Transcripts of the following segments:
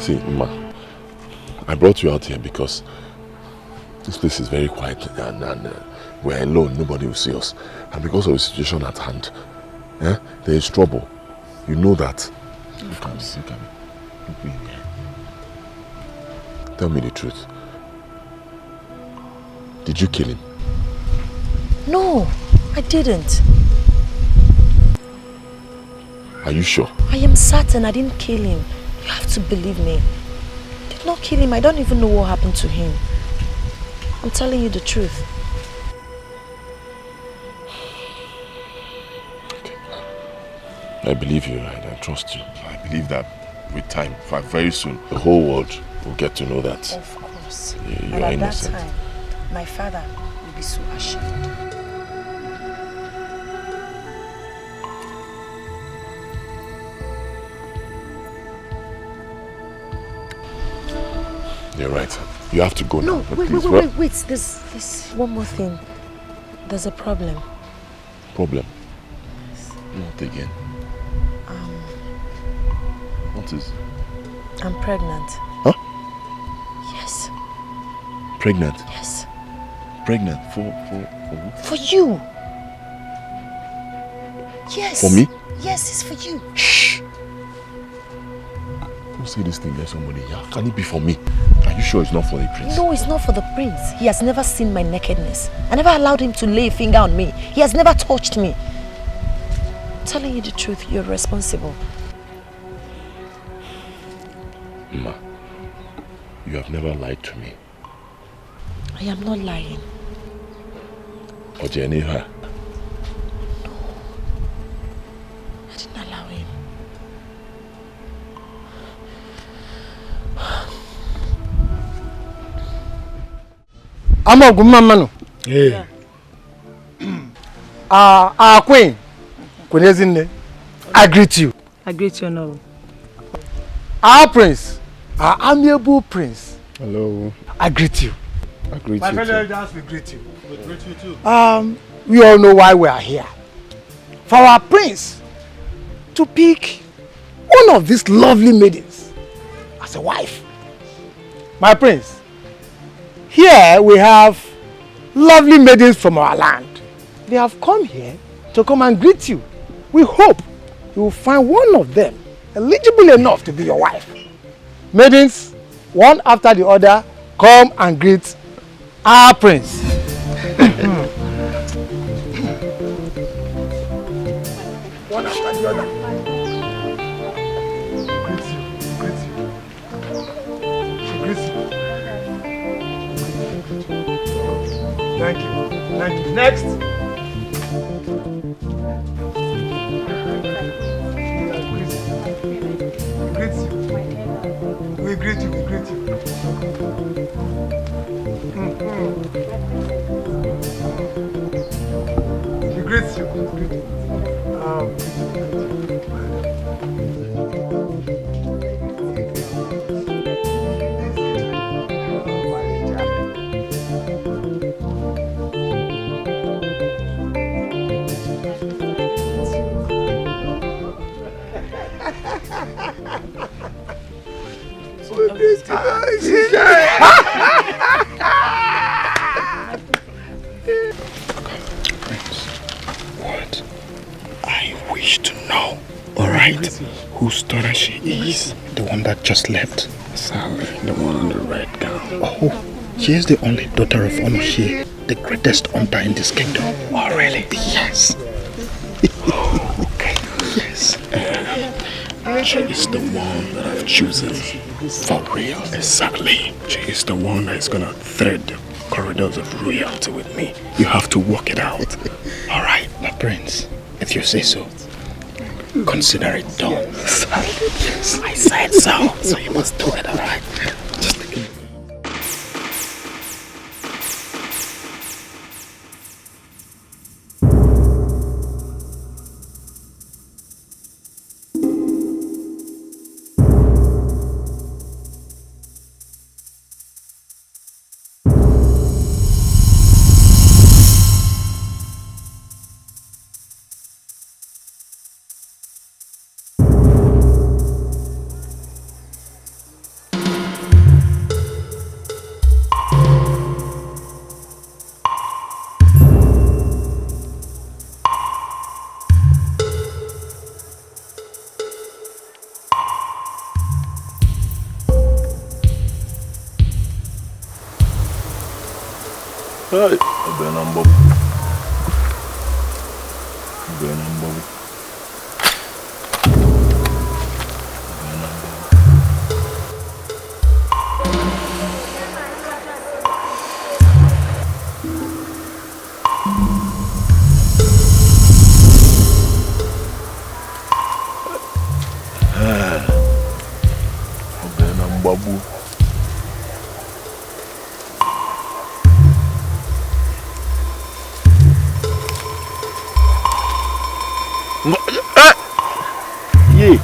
See, Ma, I brought you out here because this place is very quiet and we're alone, nobody will see us. And because of the situation at hand, there is trouble. You know that. Look at me. Look me in here. Tell me the truth. Did you kill him? No, I didn't. Are you sure? I am certain I didn't kill him. You have to believe me. I did not kill him. I don't even know what happened to him. I'm telling you the truth. Okay. I believe you, right? I trust you. I believe that with time, very soon, the whole world will get to know that. Of course. You are innocent. At that time, my father will be so ashamed. You're right. You have to go now. No, wait. There's one more thing. There's a problem. Problem? Yes. What again? What is? I'm pregnant. Huh? Yes. Pregnant? Yes. Pregnant? For who? For you. Yes. For me? Yes, it's for you. Shh. Don't say this thing, there's somebody here. Can it be for me? Are you sure it's not for the prince? No, it's not for the prince. He has never seen my nakedness. I never allowed him to lay a finger on me. He has never touched me. I'm telling you the truth, you're responsible. Ma, you have never lied to me. I am not lying. Or Jennifer? No. I didn't allow him. I'm a good man. Yeah. Our queen, I greet you. I greet you now. Our prince, our amiable prince. Hello. I greet you. I greet My you fellow too. elders, we greet you. We greet you too. We all know why we are here. For our prince to pick one of these lovely maidens as a wife. My prince, here we have lovely maidens from our land. They have come here to come and greet you. We hope you will find one of them eligible enough to be your wife. Maidens, one after the other, come and greet our prince. One after the other. Greet you. She greets you. Thank you. Next. We greet you. We greet you. What? I wish to know. Alright. Whose daughter she is? The one that just left. Sally, the one in the red gown. Oh, she is the only daughter of Onoshi, the greatest hunter in this kingdom. Oh, really? Yes. Okay. Yes. She is the one that I've chosen. For real. Exactly. She is the one that is gonna thread the corridors of royalty with me. You have to work it out. Alright, my prince, if you say so, consider it done. Yes. I said so. So you must do it, alright? Just take it. Hey, Babu. Yeah.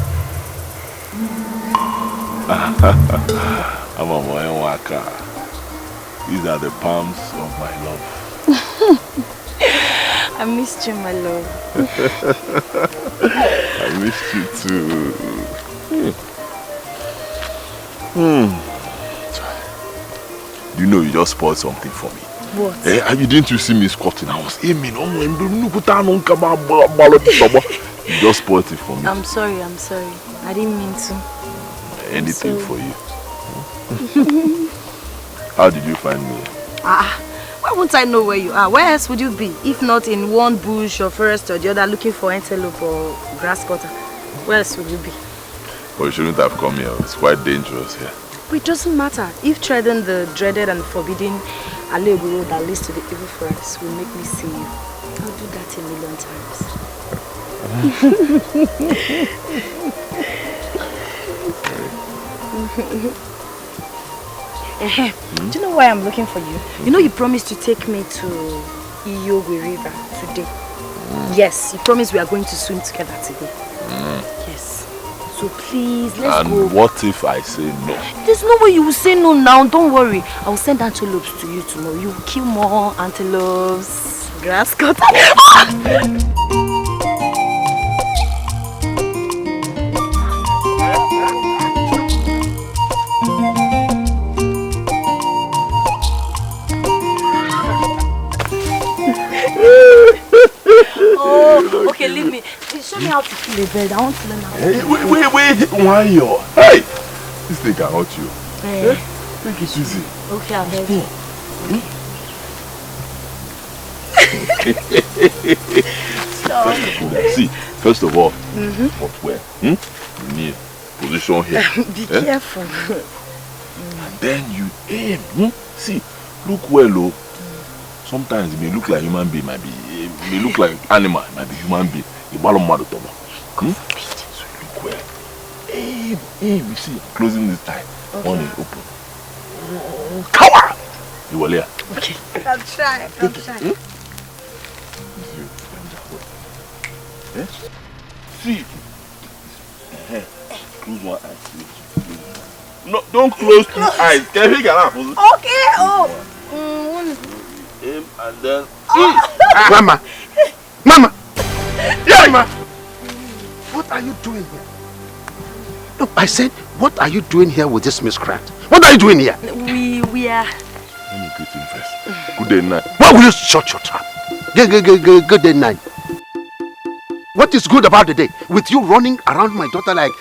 I'm a boy waka. These are the palms of my love. I missed you, my love. I missed you too. You know you just spoiled something for me. What? You didn't see me squatting. I was aiming. You just spoiled it for me. I'm sorry. I didn't mean to. Anything for you. How did you find me? Why won't I know where you are? Where else would you be? If not in one bush or forest or the other looking for antelope or grass cutter. Where else would you be? Well, you shouldn't have come here. It's quite dangerous here. But it doesn't matter. If treading the dreaded and forbidden Alegu road that leads to the evil forest will make me see you, I'll do that 1,000,000 times. Do you know why I'm looking for you? You know you promised to take me to Iyogwe River today. Yes, you promised we are going to swim together today. Yes. So please, let's go. And what if I say no? There's no way you will say no now. Don't worry. I will send antelopes to you tomorrow. You will kill more antelopes. Grass cutter. Oh, okay, leave me. Show me how to kill a bird. I want to learn how to Wait. Why you? Hey! This thing can hurt you. Hey. Take it easy. Okay, I'll help you. See, first of all, what where? You need position here. Be careful. And then you aim. See, look well, oh. Sometimes it may look like human being, it may look like animal, it might be human being. So you look well. Aim, you see, closing this time. Okay. One is open. Cover! You will here. Okay. I'll try. See. Close one eye. No, don't close two eyes. Can you get up? Okay, Aim and then Mama! Mama! Yeah, Mama! What are you doing here? No, I said, what are you doing here with this miscreant? What are you doing here? We are... Let me greet him first. Good day, night. Why will you shut your trap? Good day, night. What is good about the day? With you running around my daughter like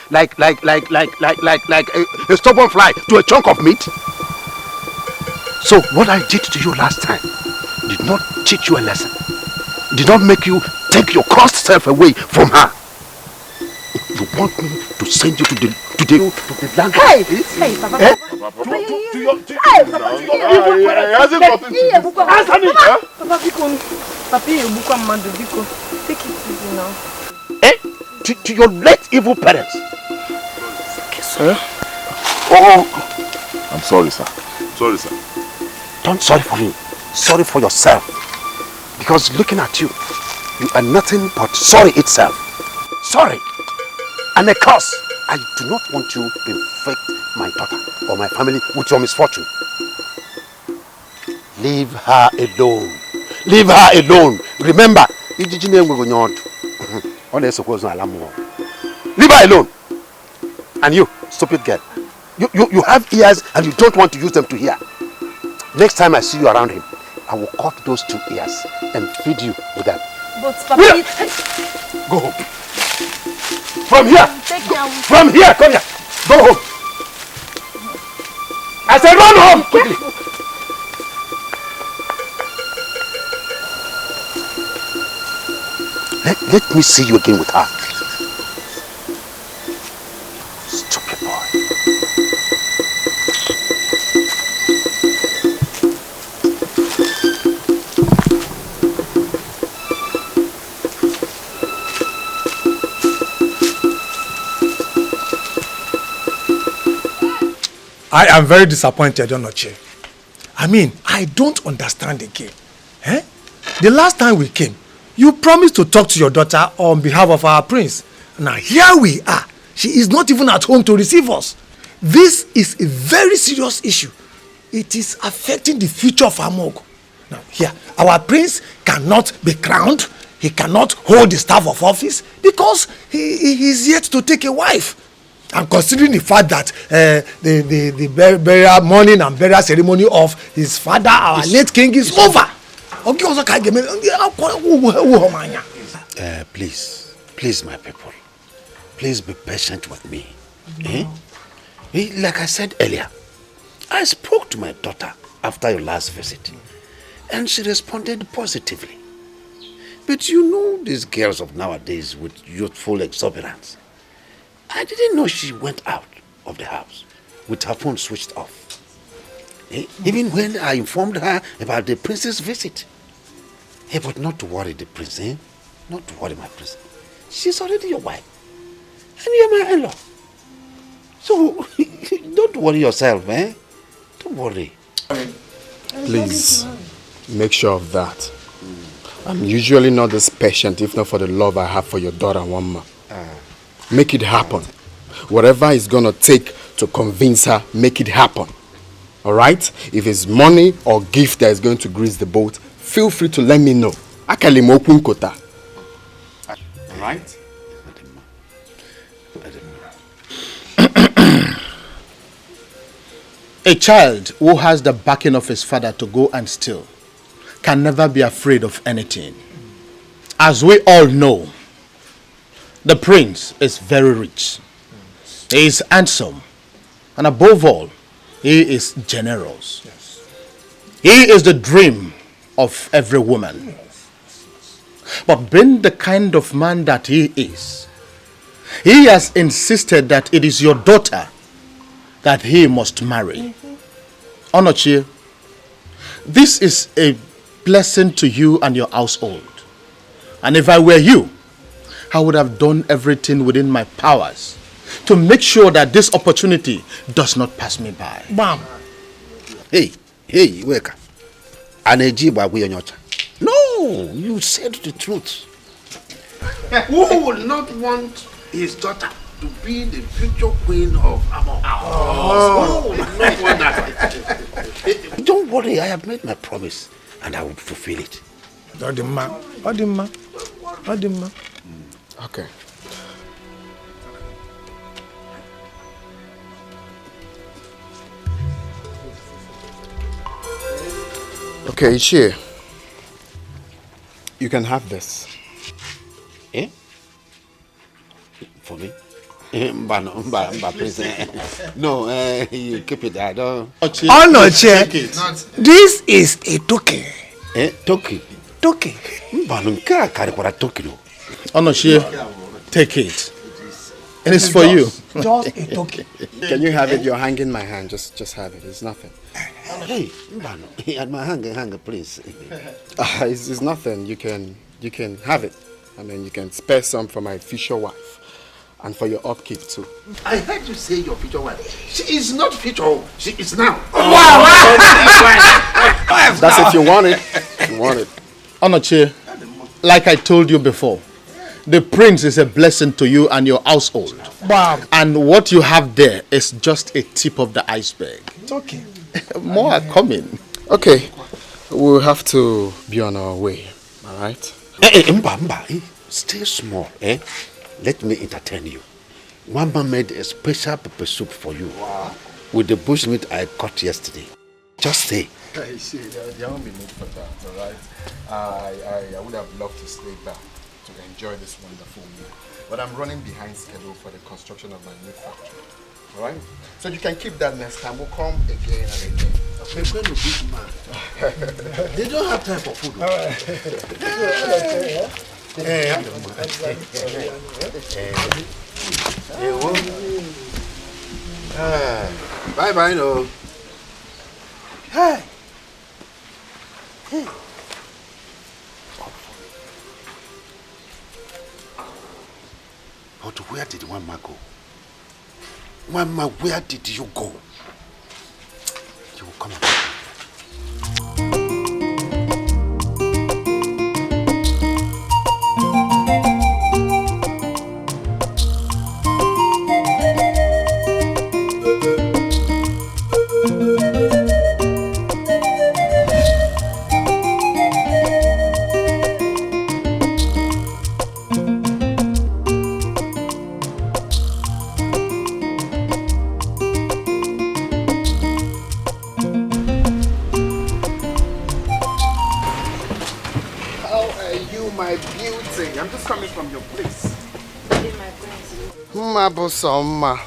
a stubborn fly to a chunk of meat? So what I did to you last time did not teach you a lesson. Did not make you take your crossed self away from her. You want me to send you to the land? Hey, Papa. Take it easy now. To your late evil parents. Okay, sir. I'm sorry, sir. Don't sorry for me. Sorry for yourself. Because looking at you, you are nothing but sorry itself. Sorry. And a curse. I do not want you to infect my daughter or my family with your misfortune. Leave her alone. Leave her alone. Remember, leave her alone. And you, stupid girl. You have ears and you don't want to use them to hear. Next time I see you around him, I will cut those 2 ears and feed you with them. But Papa, go home. From here. From here, come here. Go home. I said run home quickly. Let me see you again with her. Stupid boy. I am very disappointed, Onoche. I mean, I don't understand again. Eh? The last time we came, you promised to talk to your daughter on behalf of our prince. Now here we are. She is not even at home to receive us. This is a very serious issue. It is affecting the future of Amogo. Now here, our prince cannot be crowned. He cannot hold the staff of office because he is yet to take a wife. And considering the fact that the burial mourning and burial ceremony of his father, our late king, is over. Please, my people. Please be patient with me. Like I said earlier, I spoke to my daughter after your last visit, and she responded positively. But you know these girls of nowadays with youthful exuberance. I didn't know she went out of the house with her phone switched off. Even when I informed her about the prince's visit. But not to worry the prince, Not to worry my prince. She's already your wife. And you're my in-law. So, don't worry yourself, Don't worry. Please, make sure of that. I'm usually not this patient if not for the love I have for your daughter, Wama. Make it happen. Whatever it's gonna take to convince her, make it happen. Alright? If it's money or gift that is going to grease the boat, feel free to let me know. Alright? A child who has the backing of his father to go and steal can never be afraid of anything. As we all know, the prince is very rich. He is handsome. And above all, he is generous. He is the dream of every woman. But being the kind of man that he is, he has insisted that it is your daughter that he must marry. Onochie, this is a blessing to you and your household. And if I were you, I would have done everything within my powers to make sure that this opportunity does not pass me by. Ma'am. Hey, wake up. No, you said the truth. Who would not want his daughter to be the future queen of Amon? Oh, no wonder. Don't worry, I have made my promise and I will fulfill it. Okay. Okay, Ichie. You can have this. For me? Please. No, you keep it. I don't. Oh no, Chair. This is a token. Token? Token. Oh no, take it. And it's for you. Just a token. Can you have it? You're hanging my hand. Just have it. It's nothing. Hey, at my hand, please. It's nothing. You can have it. I mean, you can spare some for my future wife. And for your upkeep too. I heard you say your future wife. She is not future. She is now. Wow! That's if you want it. If you want it. Onochie, like I told you before, the prince is a blessing to you and your household. Wow. And what you have there is just a tip of the iceberg. It's okay. More are coming. Okay. We'll have to be on our way. Alright? Mba, stay small, Let me entertain you. Wama made a special pepper soup for you. Wow. With the bushmeat I caught yesterday. Just say. You see, there won't be need for that, alright? I would have loved to stay back to enjoy this wonderful meal. But I'm running behind schedule for the construction of my new factory. Alright? So you can keep that next time. We'll come again and again. Okay. They don't have time for food. Alright. Bye bye, no. Hey. Hey. But where did Wama go? Wama, where did you go? You will come back. I'm just coming from your place. Mabosoma.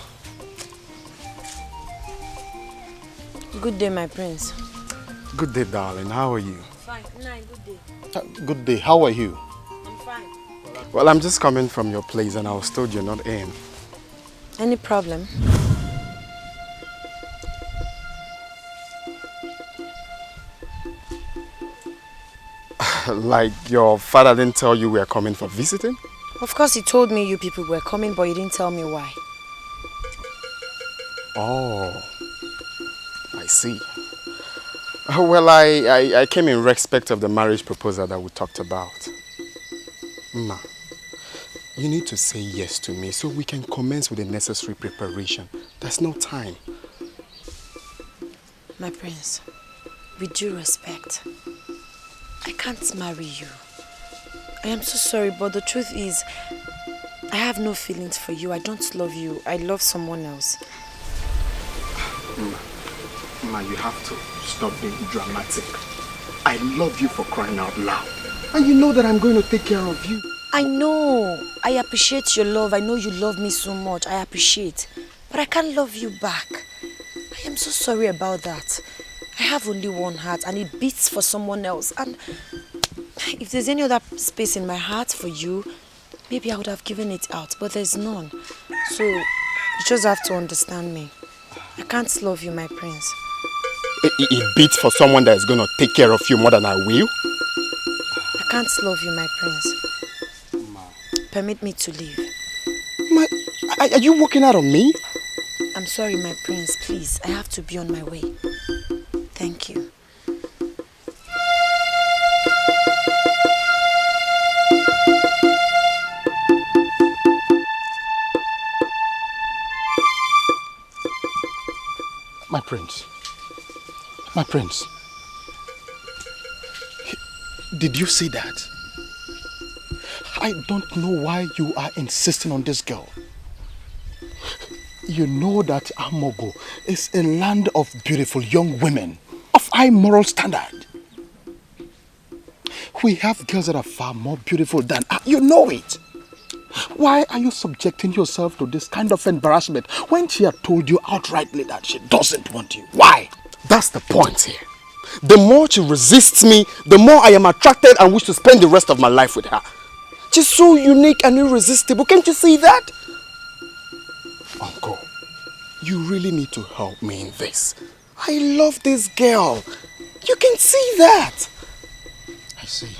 Good day, my prince. Good day, darling. How are you? Fine. Good day. Good day. How are you? I'm fine. Well, I'm just coming from your place and I was told you're not in. Any problem? Like your father didn't tell you we are coming for visiting? Of course he told me you people were coming, but he didn't tell me why. Oh, I see. Well, I came in respect of the marriage proposal that we talked about. Ma, you need to say yes to me so we can commence with the necessary preparation. There's no time. My prince, with due respect, I can't marry you. I am so sorry, but the truth is, I have no feelings for you. I don't love you. I love someone else. Ma, you have to stop being dramatic. I love you for crying out loud. And you know that I'm going to take care of you. I know. I appreciate your love. I know you love me so much. I appreciate. But I can't love you back. I am so sorry about that. I have only one heart and it beats for someone else. And if there's any other space in my heart for you, maybe I would have given it out. But there's none. So you just have to understand me. I can't love you, my prince. It beats for someone that is going to take care of you more than I will? I can't love you, my prince. Permit me to leave. Ma, are you walking out on me? I'm sorry, my prince. Please, I have to be on my way. Thank you. My prince. My prince. Did you see that? I don't know why you are insisting on this girl. You know that Amogo is a land of beautiful young women of high moral standard. We have girls that are far more beautiful than her. You know it. Why are you subjecting yourself to this kind of embarrassment when she had told you outrightly that she doesn't want you? Why? That's the point here. The more she resists me, the more I am attracted and wish to spend the rest of my life with her. She's so unique and irresistible. Can't you see that? Uncle, you really need to help me in this. I love this girl. You can see that. I see.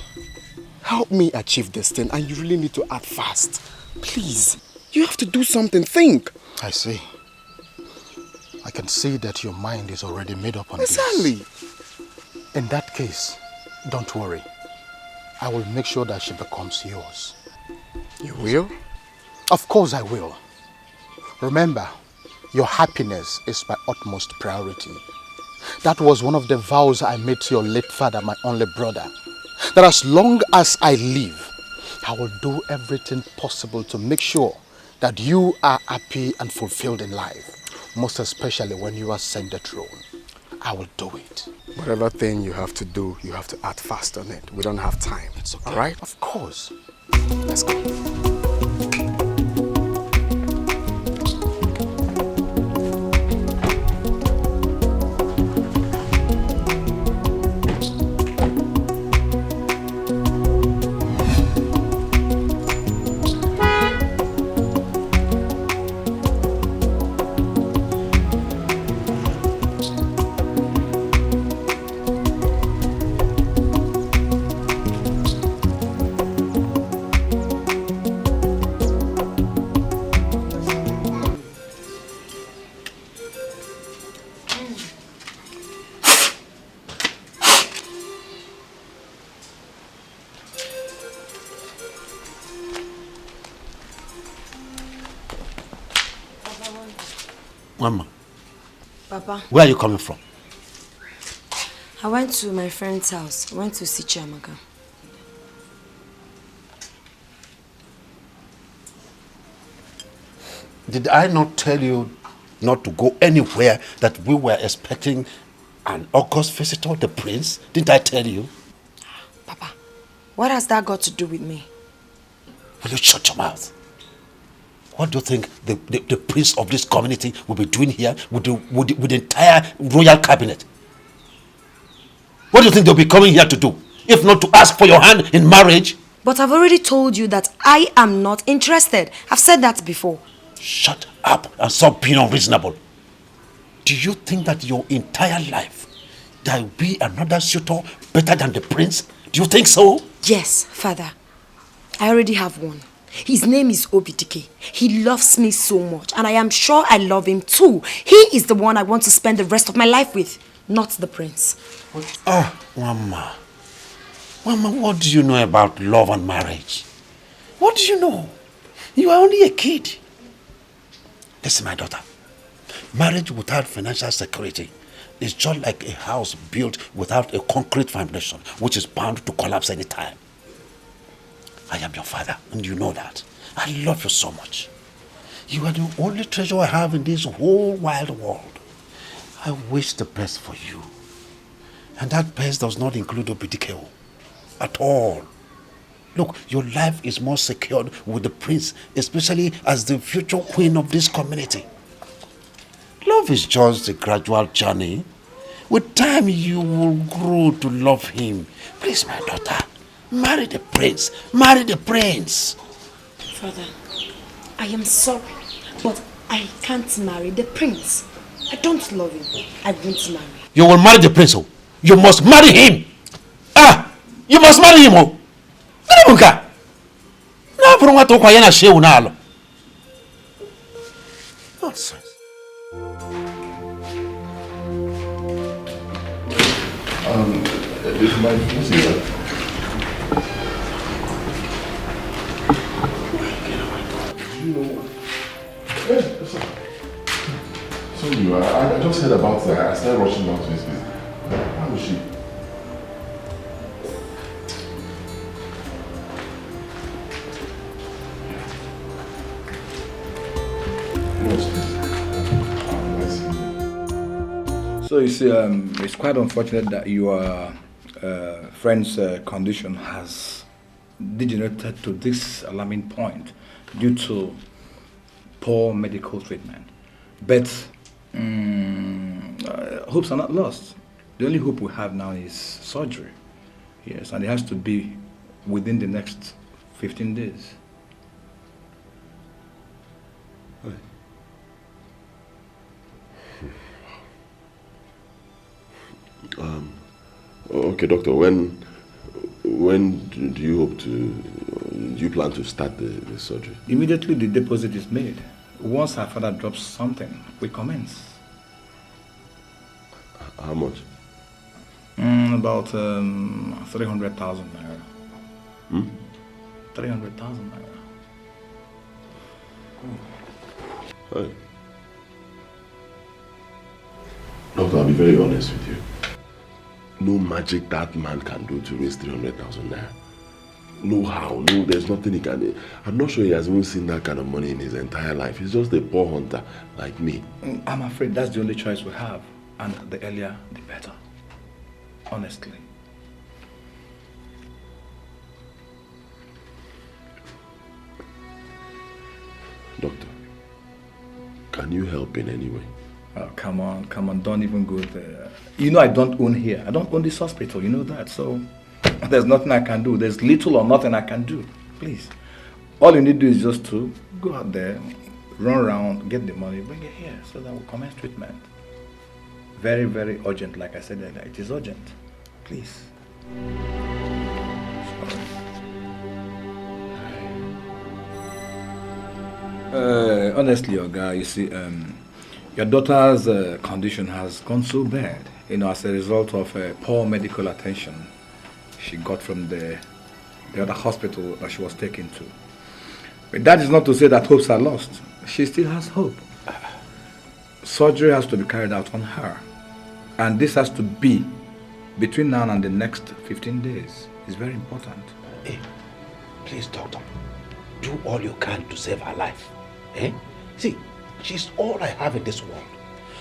Help me achieve this thing and you really need to act fast. Please. You have to do something. Think. I see. I can see that your mind is already made up on Exactly. this. In that case, don't worry. I will make sure that she becomes yours. You will? Of course I will. Remember, your happiness is my utmost priority. That was one of the vows I made to your late father, my only brother. That as long as I live, I will do everything possible to make sure that you are happy and fulfilled in life. Most especially when you ascend the throne. I will do it. Whatever thing you have to do, you have to act fast on it. We don't have time. It's okay. All right? Of course. Let's go. Wama. Papa. Where are you coming from? I went to my friend's house. I went to see Chiamaka. Did I not tell you not to go anywhere, that we were expecting an August visitor, the prince? Didn't I tell you? Papa, what has that got to do with me? Will you shut your mouth? What do you think the prince of this community will be doing here with the entire royal cabinet? What do you think they'll be coming here to do, if not to ask for your hand in marriage? But I've already told you that I am not interested. I've said that before. Shut up and stop being unreasonable. Do you think that your entire life there will be another suitor better than the prince? Do you think so? Yes, father. I already have one. His name is Obik. He loves me so much, and I am sure I love him too. He is the one I want to spend the rest of my life with, not the prince. Wama. Wama, what do you know about love and marriage? What do you know? You are only a kid. Listen, my daughter. Marriage without financial security is just like a house built without a concrete foundation, which is bound to collapse any time. I am your father, and you know that. I love you so much. You are the only treasure I have in this whole wide world. I wish the best for you. And that best does not include Obik at all. Look, your life is more secured with the prince, especially as the future queen of this community. Love is just a gradual journey. With time, you will grow to love him. Please, my daughter, marry the prince. Marry the prince. Father, I am sorry, but I can't marry the prince. I don't love him. I won't marry. You will marry the prince. Oh. You must marry him. You must marry him. Oh. Nonsense. This might be I just heard about that. I started rushing down to his place. How is she? So you see, it's quite unfortunate that your friend's condition has degenerated to this alarming point due to poor medical treatment. But hopes are not lost. The only hope we have now is surgery. Yes, and it has to be within the next 15 days. Okay, doctor, when do you hope to, do you plan to start the surgery? Immediately the deposit is made. Once her father drops something, we commence. How much? About 300,000 naira. 300,000 naira. Hey. Doctor, I'll be very honest with you. No magic that man can do to raise 300,000 naira. No how, no, there's nothing he can do. I'm not sure he has even seen that kind of money in his entire life. He's just a poor hunter like me. I'm afraid that's the only choice we have. And the earlier, the better. Honestly. Doctor, can you help in any way? Oh, come on, don't even go there. You know I don't own here. I don't own this hospital, you know that. So there's nothing I can do. There's little or nothing I can do. Please. All you need to do is just to go out there, run around, get the money, bring it here so that we'll commence treatment. Very, very urgent, like I said earlier. It is urgent. Please. Sorry. Honestly, your guy, you see, your daughter's condition has gone so bad, you know, as a result of poor medical attention she got from the other hospital that she was taken to. But that is not to say that hopes are lost. She still has hope. surgery has to be carried out on her. And this has to be between now and the next 15 days. It's very important. Hey, please, doctor, do all you can to save her life. Eh? See, she's all I have in this world.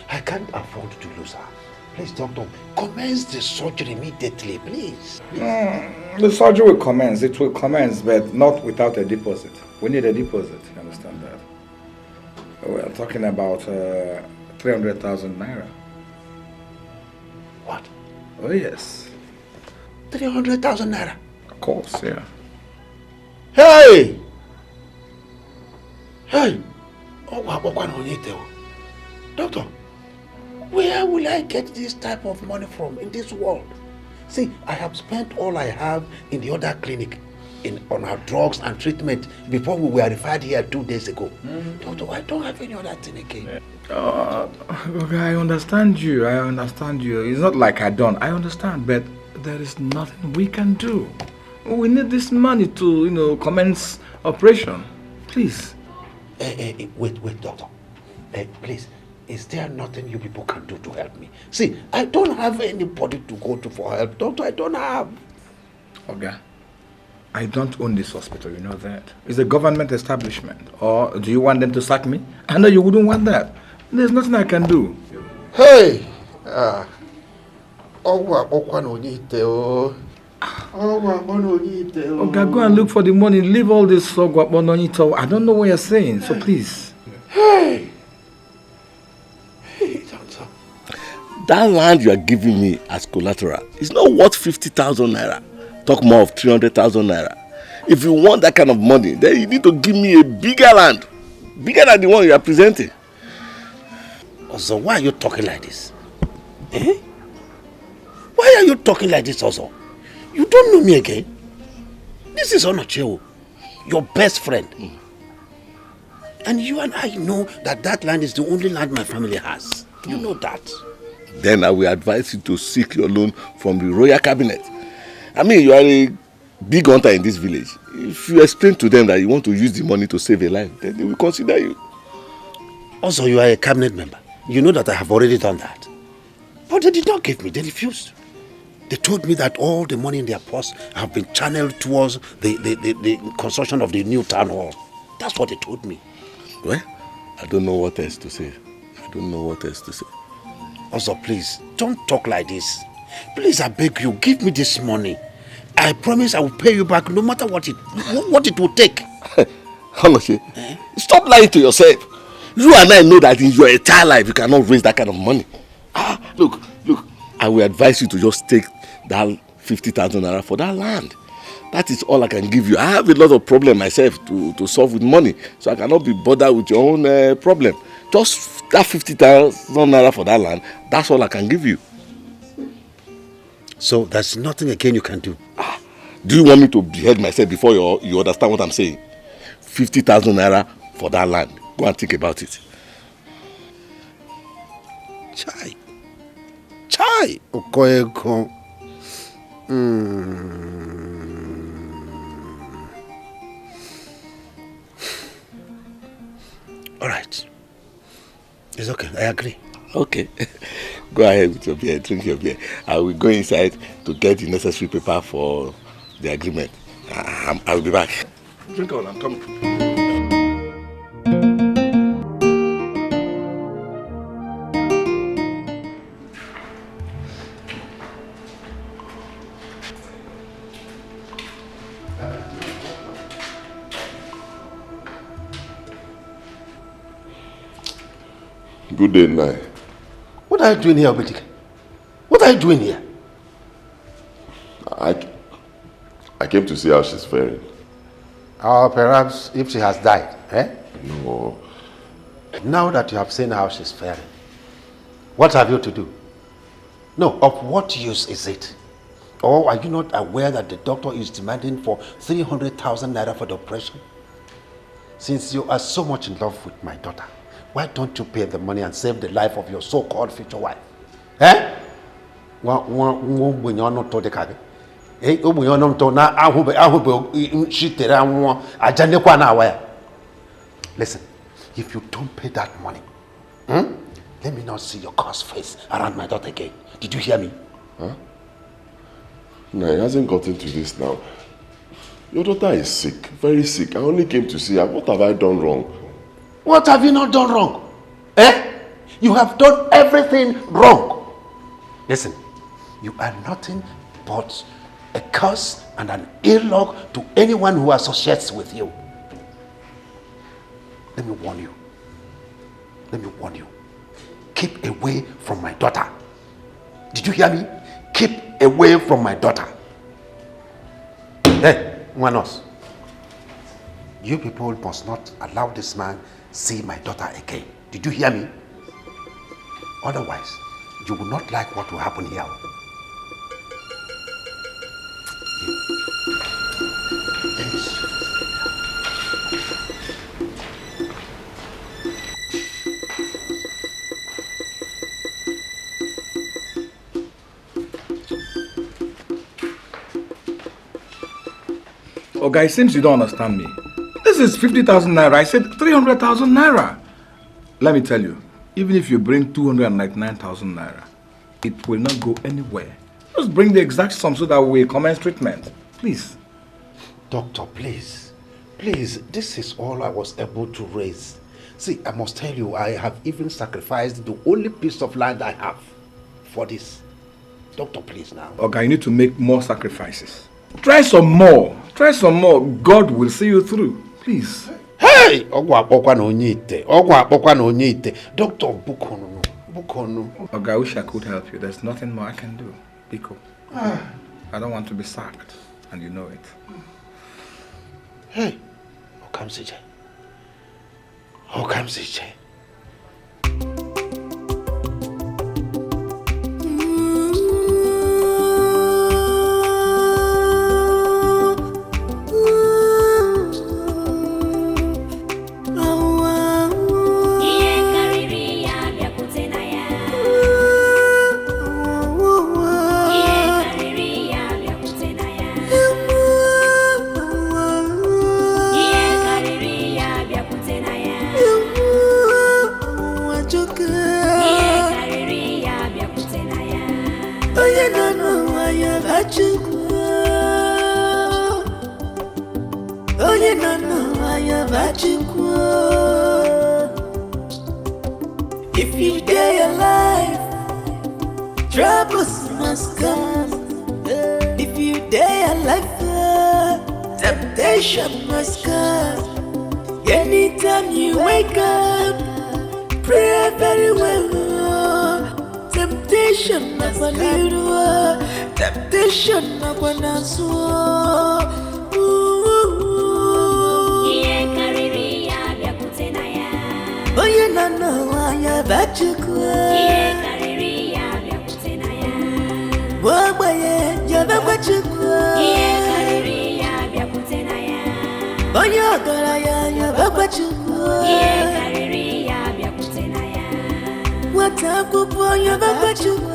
I can't afford to lose her. Please, doctor, commence the surgery immediately, please. The surgery will commence. It will commence, but not without a deposit. We need a deposit, you understand that? We're talking about 300,000 naira. What? Oh, yes. 300,000 naira? Of course, yeah. Hey! Hey! Oh, doctor, where will I get this type of money from in this world? See, I have spent all I have in the other clinic on our drugs and treatment before we were referred here 2 days ago. Doctor, I don't have any other thing again. Okay, I understand you. I understand you. It's not like I don't. I understand, but there is nothing we can do. We need this money to, commence operation. Please. Wait, doctor. Please, is there nothing you people can do to help me? See, I don't have anybody to go to for help. Doctor, I don't have. Okay. I don't own this hospital, you know that. It's a government establishment. Or do you want them to sack me? I know you wouldn't want that. There's nothing I can do. Hey! Okay, go and look for the money. Leave all this sogwa. I don't know what you're saying, so please. Hey! Doctor. That land you are giving me as collateral is not worth 50,000 naira. Talk more of 300,000 naira. If you want that kind of money, then you need to give me a bigger land. Bigger than the one you are presenting. Also, why are you talking like this? Eh? Why are you talking like this also? You don't know me again. This is Onocheo, your best friend. And you and I know that land is the only land my family has. You know that. Then I will advise you to seek your loan from the royal cabinet. I mean, you are a big hunter in this village. If you explain to them that you want to use the money to save a life, then they will consider you. Also, you are a cabinet member. You know that I have already done that. But they did not give me. They refused. They told me that all the money in their purse have been channeled towards the construction of the new town hall. That's what they told me. Well, I don't know what else to say. Also, please, don't talk like this. Please, I beg you, give me this money. I promise I will pay you back no matter what it will take. Honestly, stop lying to yourself. You and I know that in your entire life you cannot raise that kind of money. Look, I will advise you to just take that 50,000 naira for that land. That is all I can give you. I have a lot of problems myself to solve with money, so I cannot be bothered with your own problem. Just that 50,000 naira for that land, that's all I can give you. So there's nothing again you can do? Do you want me to behead myself before you understand what I'm saying? 50,000 naira for that land. Go and think about it. Chai. Okoeko. All right. It's okay. I agree. Okay. Go ahead with your beer. Drink your beer. I will go inside to get the necessary paper for the agreement. I will be back. Drink on. I'm coming. Good day, Nai. What are you doing here, Obik? What are you doing here? I came to see how she's faring. Perhaps if she has died, eh? No. Now that you have seen how she's faring, what have you to do? No, of what use is it? Or are you not aware that the doctor is demanding for 300,000 naira for the operation? Since you are so much in love with my daughter, why don't you pay the money and save the life of your so-called future wife? Eh? Listen, if you don't pay that money, let me not see your cursed face around my daughter again. Did you hear me? Huh? No, it hasn't gotten to this now. Your daughter is sick, very sick. I only came to see her. What have I done wrong? What have you not done wrong? Eh? You have done everything wrong. Listen, you are nothing but a curse and an ill luck to anyone who associates with you. Let me warn you. Let me warn you. Keep away from my daughter. Did you hear me? Keep away from my daughter. Hey, one else. You people must not allow this man see my daughter again. Did you hear me? Otherwise, you will not like what will happen here. Oh, guys, seems you don't understand me. This is 50,000 naira. I said 300,000 naira. Let me tell you, even if you bring 299,000 naira, it will not go anywhere. Just bring the exact sum so that we commence treatment. Please. Doctor, please. Please, this is all I was able to raise. See, I must tell you, I have even sacrificed the only piece of land I have for this. Doctor, please now. Okay, you need to make more sacrifices. Try some more. Try some more. God will see you through. Please. Hey! Doctor, Bukono. Okay, I wish I could help you. There's nothing more I can do. Biko. I don't want to be sacked, and you know it. Hey! Okamsije. Okamsije. If you dare your life, troubles must come. If you dare your life, temptation must come. Anytime you wake up, pray very well. Temptation must come. Temptation must come. Oh, you don't know why you're back to go. Oh, boy, you're back to go. Oh, you're back to go. What up, boy, you're back to go.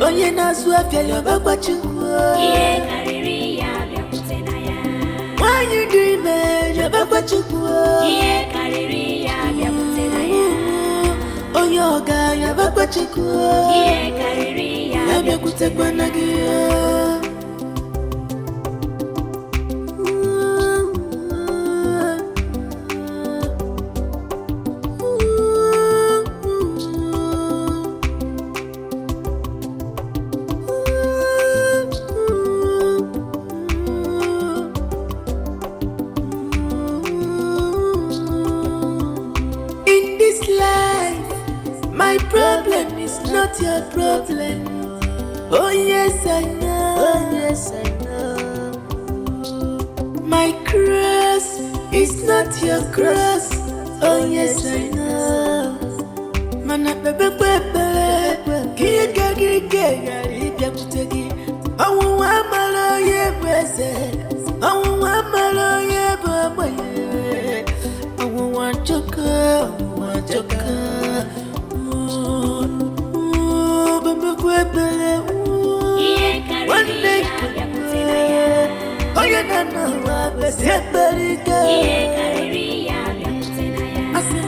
Oh, you're not swap, you're back to go. Why you doing that? You're back to go. Oh, your guy, you're back to go. I'm a good take one again. Not your problem. Oh yes, I know. Oh yes, I know. My cross is not your cross. Oh yes, I know. Mana bebe bebe, kiga kiga ipya kutegi. Awu amalo ye bese, awu amalo ye baba ye. Awu wanchoka, wanchoka. One day, oh, you don't know what was happening. I said,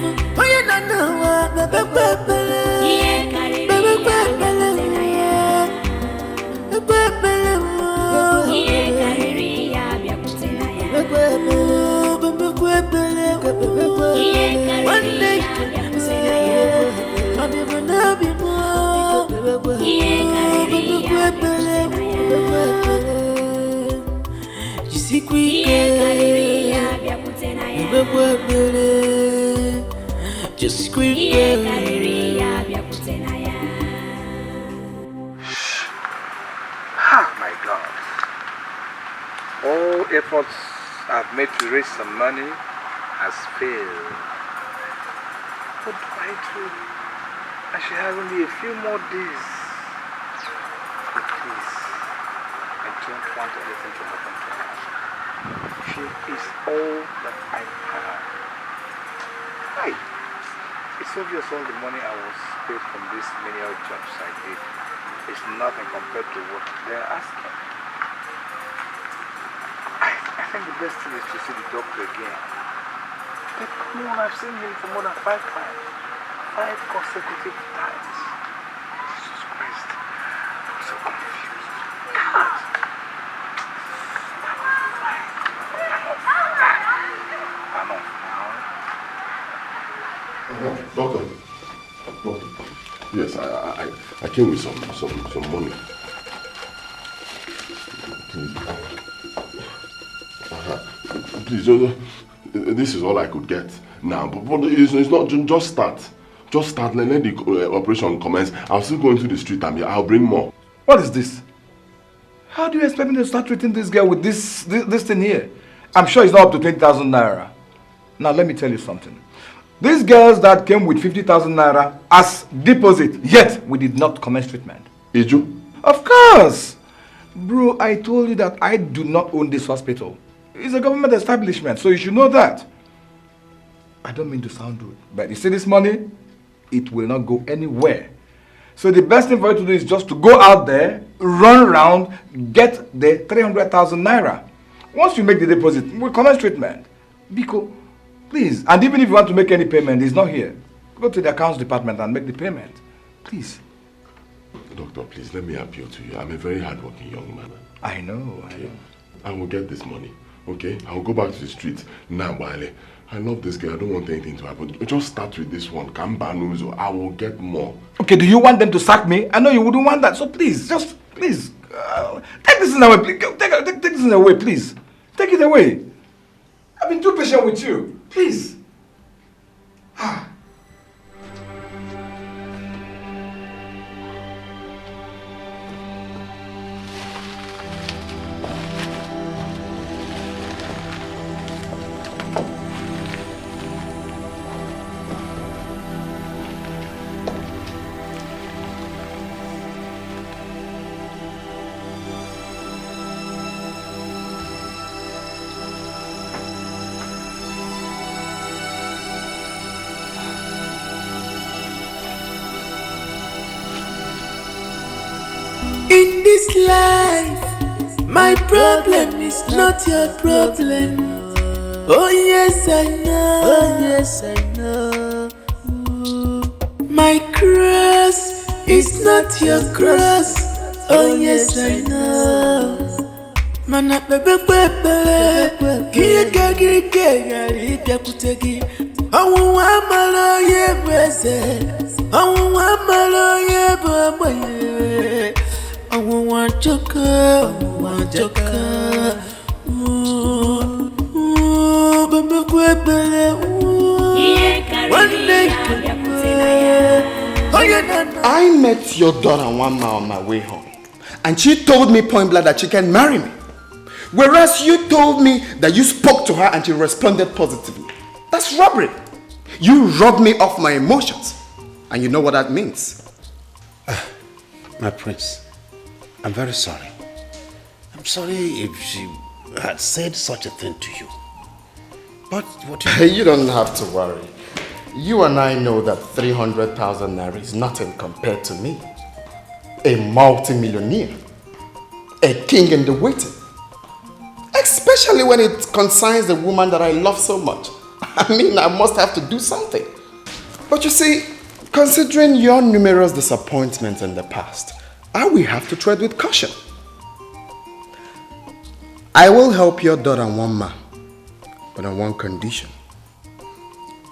My God. All efforts I've made to raise some money has failed. What do I do? I should have only a few more days. But please, I don't want anything to happen to her. She is all that I have. Hi. It's obvious all the money I was paid from these menial jobs I did is nothing compared to what they're asking. I think the best thing is to see the doctor again. But come on, I've seen him for more than 5 times. 5 consecutive times. Jesus Christ. I'm so confused. God. I'm off now. Doctor. Yes, I came with some money. Please, this is all I could get now. But it's not just start. Just start. Let the operation commence. I'll still go into the street and I'll bring more. What is this? How do you expect me to start treating this girl with this thing here? I'm sure it's not up to 20,000 naira. Now let me tell you something. These girls that came with 50,000 naira as deposit, yet we did not commence treatment. Did you? Of course! Bro, I told you that I do not own this hospital. It's a government establishment, so you should know that. I don't mean to sound rude, but you see this money? It will not go anywhere. So the best thing for you to do is just to go out there, run around, get the 300,000 naira. Once you make the deposit, we'll commence treatment. Biko, please. And even if you want to make any payment, he's not here. Go to the accounts department and make the payment. Please. Doctor, please, let me appeal to you. I'm a very hardworking young man. I know. I will get this money, okay? I will go back to the street now, Wale. I love this girl. I don't want anything to happen. Just start with this one. Kambanuzo. I will get more. Okay, do you want them to sack me? I know you wouldn't want that. So please, just please, take this thing away. Please. Take this thing away, please. Take it away. I've been too patient with you. Please. In this life, my problem is not your problem. Oh yes, I know. Oh yes, I know. My cross is not your cross. Oh yes, I know. Mana bebe bebe, kiya kiya kutegi. Awu amalo ye bese, awu amalo ye baba. I want to go, I met your daughter Wama on my way home, and she told me point blank that she can marry me. Whereas you told me that you spoke to her and she responded positively. That's robbery. You robbed me of my emotions, and you know what that means. My prince, I'm very sorry. I'm sorry if she had said such a thing to you. But what you don't have to worry. You and I know that 300,000 naira is nothing compared to me. A multi-millionaire. A king in the waiting. Especially when it concerns the woman that I love so much. I mean, I must have to do something. But you see, considering your numerous disappointments in the past, I will have to tread with caution. I will help your daughter Wama, but on one condition.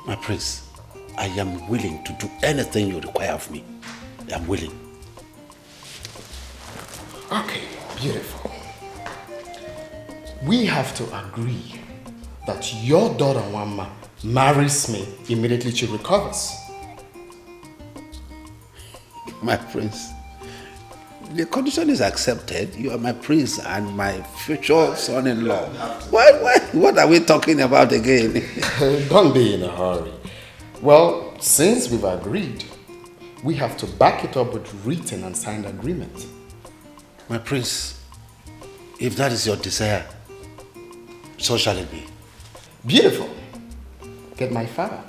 My prince, I am willing to do anything you require of me. I am willing. Okay, beautiful. We have to agree that your daughter Wama marries me immediately she recovers. My prince, the condition is accepted. You are my prince and my future son-in-law. What are we talking about again? Don't be in a hurry. Well, since we've agreed, we have to back it up with written and signed agreement. My prince, if that is your desire, so shall it be. Beautiful. Get my father.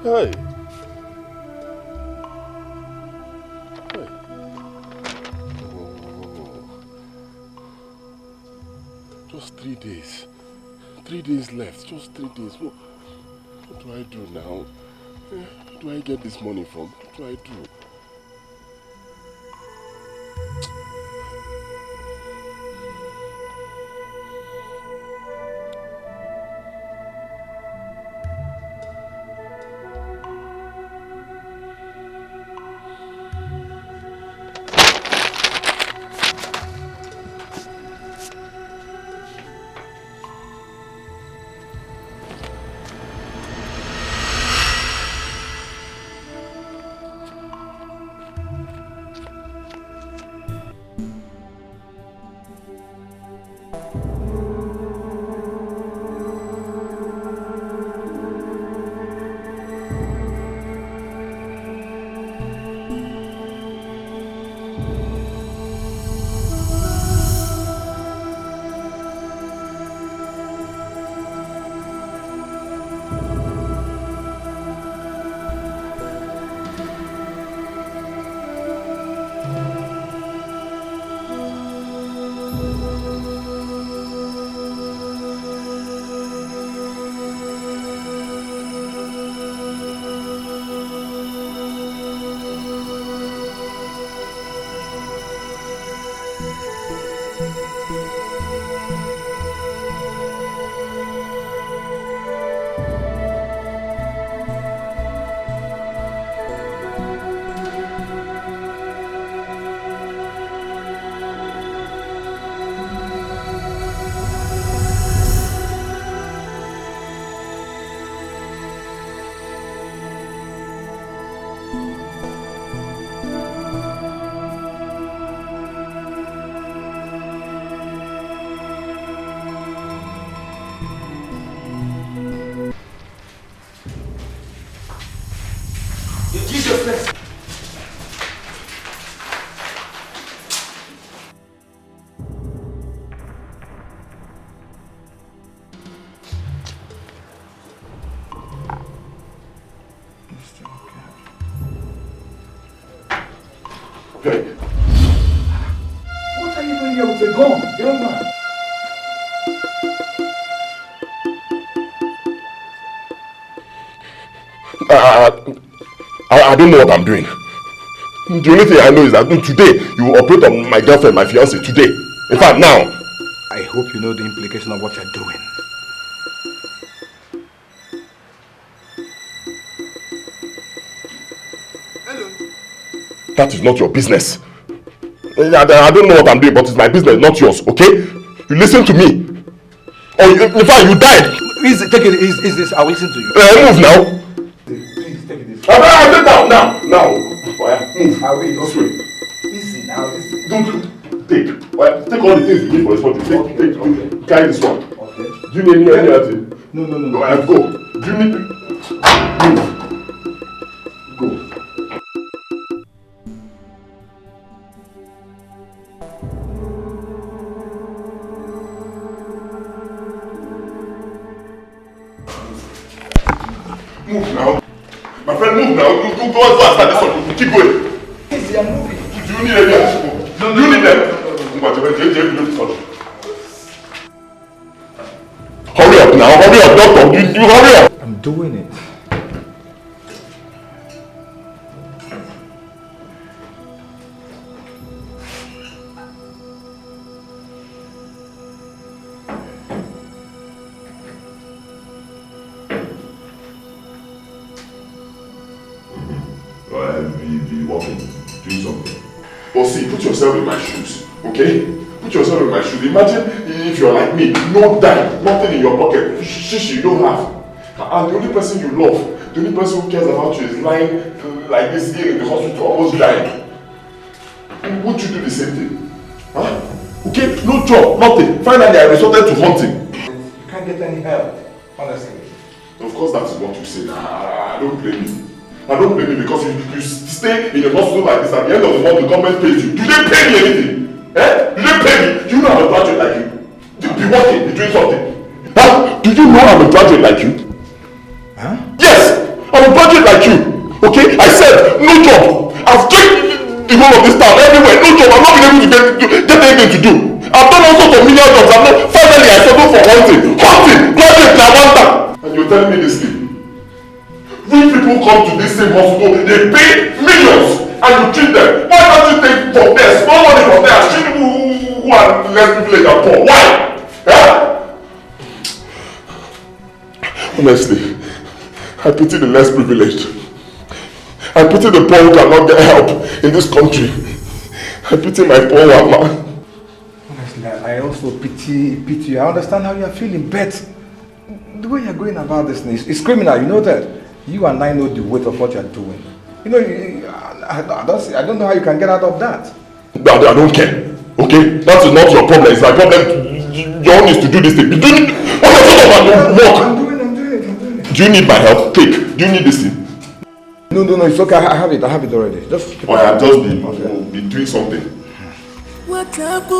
Hey. Just 3 days. 3 days left. Just 3 days. What do I do now? Where do I get this money from? What do I do? I don't know what I'm doing. The only thing I know is that today you will operate on my girlfriend, my fiancée, today. In fact, now. I hope you know the implication of what you're doing. Hello. That is not your business. I don't know what I'm doing, but it's my business, not yours, okay? You listen to me. Or in fact, you died. Please, take it easy. I will listen to you. Move now. Please, take it easy. I'll sit down now. Move. I will. This way. Easy now, easy. Don't take. Take all the things you need for this one. Take. Carry this one. Okay. Do you need any other thing? No. Go. Do you need to... Go. Move now. My friend, move now. Go after this one. Keep going. Easy, I'm moving. Do you need any people? Do you need them? Hurry up now. Hurry up, doctor. You hurry up. I'm doing it. Be walking, doing something. But see, put yourself in my shoes, okay? Put yourself in my shoes. Imagine if you're like me, no dime, nothing in your pocket, shish you don't have. And the only person you love, the only person who cares about you is lying like this here in the hospital, almost dying. Would you do the same thing? Huh? Okay, no job, nothing. Finally, I resorted to hunting. You can't get any help, honestly. Of course, that is what you say. I don't blame you. I don't blame you because you stay in a hospital like this. At the end of the month, the government pays you. Do they pay me anything? Eh? Do they pay me? Do you know I'm a graduate like you? Be working, be doing something. Huh? Do you know I'm a graduate like you? Huh? Yes! I'm a graduate like you. Okay? I said, no job. I've checked the whole of this town everywhere. No job. I've not been able to get anything to do. I've done all sorts of million jobs. Finally, I settled for hunting. Hunting! Graduate like one time. And you're telling me this thing? Rich people come to this same hospital, they pay millions and you treat them. Why don't you take from there, small money from there and treat people who are less privileged and poor? Why? Huh? Honestly, I pity the less privileged. I pity the poor who cannot get help in this country. I pity my poor Wama. Honestly, I also pity you. I understand how you are feeling, but the way you're going about this thing is criminal, you know that? You and I know the weight of what you're doing. You know, I don't know how you can get out of that. I don't care. Okay? That is not your problem. It's my problem. Your own is to do this thing. I'm doing it. Do you need my help? Take. Do you need this thing? No, it's okay. I have it already. Just keep be doing something. What up,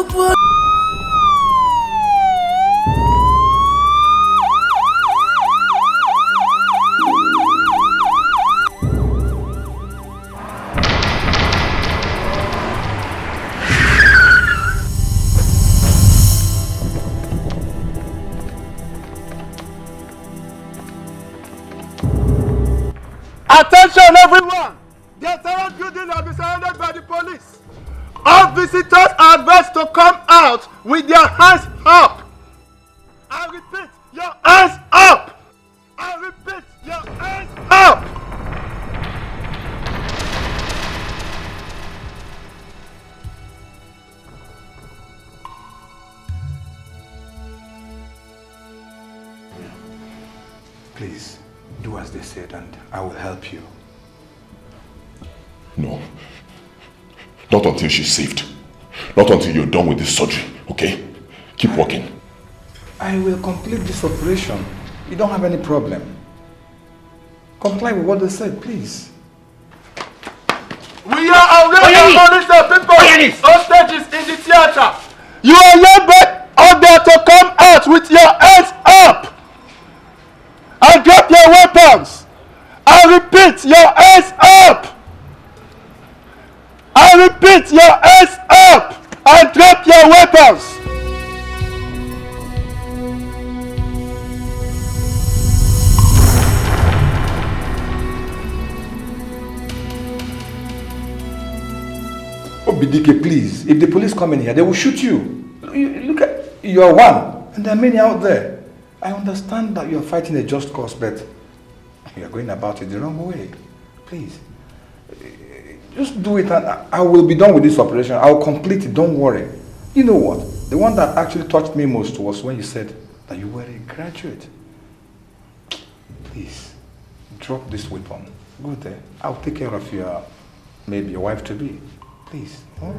Attention everyone! The entire building has been surrounded by the police. All visitors are advised to come out with their hands up. I repeat, your hands up! I repeat, your hands up! Please, do as they said and I will help you. No. Not until she's saved. Not until you're done with this surgery, okay? Keep working. I will complete this operation. You don't have any problem. Comply with what they said, please. We are already acknowledged the people hostages in the theater. You are hereby ordered to come out with your hands up and drop your weapons. I repeat, your hands up. I repeat, your hands up and drop your weapons. Obik, please. If the police come in here, they will shoot you. Look at, you are one, and there are many out there. I understand that you are fighting a just cause, but you are going about it the wrong way. Please. Just do it and I will be done with this operation. I will complete it, don't worry. You know what? The one that actually touched me most was when you said that you were a graduate. Please, drop this weapon. Go there. I'll take care of your, maybe your wife-to-be. Please. Huh?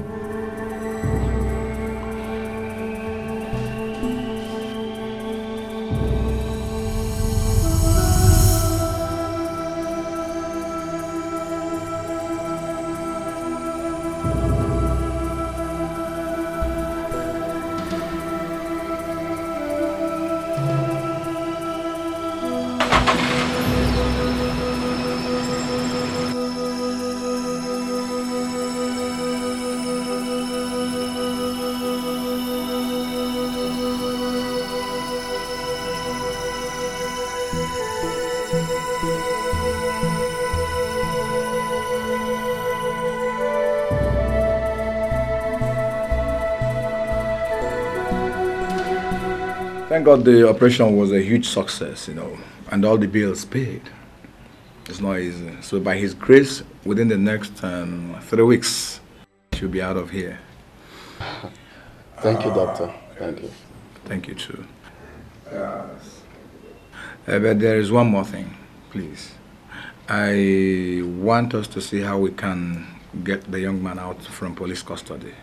Thank God the operation was a huge success, you know, and all the bills paid. It's not easy. So by His grace, within the next 3 weeks, she'll be out of here. Thank you, doctor. Thank you. Thank you, too. But there is one more thing, please. I want us to see how we can get the young man out from police custody.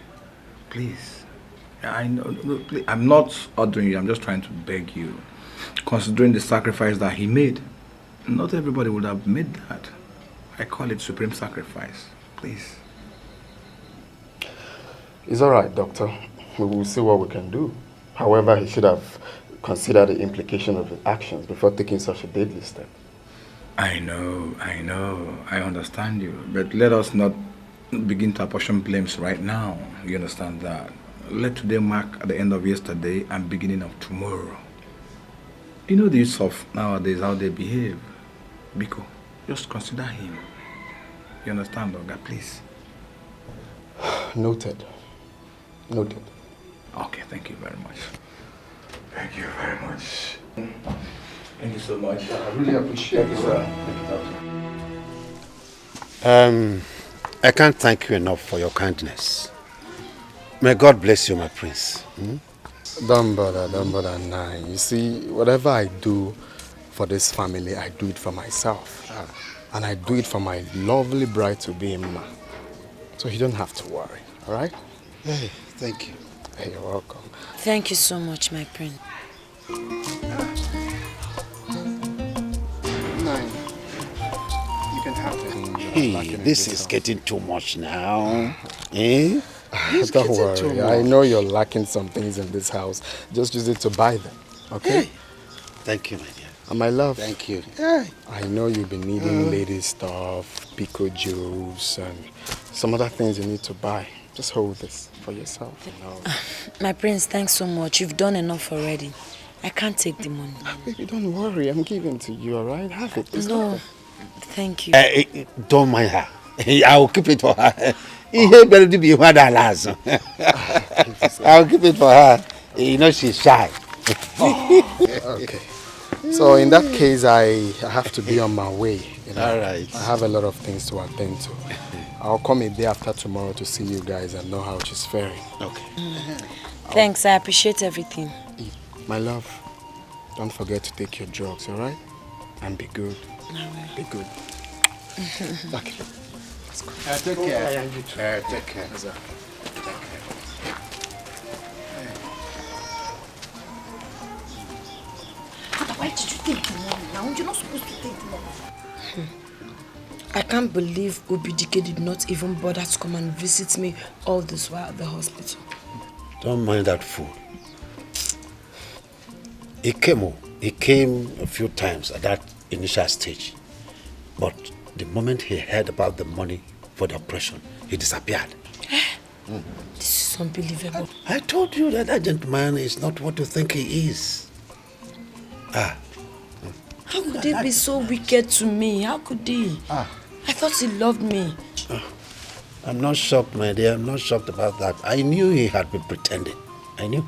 Please. I know, please, I'm not ordering you, I'm just trying to beg you. Considering the sacrifice that he made, not everybody would have made that. I call it supreme sacrifice. Please. It's all right, doctor. We will see what we can do. However, he should have considered the implication of his actions before taking such a deadly step. I know, I understand you. But let us not begin to apportion blames right now. You understand that? Let today mark at the end of yesterday and beginning of tomorrow. You know the youths of nowadays, how they behave. Biko, just consider him. You understand, Oga, please? Noted. Noted. Okay, thank you very much. Thank you very much. Thank you so much. I really appreciate it, sir. I can't thank you enough for your kindness. May God bless you, my prince. Don't bother, Nine. You see, whatever I do for this family, I do it for myself. And I do it for my lovely bride-to-be, Imma. So you don't have to worry, all right? Hey, thank you. Hey, you're welcome. Thank you so much, my prince. Nine. You can have it. Hey, this is getting too much now. Eh? Don't worry. I know you're lacking some things in this house. Just use it to buy them, okay? Hey. Thank you, my dear. And my love. Thank you. I know you've been needing lady stuff, pico juice, and some other things you need to buy. Just hold this for yourself. You know. My prince, thanks so much. You've done enough already. I can't take the money. Baby, don't worry. I'm giving to you, all right? Have it. It's no, thank you. Don't mind her. I will keep it for her. I'll keep it for her. You know she's shy. Okay. So in that case, I have to be on my way. You know? All right. I have a lot of things to attend to. I'll come a day after tomorrow to see you guys and know how she's faring. Okay. Thanks, I appreciate everything. My love, don't forget to take your drugs, all right? And be good. I will. Be good. Okay. Let's go. Take care. Take care. Why did you take the money now? You're not supposed to take the money. I can't believe Obik did not even bother to come and visit me all this while at the hospital. Don't mind that fool. He came a few times at that initial stage. But the moment he heard about the money for the operation, he disappeared. This is unbelievable. I told you that gentleman is not what you think he is. How could he be so wicked to me? How could he? I thought he loved me. I'm not shocked, my dear. I'm not shocked about that. I knew he had been pretending. I knew.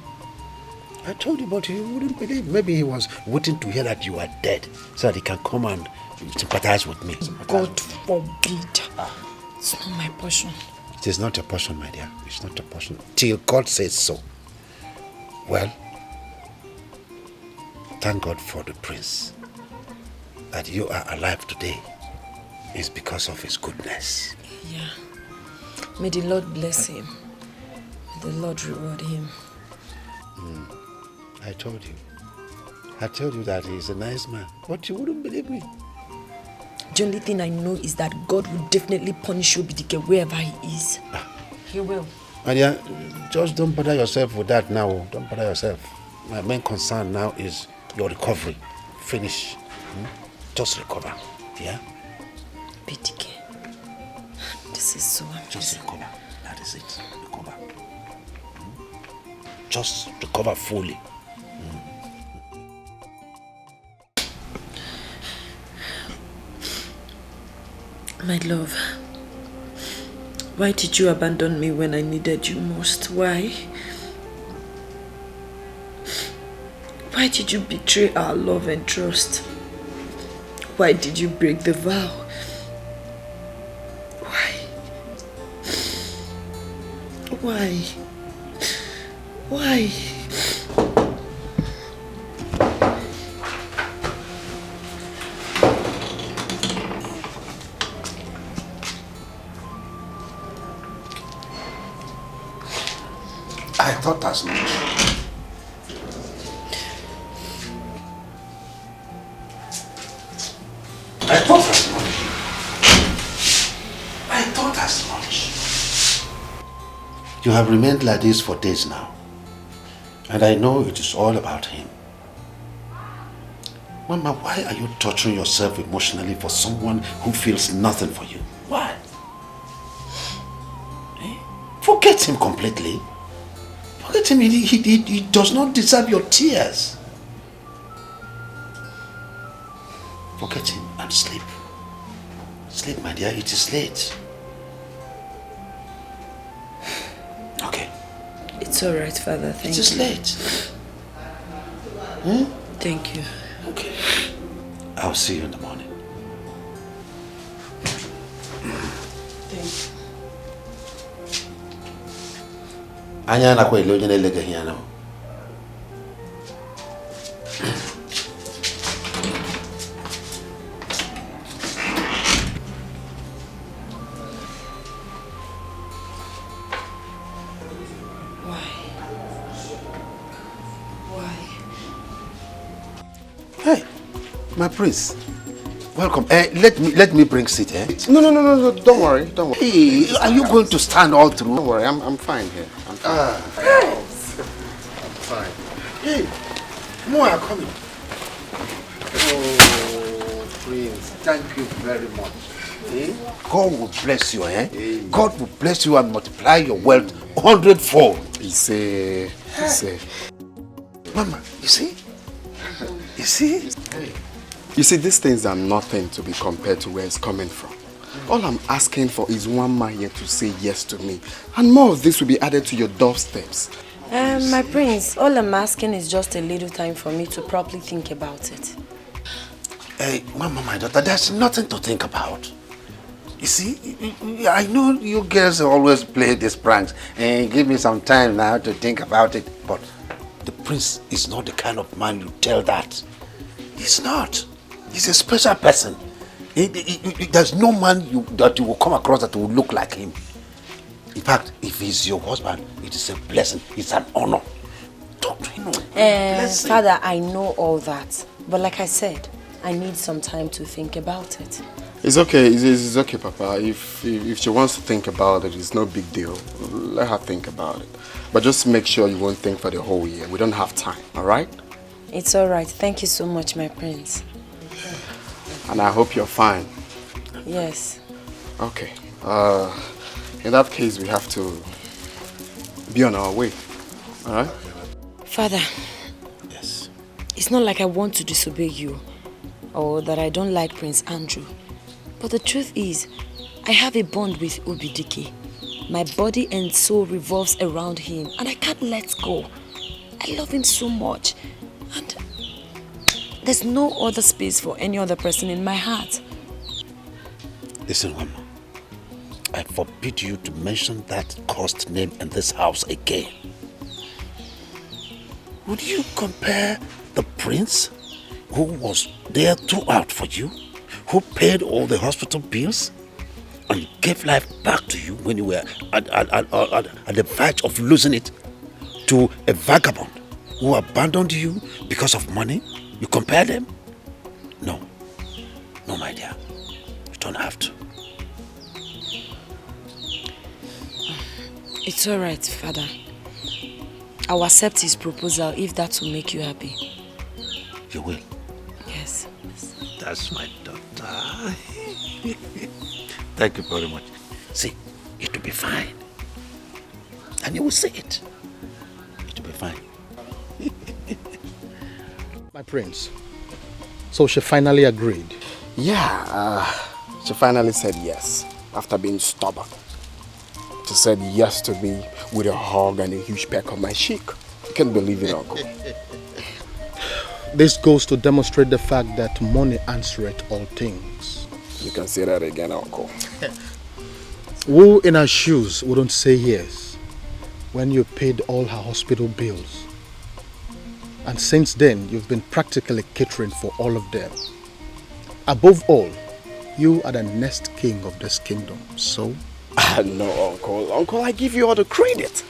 I told you, but you wouldn't believe. Maybe he was waiting to hear that you are dead so that he can come and sympathize with me. God forbid. It's not my portion. It is not your portion, my dear. It's not your portion. Till God says so. Well, thank God for the prince. That you are alive today is because of his goodness. Yeah. May the Lord bless him. May the Lord reward him. I told you. I told you that he's a nice man. But you wouldn't believe me. The only thing I know is that God will definitely punish Obik wherever he is. He will. My dear, just don't bother yourself with that now. Don't bother yourself. My main concern now is your recovery. Finish. Just recover. Yeah? BTK. This is so amazing. Just recover. That is it. Recover. Just recover fully. My love, why did you abandon me when I needed you most? Why? Why did you betray our love and trust? Why did you break the vow? Why? Why? Why? I thought as much. I thought as much. I thought as much. You have remained like this for days now. And I know it is all about him. Mama, why are you torturing yourself emotionally for someone who feels nothing for you? Why? Forget him completely. Forget him, he does not deserve your tears. Forget him and sleep. Sleep, my dear, it is late. Okay. It's alright, Father, thank you. It is late. Thank you. Okay. I'll see you in the morning. Thank you. Anya na kwa ile onye na-elega ihe na. Hey, my prince. Welcome. Let me bring seat, eh? No, don't worry, don't worry. Hey, are you going to stand all through? Don't worry, I'm fine here. I'm fine. I'm fine. Hey, more are coming. Oh, prince, thank you very much. Eh? God will bless you, eh? Amen. God will bless you and multiply your wealth 100-fold. He say. Mama, you see? You see? Hey. You see, these things are nothing to be compared to where it's coming from. All I'm asking for is one man here to say yes to me. And more of this will be added to your doorsteps. My prince, all I'm asking is just a little time for me to properly think about it. Hey, Mama, my daughter, there's nothing to think about. You see, I know you girls always play these pranks and give me some time now to think about it. But the prince is not the kind of man you tell that. He's not. He's a special person. There's no man that you will come across that will look like him. In fact, if he's your husband, it is a blessing. It's an honor. Talk to him. Father, I know all that. But like I said, I need some time to think about it. It's okay. It's okay, Papa. If she wants to think about it, it's no big deal. Let her think about it. But just make sure you won't think for the whole year. We don't have time, all right? It's all right. Thank you so much, my prince. And I hope you're fine. Yes. Okay. In that case, we have to be on our way. All right? Father. Yes. It's not like I want to disobey you or that I don't like Prince Andrew. But the truth is, I have a bond with Obik. My body and soul revolves around him and I can't let go. I love him so much. And there's no other space for any other person in my heart. Listen, Wama. I forbid you to mention that cursed name in this house again. Would you compare the prince who was there throughout for you, who paid all the hospital bills and gave life back to you when you were at the verge of losing it, to a vagabond who abandoned you because of money? You compare them? No. No, my dear. You don't have to. It's all right, Father. I'll accept his proposal if that will make you happy. You will? Yes. That's my daughter. Thank you very much. See, it will be fine. And you will see it. It will be fine. My prince, so she finally agreed? Yeah, she finally said yes, after being stubborn. She said yes to me with a hug and a huge peck on my cheek. I can't believe it, Uncle. This goes to demonstrate the fact that money answereth all things. You can say that again, Uncle. Who in her shoes wouldn't say yes when you paid all her hospital bills? And since then, you've been practically catering for all of them. Above all, you are the next king of this kingdom, so? No, Uncle. Uncle, I give you all the credit.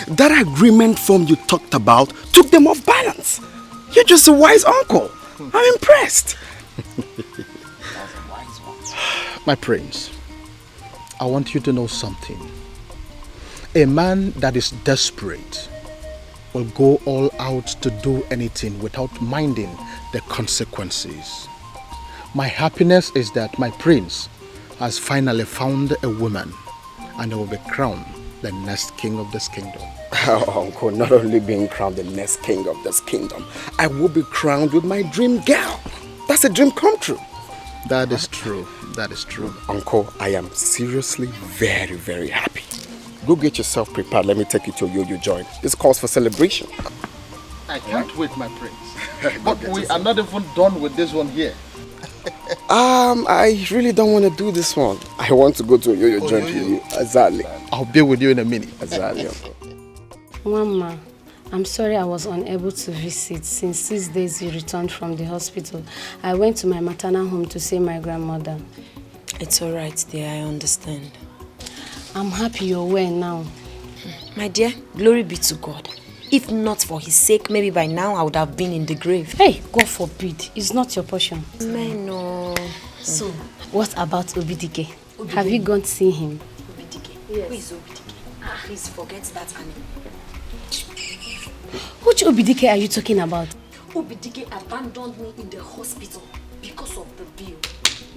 That agreement form you talked about took them off balance. You're just a wise uncle. I'm impressed. My prince, I want you to know something. A man that is desperate will go all out to do anything without minding the consequences. My happiness is that my prince has finally found a woman and he will be crowned the next king of this kingdom. Oh, Uncle, not only being crowned the next king of this kingdom, I will be crowned with my dream girl. That's a dream come true. That is true. That is true. Uncle, I am seriously very, very happy. Go get yourself prepared. Let me take you to a yo-yo joint. This calls for celebration. I can't wait, my prince. But we are not even done with this one here. I really don't want to do this one. I want to go to a yo-yo joint with you. Exactly. I'll be with you in a minute. Exactly, Uncle. Mama, I'm sorry I was unable to visit. Since 6 days you returned from the hospital, I went to my maternal home to see my grandmother. It's all right, dear. I understand. I'm happy you're well now. My dear, glory be to God. If not for his sake, maybe by now I would have been in the grave. Hey, God forbid. It's not your portion. No. So, what about Obik? Have you gone to see him? Obik? Yes. Who is Obik? Please forget that animal. Which Obik are you talking about? Obik abandoned me in the hospital because of the bill.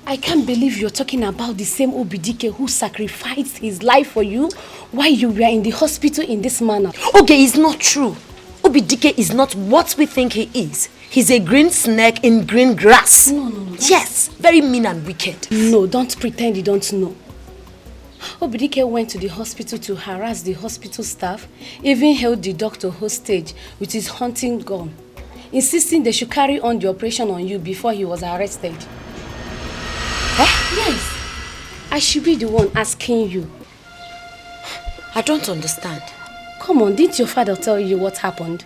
I can't believe you're talking about the same Obik who sacrificed his life for you while you were in the hospital in this manner. Okay, it's not true. Obik is not what we think he is. He's a green snake in green grass. No. Yes, very mean and wicked. No, don't pretend you don't know. Obik went to the hospital to harass the hospital staff, even held the doctor hostage with his hunting gun, insisting they should carry on the operation on you before he was arrested. Yes. I should be the one asking you. I don't understand. Come on, didn't your father tell you what happened?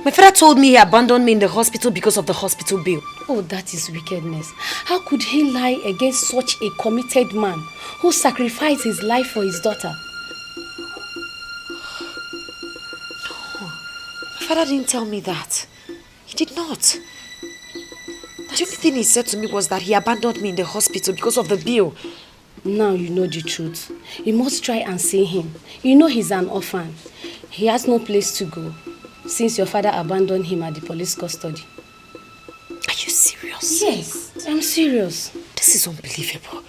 My father told me he abandoned me in the hospital because of the hospital bill. Oh, that is wickedness. How could he lie against such a committed man who sacrificed his life for his daughter? No, my father didn't tell me that. He did not. The only thing he said to me was that he abandoned me in the hospital because of the bill. Now you know the truth. You must try and see him. You know he's an orphan. He has no place to go since your father abandoned him at the police custody. Are you serious? Yes, I'm serious. This is unbelievable.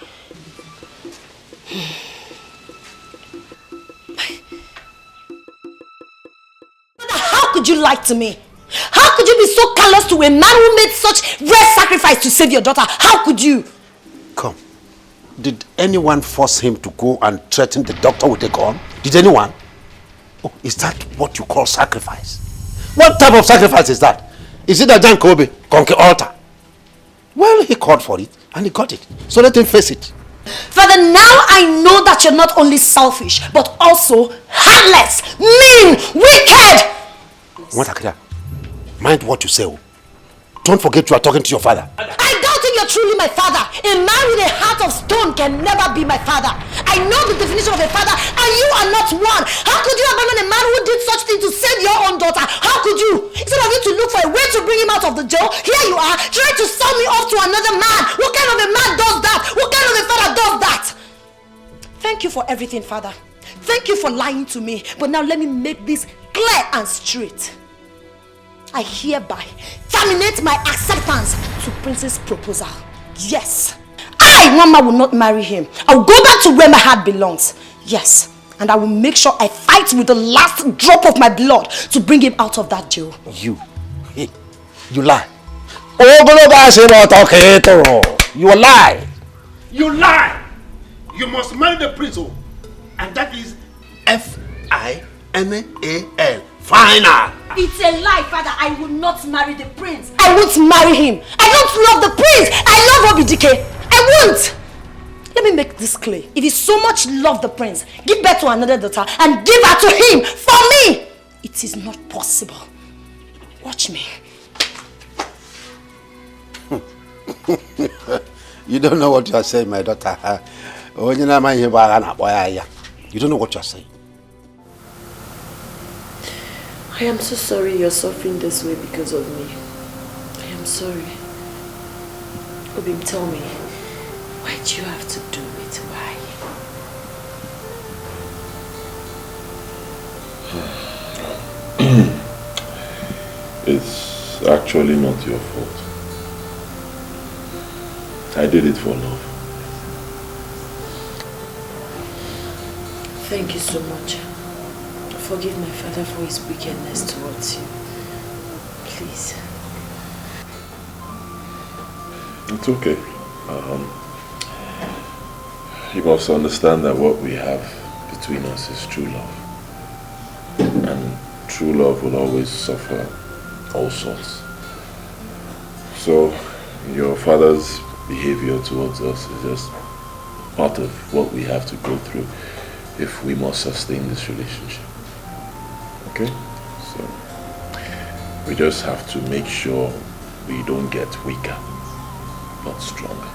How could you lie to me? How could you be so callous to a man who made such rare sacrifice to save your daughter? How could you? Come. Did anyone force him to go and threaten the doctor with a gun? Did anyone? Oh, is that what you call sacrifice? What type of sacrifice is that? Is it a Jan Kobe, Konke altar? Well, he called for it and he got it. So let him face it. Father, now I know that you're not only selfish, but also heartless, mean, wicked. What, mind what you say. Oh. Don't forget you are talking to your father. I doubt if you're truly my father. A man with a heart of stone can never be my father. I know the definition of a father, and you are not one. How could you abandon a man who did such thing to save your own daughter? How could you? Instead of you to look for a way to bring him out of the jail, here you are trying to sell me off to another man. What kind of a man does that? What kind of a father does that? Thank you for everything, Father. Thank you for lying to me. But now let me make this clear and straight. I hereby terminate my acceptance to Prince's proposal. Yes, I, Wama, will not marry him. I will go back to where my heart belongs. Yes, and I will make sure I fight with the last drop of my blood to bring him out of that jail. You lie. You lie. You lie. You must marry the prince, and that is Final. Final. It's a lie, Father. I will not marry the prince. I won't marry him. I don't love the prince. I love Obik. I won't. Let me make this clear. If you so much love the prince, give birth to another daughter and give her to him for me. It is not possible. Watch me. You don't know what you are saying, my daughter. You don't know what you are saying. I am so sorry you're suffering this way because of me. I am sorry. Obik, tell me, why do you have to do it? Why? It's actually not your fault. I did it for love. Thank you so much. Forgive my father for his wickedness towards you. Please. It's okay. You must understand that what we have between us is true love. And true love will always suffer all sorts. So, your father's behavior towards us is just part of what we have to go through if we must sustain this relationship. Okay? So, we just have to make sure we don't get weaker, not stronger.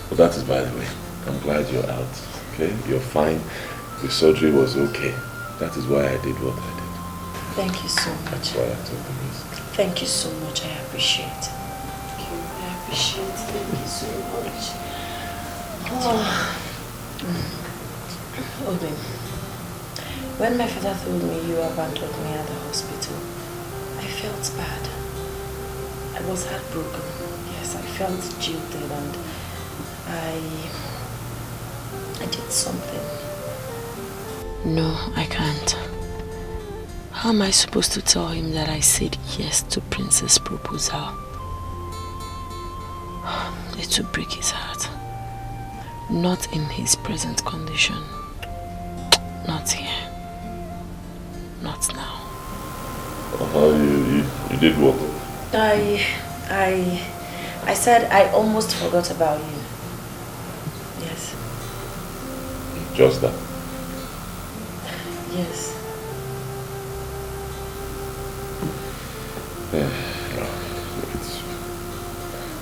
But that is by the way. I'm glad you're out. Okay? You're fine. The surgery was okay. That is why I did what I did. Thank you so much. That's why I took the risk. Thank you so much. I appreciate it. Thank you. I appreciate it. Thank you so much. Obik, when my father told me you abandoned me at the hospital, I felt bad. I was heartbroken. Yes, I felt jilted and I did something. No, I can't. How am I supposed to tell him that I said yes to Prince's proposal? It would break his heart. Not in his present condition. Not here. Not now. You did what? I said I almost forgot about you. Yes. Just that? Yes.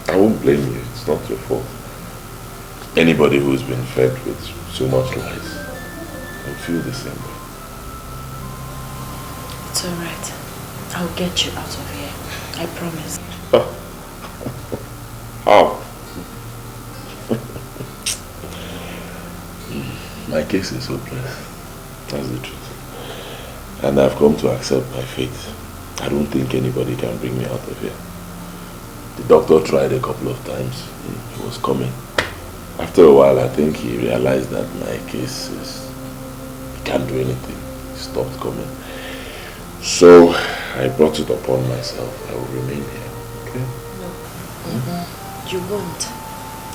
I won't blame you. It's not your fault. Anybody who's been fed with so much lies will feel the same way. It's alright. I'll get you out of here. I promise. How? My case is hopeless. That's the truth. And I've come to accept my fate. I don't think anybody can bring me out of here. The doctor tried a couple of times. He was coming. After a while, I think he realized that my case is... he can't do anything. He stopped coming. So, I brought it upon myself. I will remain here, okay? No. You won't.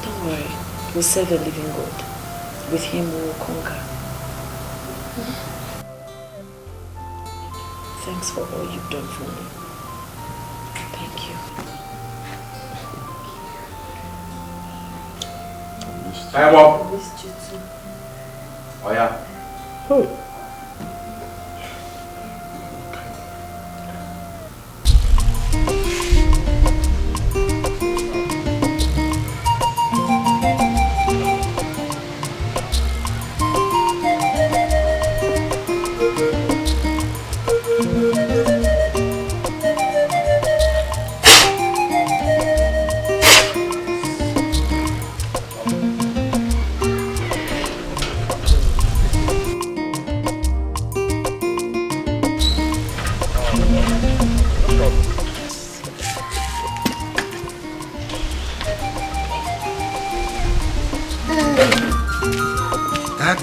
Don't worry. We'll serve a living God. With him we will conquer. Thanks for all you've done for me. Thank you. Time up. I missed you too. Oh yeah. Oh.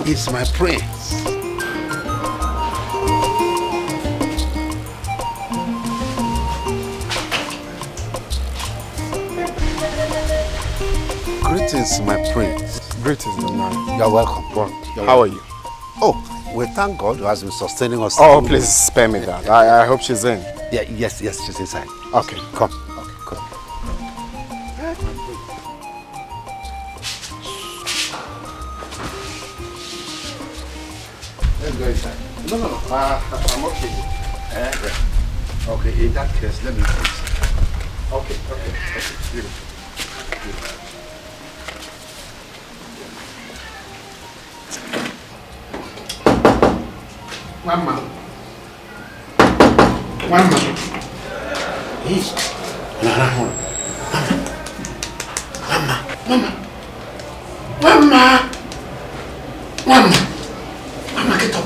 It's my prince. Greetings, my prince. Greetings, my man. You're welcome. How are you? Oh, We thank God who has been sustaining us. Oh, please spare me that. I hope she's in. Yeah, yes, she's inside. Okay, come. Okay, come. Let's go inside. No. I'm okay. Okay, in that case, let me fix. Okay. Leave it. Wama. Hey. Wama, get up.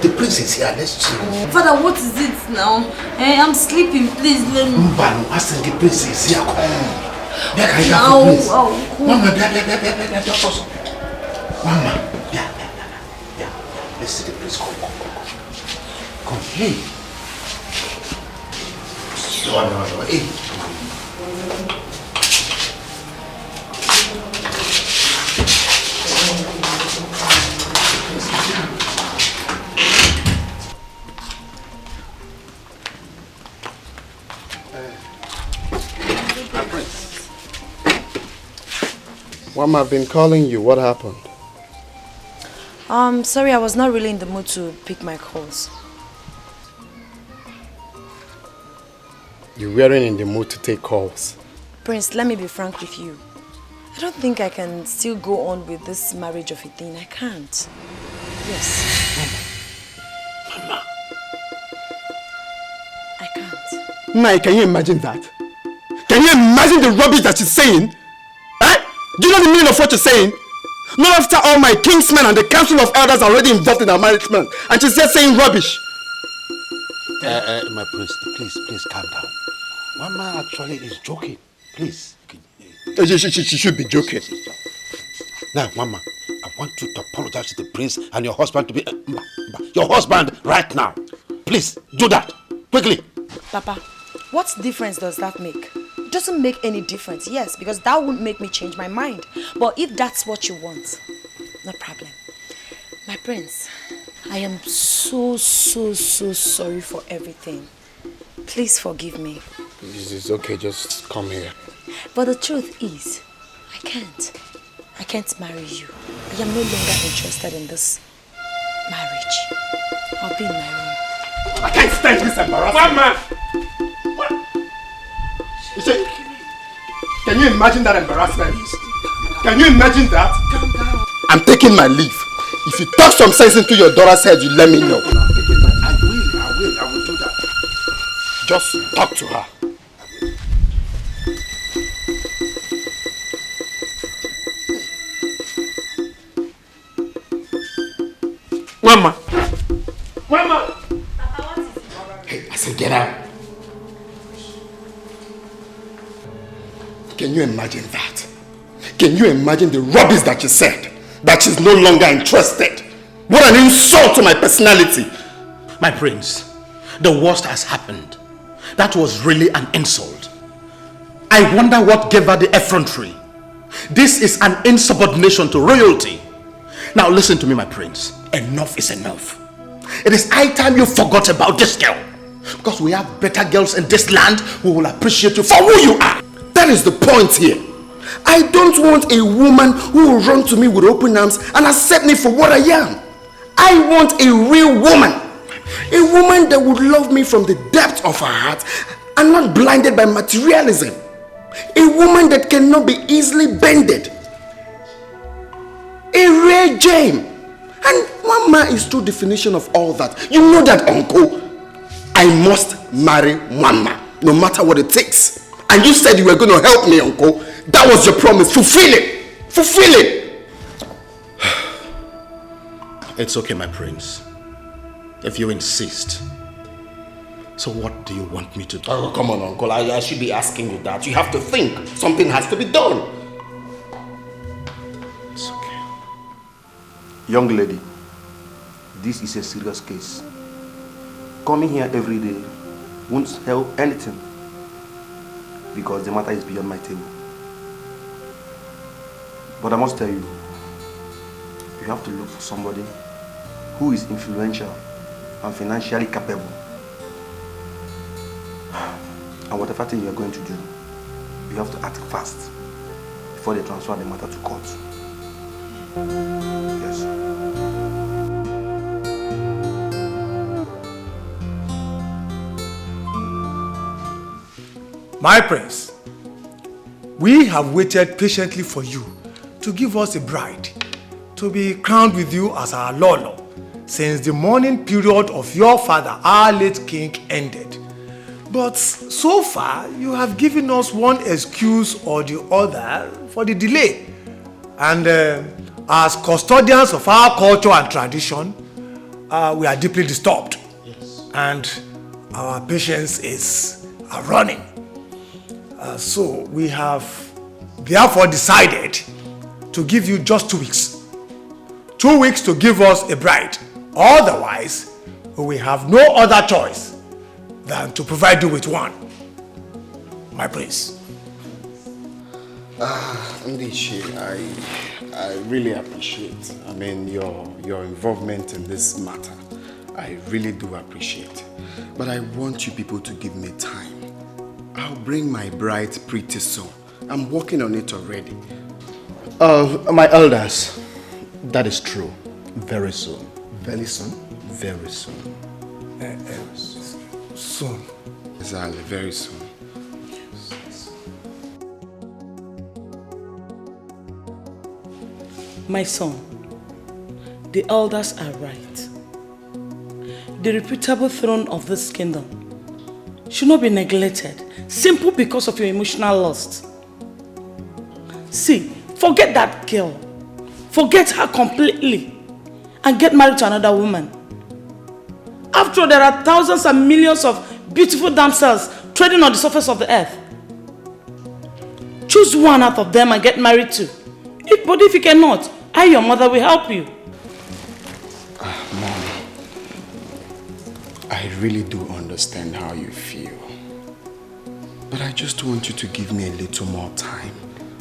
The prince is here, let's chill. Father, what is it now? I'm sleeping, please let me. Mbano, I said the prince is here, come. Wama, Wama, yeah. Let's see the prince, come. Hey. Hey. Wama, I've been calling you. What happened? Sorry, I was not really in the mood to pick my calls. You weren't in the mood to take calls. Prince, let me be frank with you. I don't think I can still go on with this marriage of a thing. I can't. Yes. Mama. I can't. Nai, can you imagine that? Can you imagine the rubbish that she's saying? Do you know the meaning of what you're saying? Not after all my kingsmen and the council of elders are already involved in our marriage, man. And she's just saying rubbish. My prince, please calm down. Wama actually is joking. Please. She should be joking. Now, Wama, I want you to apologize to the prince and your husband to be... your husband right now. Please, do that. Quickly. Papa, what difference does that make? It doesn't make any difference, yes, because that won't make me change my mind. But if that's what you want, no problem. My prince, I am so sorry for everything. Please forgive me. It's okay, just come here. But the truth is, I can't marry you. I am no longer interested in this marriage. I'll be in my room. I can't stand this embarrassment. Mama! Can you imagine that embarrassment? Can you imagine that? Calm down. I'm taking my leave. If you talk some sense into your daughter's head, you let me know. I will do that. Just talk to her. Mama! Papa, what is it? Hey, I said get out. Can you imagine that? Can you imagine the rubbish that she said? That she's no longer interested? What an insult to my personality! My prince, the worst has happened. That was really an insult. I wonder what gave her the effrontery. This is an insubordination to royalty. Now listen to me, my prince. Enough is enough. It is high time you forgot about this girl. Because we have better girls in this land who will appreciate you for who you are. That is the point here. I don't want a woman who will run to me with open arms and accept me for what I am. I want a real woman. A woman that would love me from the depth of her heart and not blinded by materialism. A woman that cannot be easily bended. A rare gem. And Wama is true definition of all that. You know that, uncle. I must marry Wama, no matter what it takes. And you said you were going to help me, uncle. That was your promise. Fulfill it. Fulfill it. It's okay, my prince. If you insist. So what do you want me to do? Oh, come on, uncle. I should be asking you that. You have to think. Something has to be done. It's okay. Young lady, this is a serious case. Coming here every day won't help anything. Because the matter is beyond my table. But I must tell you, you have to look for somebody who is influential and financially capable. And whatever thing you are going to do, you have to act fast before they transfer the matter to court. Yes. My prince, we have waited patiently for you to give us a bride to be crowned with you as our Lolo since the mourning period of your father, our late king, ended. But so far, you have given us one excuse or the other for the delay. And as custodians of our culture and tradition, we are deeply disturbed. Yes. And our patience is running. So we have therefore decided to give you just 2 weeks. 2 weeks to give us a bride. Otherwise, we have no other choice than to provide you with one. My prince. Ndiche, I really appreciate, your involvement in this matter. I really do appreciate. But I want you people to give me time. I'll bring my bride pretty soon. I'm working on it already. My elders, that is true. Very soon. Very soon? Very soon. Soon. Exactly, very soon. My son, the elders are right. The reputable throne of this kingdom should not be neglected simply because of your emotional lust. See, forget that girl. Forget her completely and get married to another woman. After all, there are thousands and millions of beautiful damsels treading on the surface of the earth. Choose one out of them and get married to. But if you cannot, I, your mother, will help you. Mom, I really do understand how you feel. But I just want you to give me a little more time.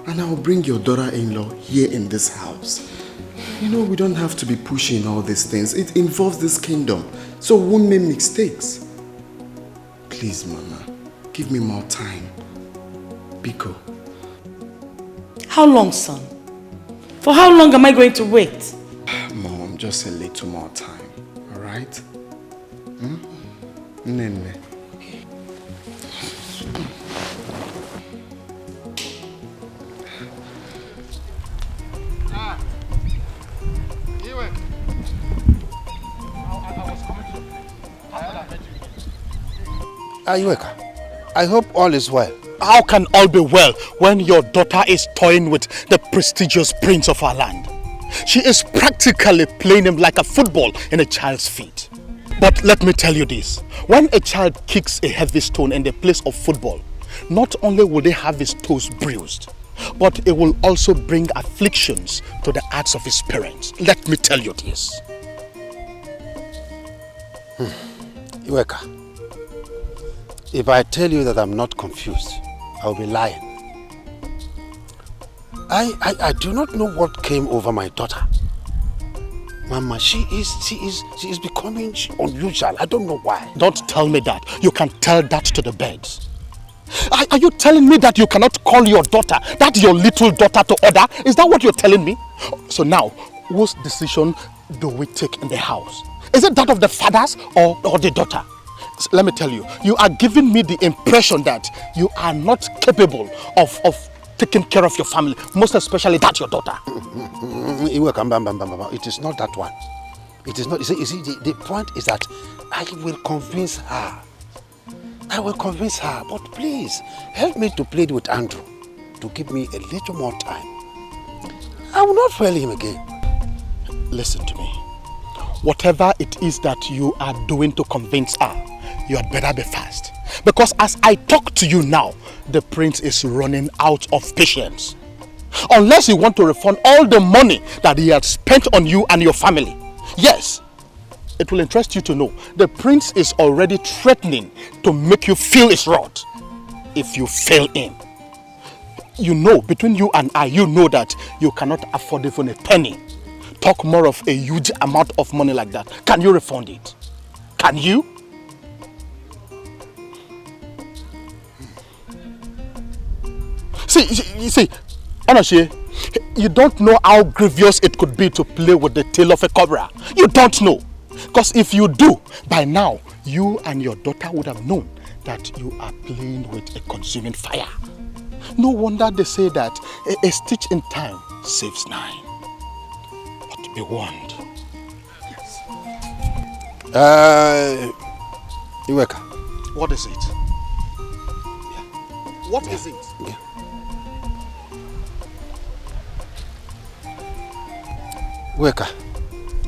And I'll bring your daughter-in-law here in this house. You know, we don't have to be pushing all these things. It involves this kingdom. So we won't make mistakes. Please, Mama, give me more time. Biko. How long, son? For how long am I going to wait? Mom, just a little more time, all right? Nene. Iweka, I hope all is well. How can all be well when your daughter is toying with the prestigious prince of our land? She is practically playing him like a football in a child's feet. But let me tell you this, when a child kicks a heavy stone in the place of football, not only will they have his toes bruised, but it will also bring afflictions to the hearts of his parents. Let me tell you this. Iweka, if I tell you that I'm not confused, I'll be lying. I do not know what came over my daughter. Mama, she is becoming unusual. I don't know why. Don't tell me that. You can tell that to the birds. Are you telling me that you cannot call your daughter, that your little daughter, to order? Is that what you're telling me? So now, whose decision do we take in the house? Is it that of the fathers or the daughter? Let me tell you, you are giving me the impression that you are not capable of taking care of your family, most especially that your daughter. It is not that one. It is not. You see, the point is that I will convince her. I will convince her, but please help me to plead with Andrew to give me a little more time. I will not fail him again. Listen to me. Whatever it is that you are doing to convince her, you had better be fast. Because as I talk to you now, the prince is running out of patience. Unless you want to refund all the money that he had spent on you and your family. Yes, it will interest you to know the prince is already threatening to make you feel his wrath if you fail him. You know, between you and I, you know that you cannot afford even a penny talk more of a huge amount of money like that, can you refund it? Can you? See, honestly, you don't know how grievous it could be to play with the tail of a cobra. You don't know. Because if you do, by now, you and your daughter would have known that you are playing with a consuming fire. No wonder they say that a stitch in time saves 9. But be warned. Yes. Iweka. What is it? Yeah. What is it? Yeah. Iweka,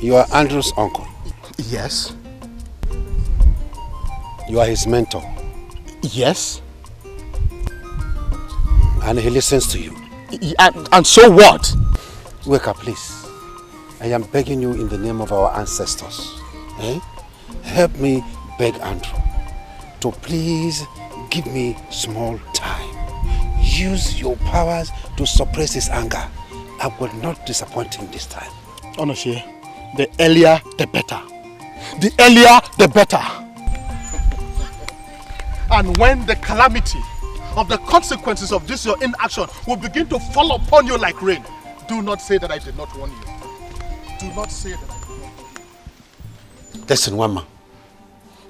you are Andrew's uncle. Yes. You are his mentor. Yes. And he listens to you. And so what? Iweka, please. I am begging you in the name of our ancestors. Help me beg Andrew to please give me small time. Use your powers to suppress his anger. I will not disappoint him this time. Honestly, the earlier the better. The earlier the better. And when the calamity of the consequences of this your inaction will begin to fall upon you like rain, do not say that I did not warn you. Do not say that I did not. Listen, Wama,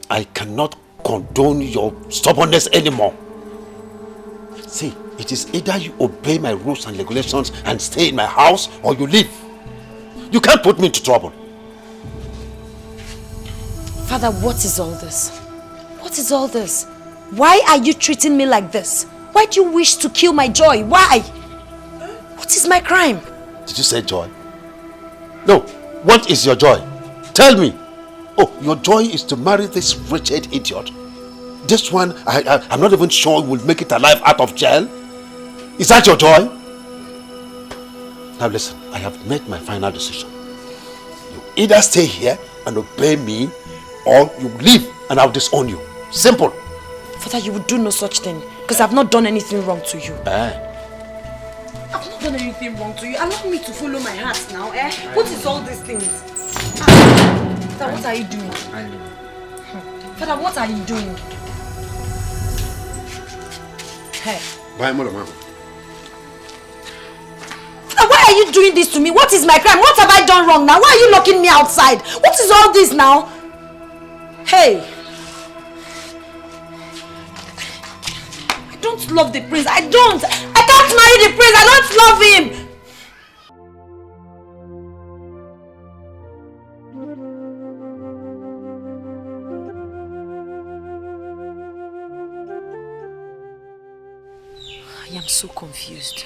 I cannot condone your stubbornness anymore. See, it is either you obey my rules and regulations and stay in my house, or you leave. You can't put me into trouble. Father, what is all this? What is all this? Why are you treating me like this? Why do you wish to kill my joy? Why? What is my crime? Did you say joy? No. What is your joy? Tell me. Oh, your joy is to marry this wretched idiot. This one, I'm not even sure will make it alive out of jail. Is that your joy? Now listen, I have made my final decision. You either stay here and obey me, or you leave and I'll disown you. Simple. Father, you would do no such thing, because I've not done anything wrong to you. I've not done anything wrong to you. Allow me to follow my heart now, What is all these things? Father, what are you doing? Father, what are you doing? Hey. Bye, Mama. Why are you doing this to me? What is my crime? What have I done wrong now? Why are you locking me outside? What is all this now? Hey. I don't love the prince. I don't. I can't marry the prince. I don't love him. I am so confused.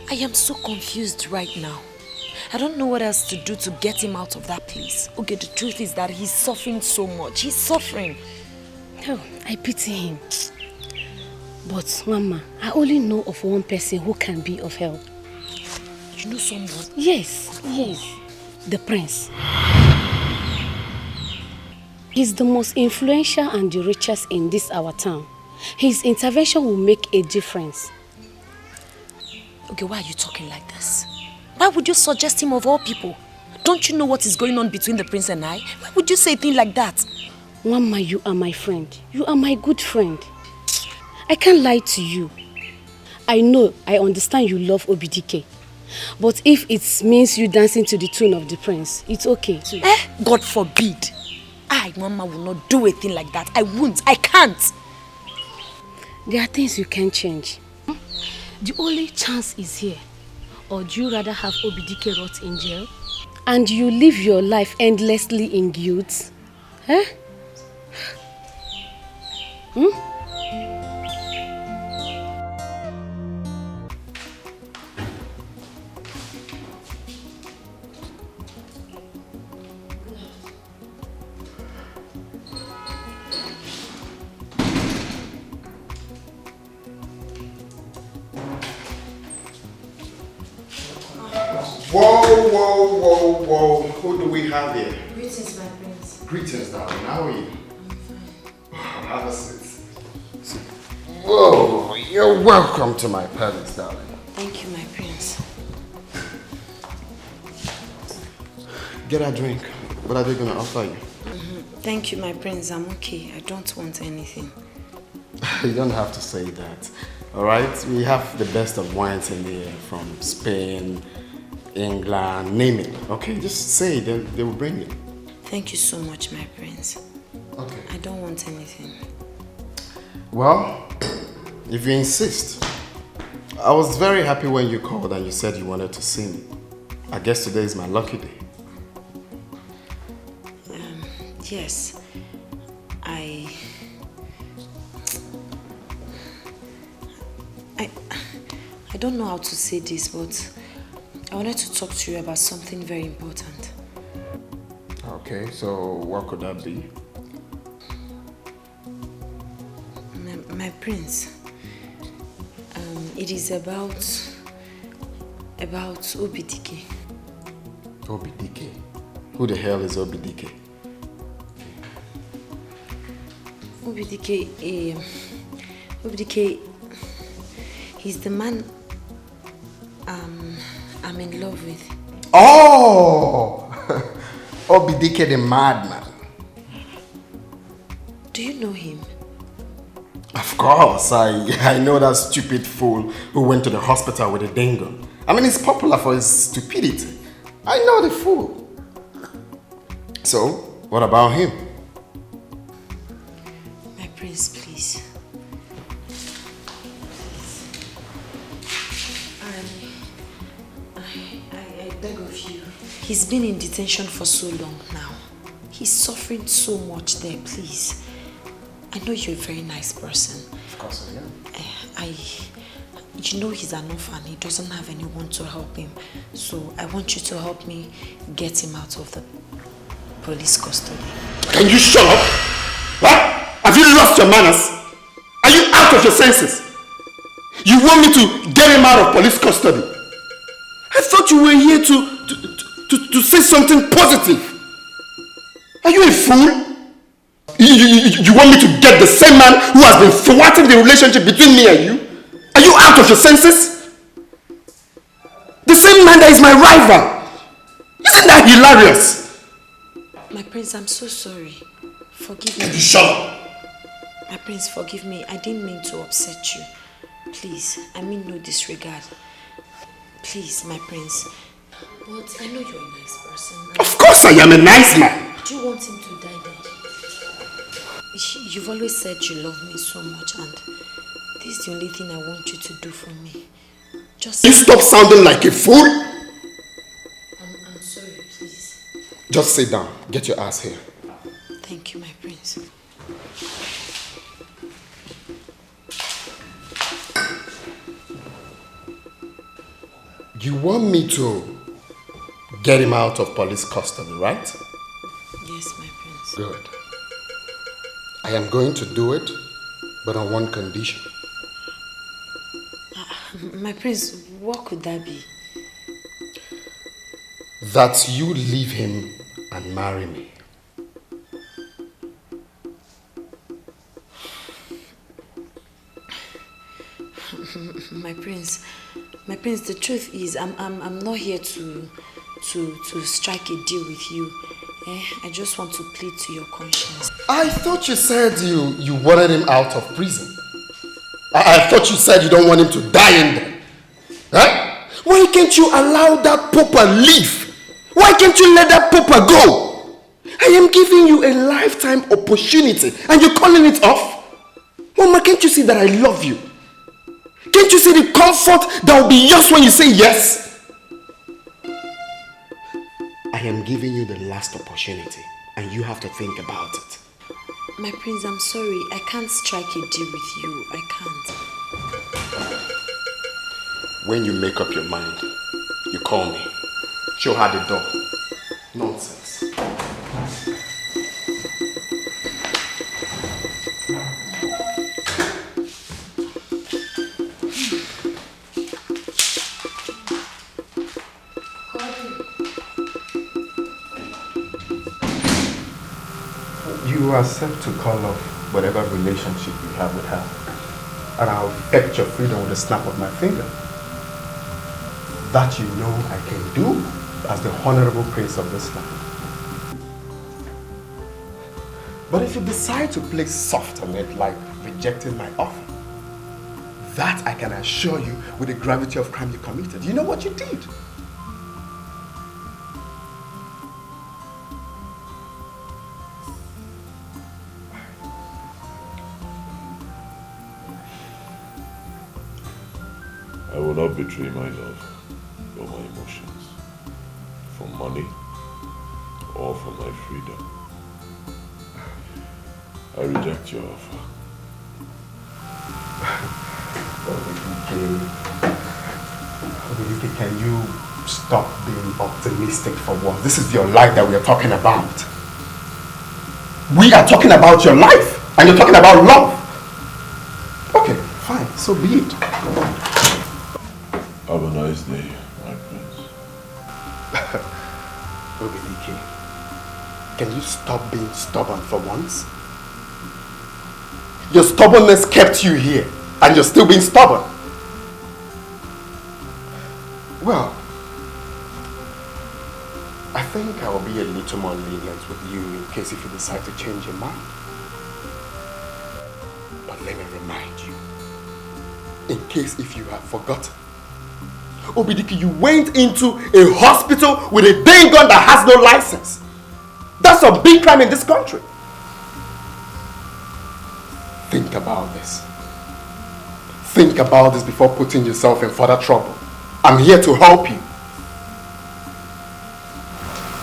I am so confused right now. I don't know what else to do to get him out of that place. Okay, the truth is that he's suffering so much. He's suffering. Oh, I pity him. But, Mama, I only know of one person who can be of help. You know someone? Yes. The prince. He's the most influential and the richest in this our town. His intervention will make a difference. Okay, why are you talking like this? Why would you suggest him of all people? Don't you know what is going on between the prince and I? Why would you say a thing like that? Mama, you are my friend. You are my good friend. I can't lie to you. I know, I understand you love Obik. But if it means you dancing to the tune of the prince, it's okay too. God forbid. I, Mama, will not do a thing like that. I won't. I can't. There are things you can't change. The only chance is here. Or do you rather have Obik rot in jail? And you live your life endlessly in guilt? Huh? Whoa. Who do we have here? Greetings, my prince. Greetings, darling. How are you? Have a seat. Whoa, you're welcome to my palace, darling. Thank you, my prince. Get a drink. What are they going to offer you? Thank you, my prince. I'm okay. I don't want anything. You don't have to say that. Alright? We have the best of wines in here from Spain, England, name it. Okay, just say it, then they will bring it. Thank you so much, my prince. Okay. I don't want anything. Well, if you insist. I was very happy when you called and you said you wanted to see me. I guess today is my lucky day. Yes. I don't know how to say this, but I wanted to talk to you about something very important. Okay, so what could that be? My prince, it is about Obik. Obik? Who the hell is Obik? Obik, he's the man I'm in love with. Oh! Obik the madman. Do you know him? Of course, I know that stupid fool who went to the hospital with a dingo. I mean, he's popular for his stupidity. I know the fool. So, what about him? My prince, please. I beg of you. He's been in detention for so long now. He's suffering so much there, please. I know you're a very nice person. Of course I am. You know he's an orphan. He doesn't have anyone to help him. So I want you to help me get him out of the police custody. Can you shut up? What? Have you lost your manners? Are you out of your senses? You want me to get him out of police custody? I thought you were here to say something positive. Are you a fool? You want me to get the same man who has been thwarting the relationship between me and you? Are you out of your senses? The same man that is my rival. Isn't that hilarious? My prince, I'm so sorry. Forgive me. Shut up. My prince, forgive me. I didn't mean to upset you. Please, I mean no disregard. Please, my prince. But I know you're a nice person. Of course I am a nice man. Do you want him to die then? You've always said you love me so much, and this is the only thing I want you to do for me. Just you stop sounding like a fool? I'm sorry, please. Just sit down. Get your ass here. Thank you, my prince. You want me to get him out of police custody, right? Yes, my prince. Good. I am going to do it, but on one condition. My prince, what could that be? That you leave him and marry me. My prince, the truth is, I'm not here to strike a deal with you. I just want to plead to your conscience. I thought you said you wanted him out of prison. I thought you said you don't want him to die in there. Huh? Why can't you allow that pauper leave? Why can't you let that pauper go? I am giving you a lifetime opportunity and you're calling it off? Mama, can't you see that I love you? Can't you see the comfort that will be yours when you say yes? I am giving you the last opportunity and you have to think about it. My prince, I'm sorry. I can't strike a deal with you. I can't. When you make up your mind, you call me. Show her the door. Nonsense. You are set to call off whatever relationship you have with her. And I'll fetch your freedom with a snap of my finger. That you know I can do as the honorable prince of this land. But if you decide to play soft on it, like rejecting my offer, that I can assure you with the gravity of crime you committed. You know what you did? I will not betray my love or my emotions for money or for my freedom. I reject your offer. Obik, can you stop being optimistic for once? This is your life that we are talking about. We are talking about your life, and you're talking about love. Okay, fine, so be it. Have a nice day, my prince. Obik, can you stop being stubborn for once? Your stubbornness kept you here, and you're still being stubborn. Well, I think I will be a little more lenient with you in case if you decide to change your mind. But let me remind you, in case if you have forgotten, Obik, you went into a hospital with a dang gun that has no license. That's a big crime in this country. Think about this. Think about this before putting yourself in further trouble. I'm here to help you.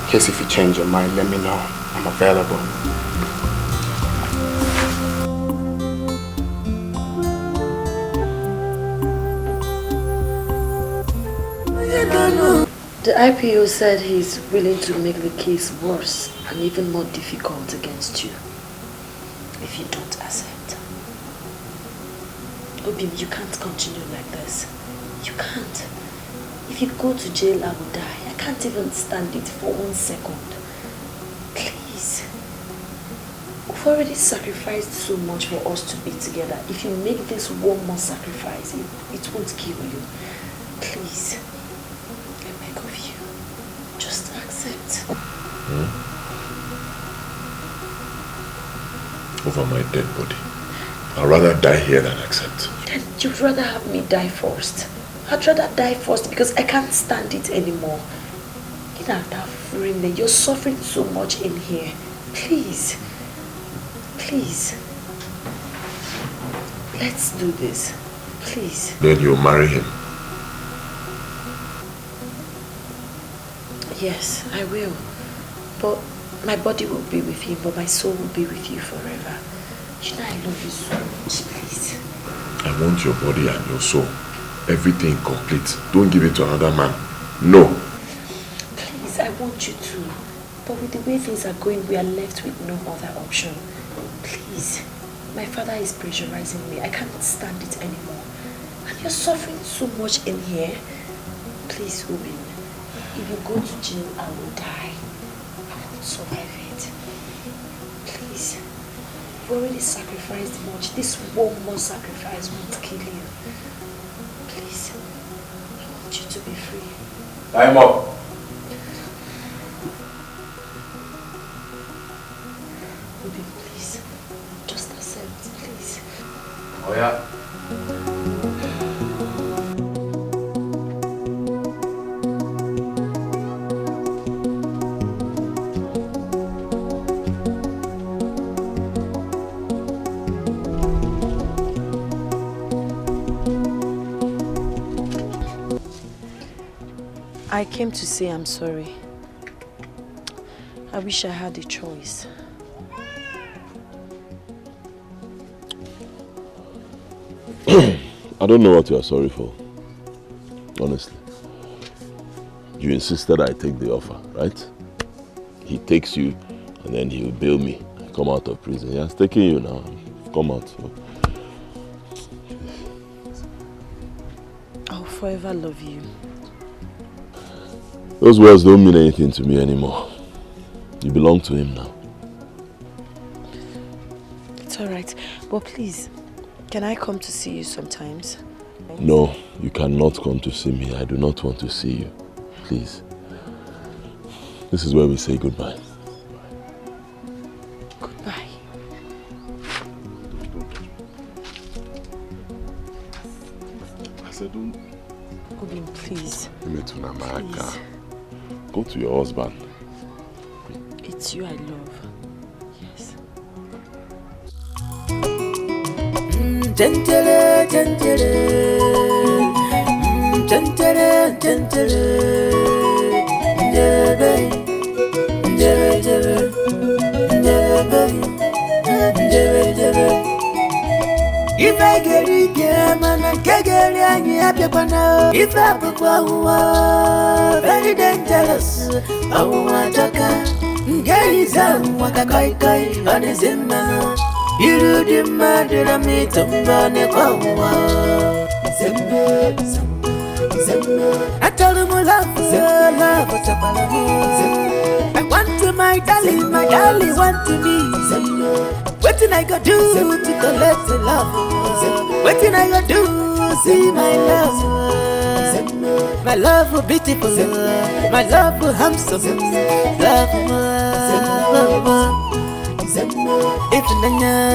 In case if you change your mind, let me know. I'm available. The IPO said he's willing to make the case worse and even more difficult against you if you don't accept. Obim, you can't continue like this. You can't. If you go to jail, I will die. I can't even stand it for 1 second. Please. We've already sacrificed so much for us to be together. If you make this one more sacrifice, it won't kill you. Please. I beg of you. Just accept. Over my dead body. I'd rather die here than accept. Then you'd rather have me die first. I'd rather die first because I can't stand it anymore. You're suffering so much in here. Please. Please. Let's do this. Please. Then you'll marry him. Yes, I will. But my body will be with him, but my soul will be with you forever. You know I love you so much, please. I want your body and your soul. Everything complete. Don't give it to another man. No. Please, I want you to. But with the way things are going, we are left with no other option. Please. My father is pressurizing me. I can't stand it anymore. And you're suffering so much in here. Please, Obin. If you go to jail, I will die. I won't survive it. Please. You've already sacrificed much. This one more sacrifice won't kill you. Please. I want you to be free. Time up. Obin, please. Just accept, please. Oh yeah. I came to say I'm sorry. I wish I had a choice. I don't know what you are sorry for. Honestly. You insisted I take the offer, right? He takes you and then he'll bail me. I come out of prison. He has taken you now. Come out. So. I'll forever love you. Those words don't mean anything to me anymore. You belong to him now. It's alright. But please, can I come to see you sometimes? No, you cannot come to see me. I do not want to see you. Please. This is where we say goodbye. Goodbye. I said, don't. Obik, please. Please. Go to your husband. It's you I love. Yes. Gentile, gentile. Gentile, gentile. If I get it, man, I can't get any happy. If I put very dangerous, I want to come. Guys, I'm what I kai on his man. You do the murder of me to burn a I told him I love, what's up, I want to my darling want to me. What did I go do to collect the love? What did I go do to see my love? My love for beautiful, my love for handsome, love for if I know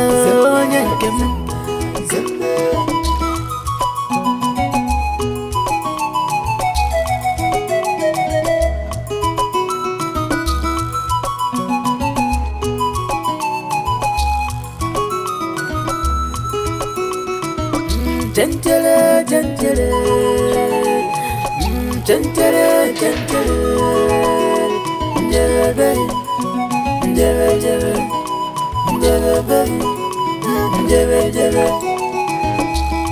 gentile, gentile, gentile, gentile,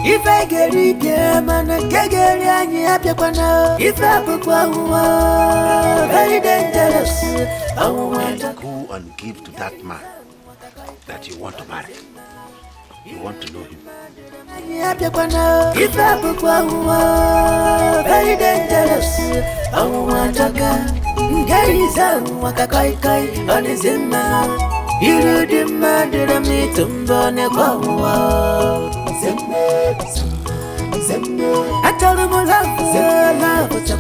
if I get it, man, I can't get any happy. If I put very dangerous, I want to go and give to that man that you want to marry. You want to know him. If I put very dangerous, I want to go. Guys, I want to kai on his man. You do the murder of me to burn a I told him I love, what's up,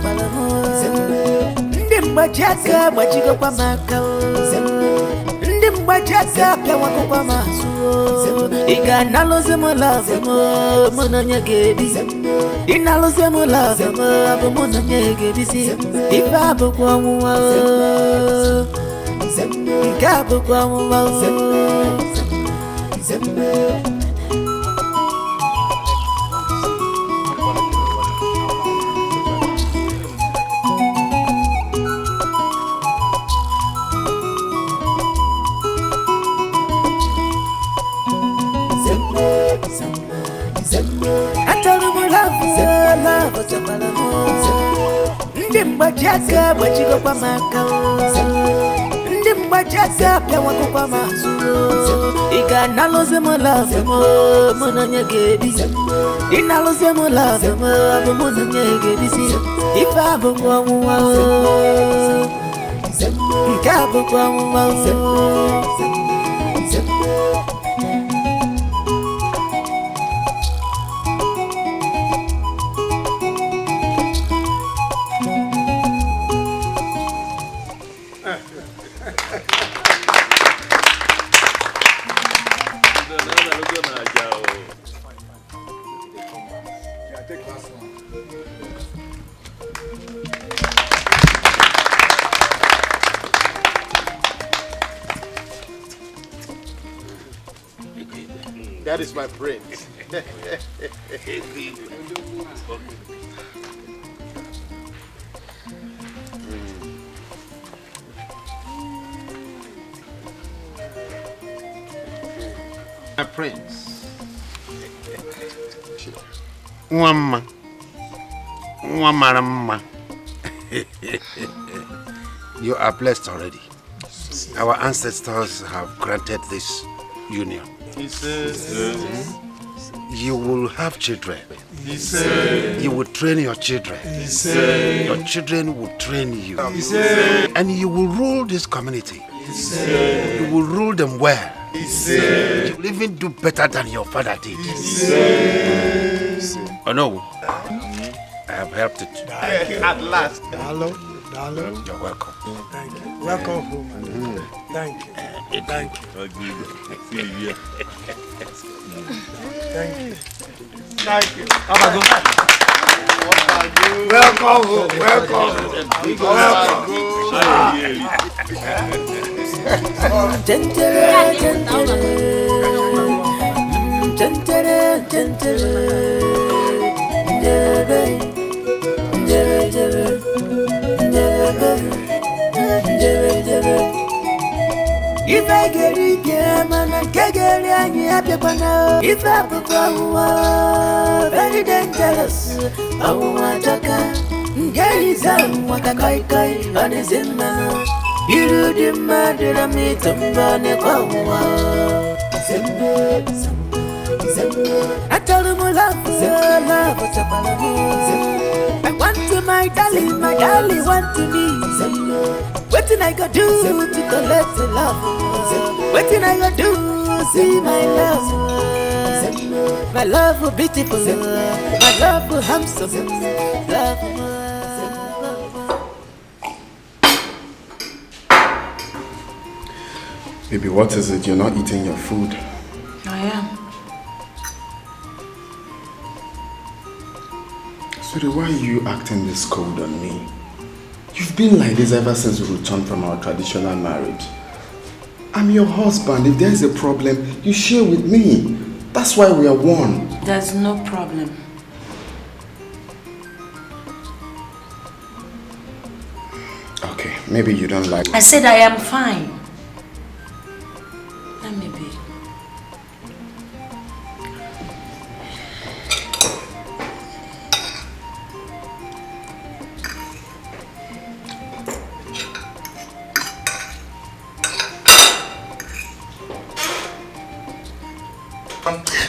Ndim Bajaka, what you go Pamaka. Ndim Bajaka, Pawako Pamasu. Iga Nalozemo love, Mononya Gaby. Inalozemo love, Mononya Gaby. If I book one, Gabo I told him I love, what's up, Ndim Bajaka, what you go Pamaka. Bajaka pia wako kwa masu Iga nalozemo love Monanya gebi Inalozemo love Monanya gebi Ifabo kwa muwao Ikabo kwa muwao That is my prince. My prince. Wama. Wama. You are blessed already. Our ancestors have granted this union. He says, you will have children. He said, you will train your children. He said, your children will train you. He said, and you will rule this community. He said, you will rule them well. He said, you will even do better than your father did. He said, oh no, I have helped it. At last. Hello. Darling. You're welcome. Thank you. Welcome home. Thank you. Thank you. Thank you. Thank you. Welcome home. Welcome. If I get it, man, I can't get it. If I perform, very dangerous. I want to come. Get it out, what a kai on his in man. You do the murder, I meet him on a power. I told him I love what's up. I want to my darling want to me. What did I go do to collect the love? What did I go do? See my love. My love for beautiful, my love for handsome, love. Baby, what is it? You're not eating your food. I am. Sweetie, why are you acting this cold on me? You've been like this ever since we returned from our traditional marriage. I'm your husband. If there's a problem, you share with me. That's why we are one. There's no problem. Okay, maybe you don't like... I said I am fine. Let me be.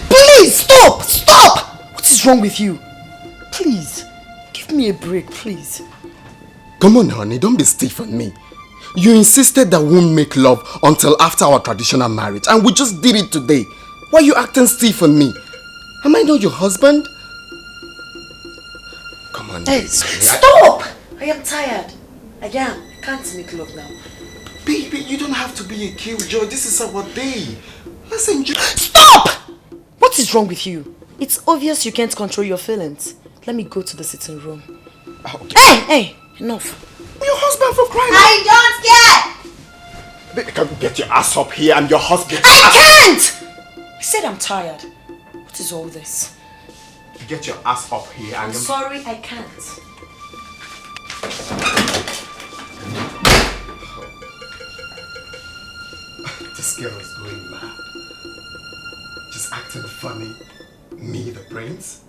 Please, stop! Stop! What is wrong with you? Please, give me a break, please. Come on, honey, don't be stiff on me. You insisted that we won't make love until after our traditional marriage, and we just did it today. Why are you acting stiff on me? Am I not your husband? Come on, Hey, baby. stop! I am tired. I can't make love now. Baby, you don't have to be a killjoy. This is our day. Let's enjoy. Stop! What is wrong with you? It's obvious you can't control your feelings. Let me go to the sitting room. Okay. Hey, enough. Your husband for crying out. I don't care! Baby, come get your ass up here. I'm your husband. I can't! I said I'm tired. What is all this? Get your ass up here. I'm sorry, I can't. This girl is going mad. Just acting funny. Me, the prince?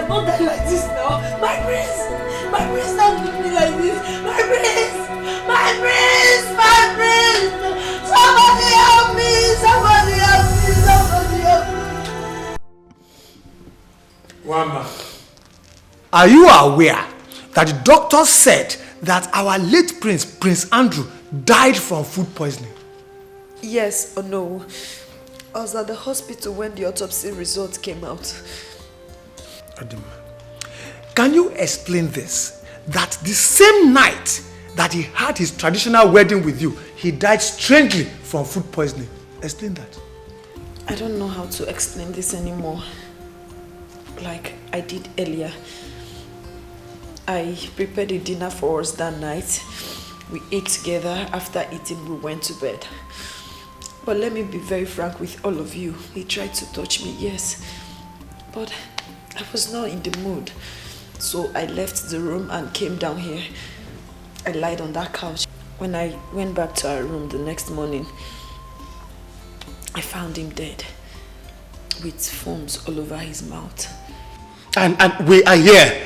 cannot die like this now. My prince! My prince, don't leave me like this. My prince! My prince! My prince! Somebody help me! Somebody help me! Somebody help me! Wama, are you aware that the doctor said that our late prince, Prince Andrew, died from food poisoning? Yes or no? I was at the hospital when the autopsy result came out. Adima, can you explain this? That the same night that he had his traditional wedding with you, he died strangely from food poisoning. Explain that. I don't know how to explain this anymore. Like I did earlier. I prepared a dinner for us that night. We ate together. After eating, we went to bed. But let me be very frank with all of you. He tried to touch me, yes. But I was not in the mood. So I left the room and came down here. I lied on that couch. When I went back to our room the next morning, I found him dead with foams all over his mouth. And we are here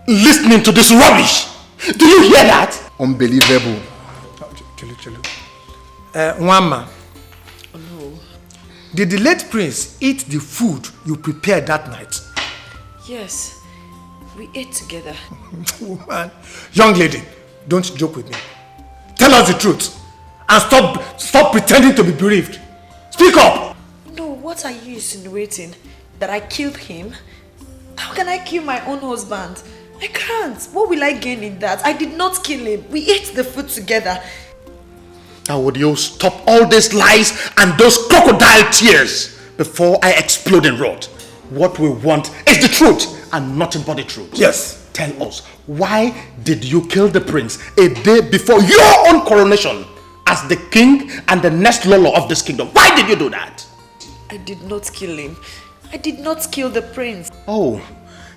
listening to this rubbish. Do you hear that? Unbelievable. Wama, oh, no. Did the late prince eat the food you prepared that night? Yes, we ate together. Woman, young lady, don't joke with me. Tell us the truth and stop pretending to be bereaved. Speak up! No, what are you insinuating? That I killed him? How can I kill my own husband? I can't. What will I gain in that? I did not kill him. We ate the food together. Now would you stop all these lies and those crocodile tears before I explode in wrath? What we want is the truth and nothing but the truth. Yes. Tell us, why did you kill the prince a day before your own coronation as the king and the next ruler of this kingdom? Why did you do that? I did not kill him. I did not kill the prince. Oh,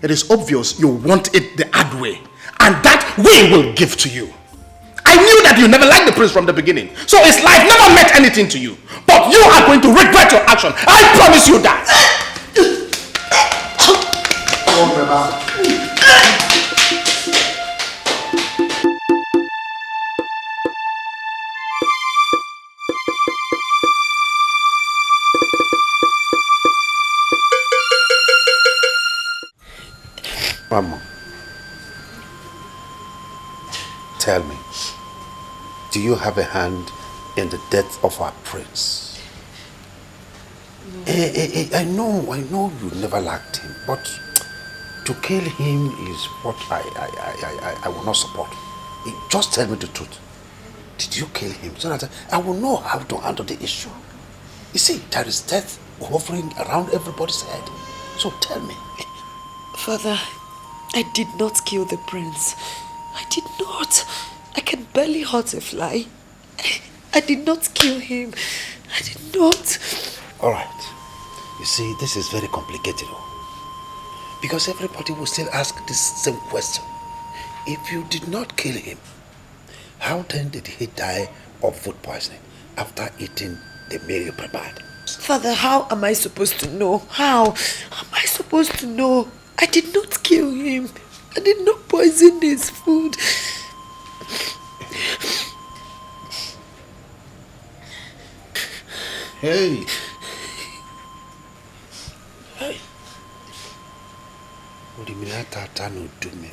it is obvious you want it the hard way, and that we will give to you. I knew that you never liked the prince from the beginning, so his life never meant anything to you. But you are going to regret your action. I promise you that. Mama, tell me, do you have a hand in the death of our prince? I know you never liked him, but to kill him is what I will not support. Just tell me the truth. Did you kill him so that I will know how to handle the issue? You see, there is death hovering around everybody's head. So tell me. Father, I did not kill the prince. I did not. I can barely hurt a fly. I did not kill him. I did not. Alright. You see, this is very complicated. Because everybody will still ask this same question. If you did not kill him, how then did he die of food poisoning after eating the meal you prepared? Father, how am I supposed to know? How am I supposed to know? I did not kill him. I did not poison his food. Hey. Hey. What do you mean?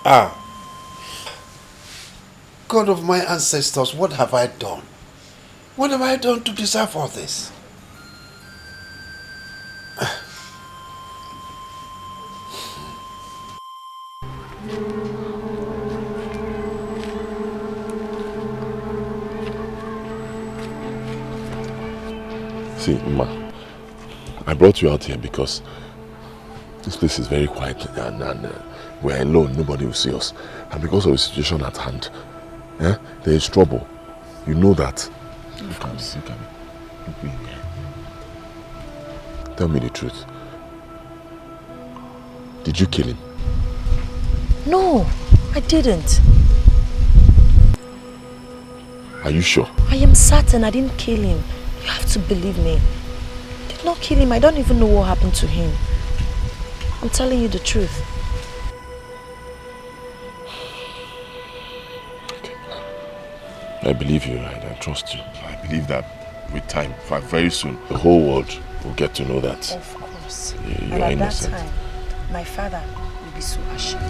Ah. God of my ancestors, what have I done? What have I done to deserve all this? See, Ma, I brought you out here because this place is very quiet and we're alone, nobody will see us. And because of the situation at hand, there is trouble. You know that. Come. Look me. Tell me the truth. Did you kill him? No, I didn't. Are you sure? I am certain I didn't kill him. You have to believe me. I did not kill him. I don't even know what happened to him. I'm telling you the truth. I believe you, I trust you. I believe that with time, very soon, the whole world will get to know that. Of course. You and are at innocent. that time, my father will be so ashamed.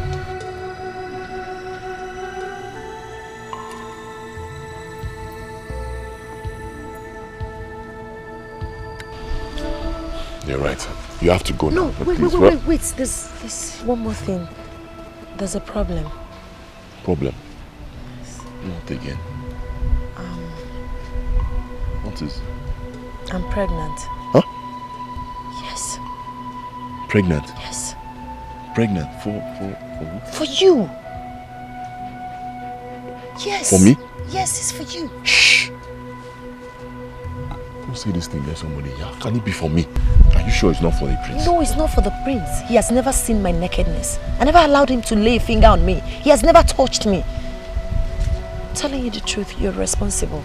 You're right. You have to go now. No, wait. There's one more thing. There's a problem. Problem? Not again. What is? I'm pregnant. Huh? Yes. Pregnant? Yes. Pregnant? For who? For you. Yes. For me? Yes, it's for you. Shh. Don't say this thing, there's somebody here. Can it be for me? Are you sure it's not for the prince? No, it's not for the prince. He has never seen my nakedness. I never allowed him to lay a finger on me. He has never touched me. I'm telling you the truth, you're responsible.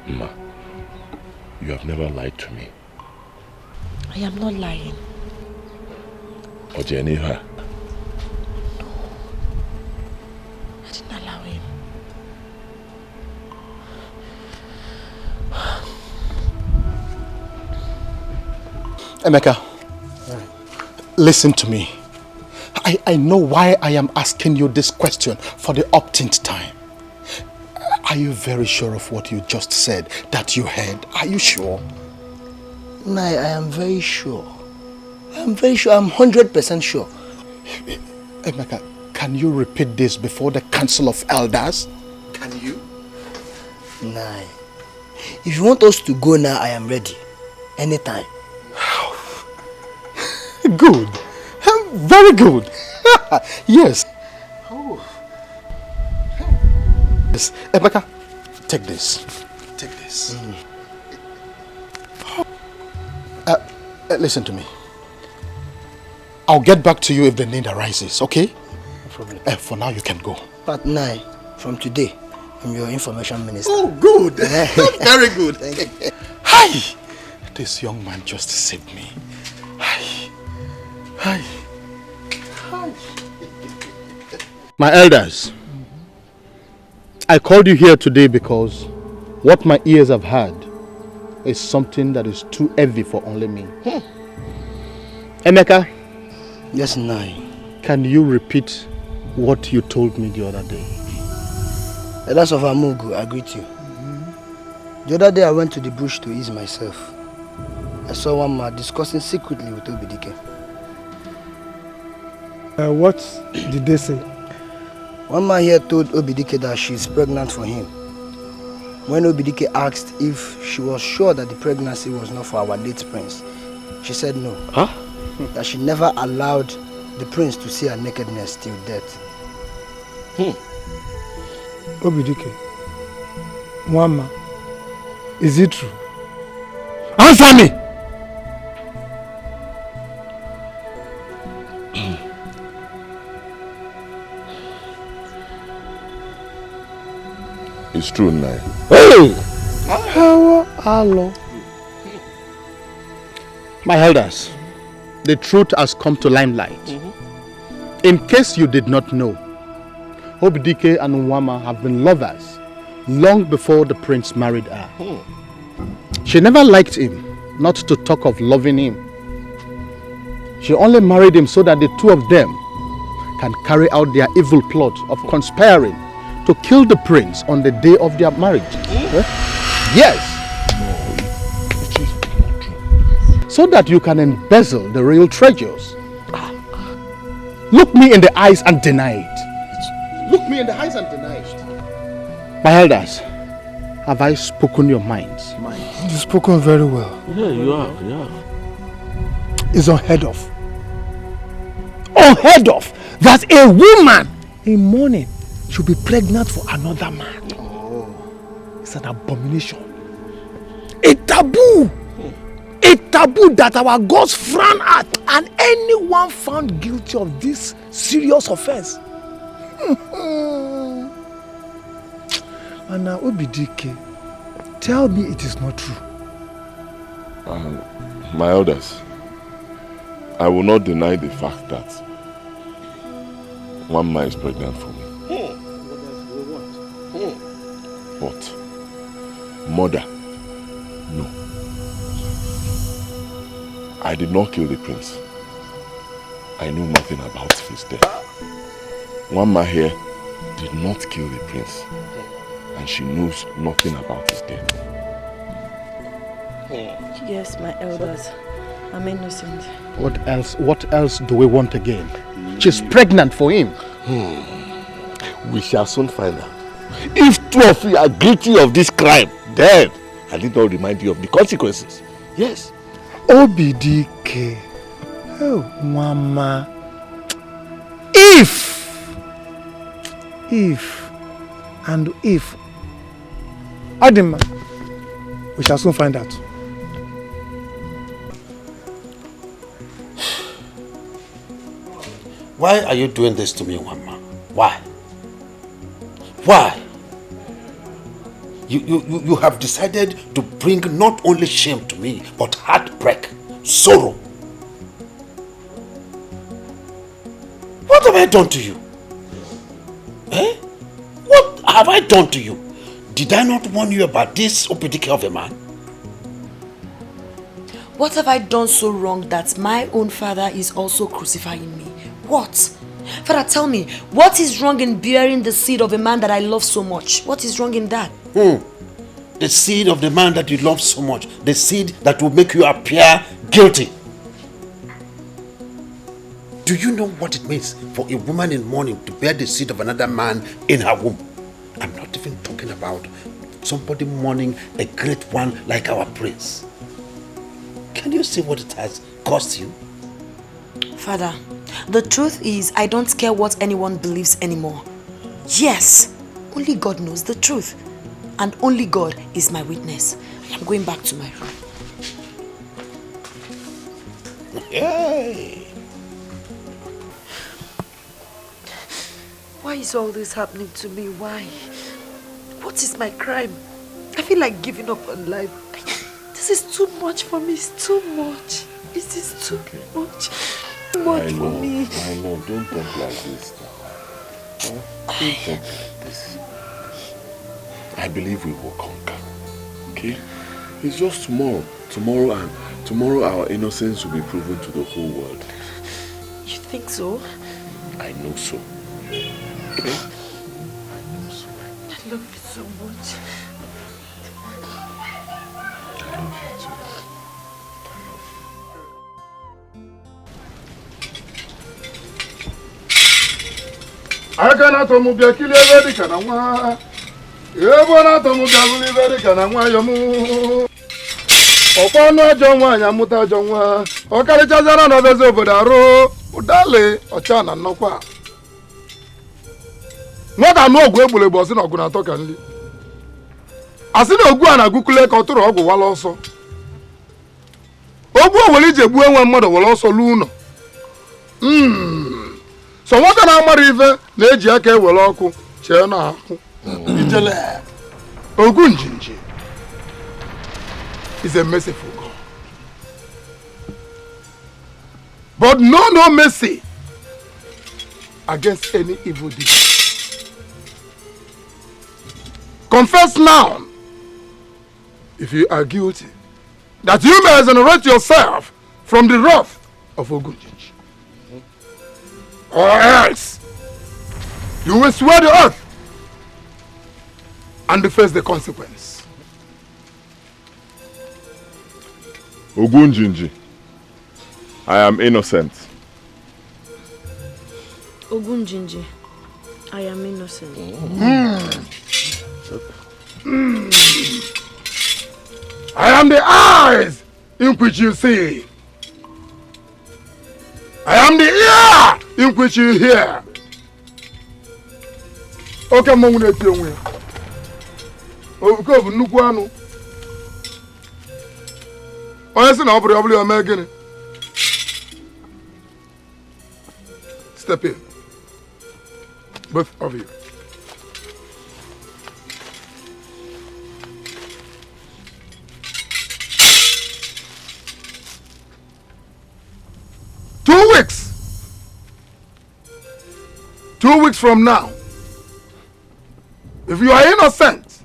Ma, you have never lied to me. I am not lying. Or Jenny her? No. I didn't allow him. Emeka, listen to me. I know why I am asking you this question for the umpteenth time. Are you very sure of what you just said that you heard? Are you sure? Nai, I am very sure. I'm very sure. I'm 100% sure. Emeka, can you repeat this before the Council of Elders? Can you? Nai, if you want us to go now, I am ready. Anytime. Good. Very good. Yes. Oh. Yes. Emeka, take this. Take this. Listen to me. I'll get back to you if the need arises, okay? No problem. For now, you can go. But Nai, from today, I'm your information minister. Oh, good. Very good. Thank you. Hi! This young man just saved me. Hi. Hi. Hi. My elders, I called you here today because what my ears have heard is something that is too heavy for only me. Emeka? Yes, Nai. Can you repeat what you told me the other day? Elders of Amugu, I greet you. The other day I went to the bush to ease myself. I saw Wama discussing secretly with Obik. What did they say? Wama here told Obik that she is pregnant for him. When Obik asked if she was sure that the pregnancy was not for our late prince, she said no. Huh? That she never allowed the prince to see her nakedness till death. Obik, Wama, is it true? Answer me! It's true, Nai. Hey! Hello. My elders, the truth has come to limelight. In case you did not know, Obik and Wama have been lovers long before the prince married her. She never liked him, not to talk of loving him. She only married him so that the two of them can carry out their evil plot of conspiring to kill the prince on the day of their marriage. Yes. So that you can embezzle the real treasures. Look me in the eyes and deny it. Look me in the eyes and deny it. My elders, have I spoken your minds? You've spoken very well. Yeah, you have, yeah. It's unheard of. Unheard of that a woman in mourning should be pregnant for another man. It's an abomination. A taboo. A taboo that our gods frown at, and anyone found guilty of this serious offense. And now, Obik, tell me it is not true. My elders, I will not deny the fact that Wama is pregnant for me. But mother, no. I did not kill the prince. I know nothing about his death. Wama here did not kill the prince. And she knows nothing about his death. Yes, my elders. I'm innocent. What else do we want again? She's pregnant for him. We shall soon find out. If two of you are guilty of this crime, then I need not remind you of the consequences. Yes. Obik. Oh, Mama. If Adima, we shall soon find out. Why are you doing this to me, Wama? Why? Why? You have decided to bring not only shame to me, but heartbreak, sorrow. What have I done to you? Eh? What have I done to you? Did I not warn you about this Obik of a man? What have I done so wrong that my own father is also crucifying me? What? Father, tell me, what is wrong in bearing the seed of a man that I love so much? What is wrong in that? The seed of the man that you love so much. The seed that will make you appear guilty. Do you know what it means for a woman in mourning to bear the seed of another man in her womb? I'm not even talking about somebody mourning a great one like our prince. Can you see what it has cost you? Father, the truth is I don't care what anyone believes anymore. Yes, only God knows the truth. And only God is my witness. I am going back to my room. Yay! Why is all this happening to me? Why? What is my crime? I feel like giving up on life. This is too much for me. It's too much. This is too much. Too much for me. I know. Don't think like this now. Don't think like this. I believe we will conquer. Okay? It's just tomorrow. Tomorrow our innocence will be proven to the whole world. You think so? I know so. Okay? I know so. I love you so much. I love you too. I cannot move your killer ready, can I? Ebona to move your ready, can I? Opano John, Yamuta John, or Caricazana of the Zobodaro, Udale, or Chana Nokwa. Not a no global boss in Ogunatokan. I see no guana Gukule Kotor Ogu Wall also. Ogu will eat a one mother will also luno. So what an armor river, Nejake will oku, Chena. Ogunjinji is a merciful God. But no mercy against any evil deed. Confess now, if you are guilty, that you may exonerate yourself from the wrath of Ogunjinji. Or else, you will swear the earth and face the consequence. Ogunjinji, I am innocent. Ogunjinji, I am innocent. I am the eyes in which you see. I am the ear in which you hear. Okay, Mona, Obik Nuguano. Honestly, now probably I'm making. Step in. Both of you. 2 weeks from now, if you are innocent,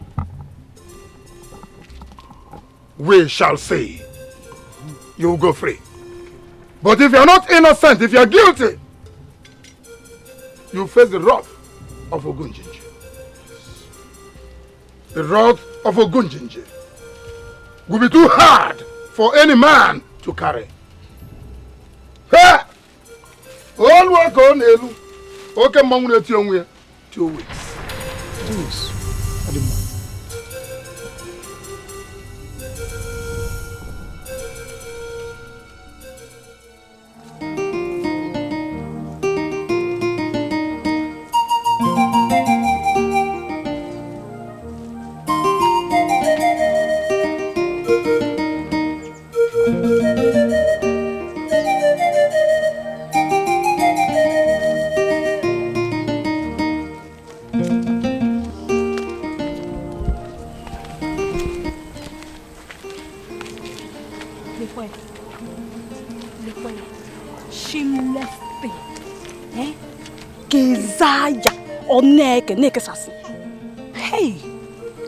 we shall say you will go free. But if you are not innocent, if you are guilty, you face the wrath of Ogunjinji. The wrath of Ogunjinji will be too hard for any man to carry. Ha! All work on Elu. Okay, Mom, 2 weeks. 2 weeks.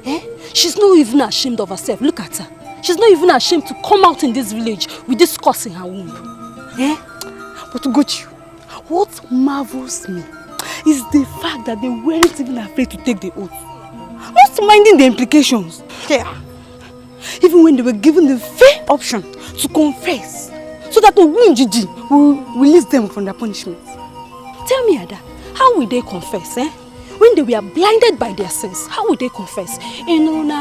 Hey, she's not even ashamed of herself. Look at her. She's not even ashamed to come out in this village with this curse in her womb. But Ugochi, what marvels me is the fact that they weren't even afraid to take the oath. Not minding the implications. Yeah. Even when they were given the fair option to confess, so that Ogunjiji will release them from their punishment. Tell me, Ada, how will they confess, when they were blinded by their sins? How will they confess? Indeed,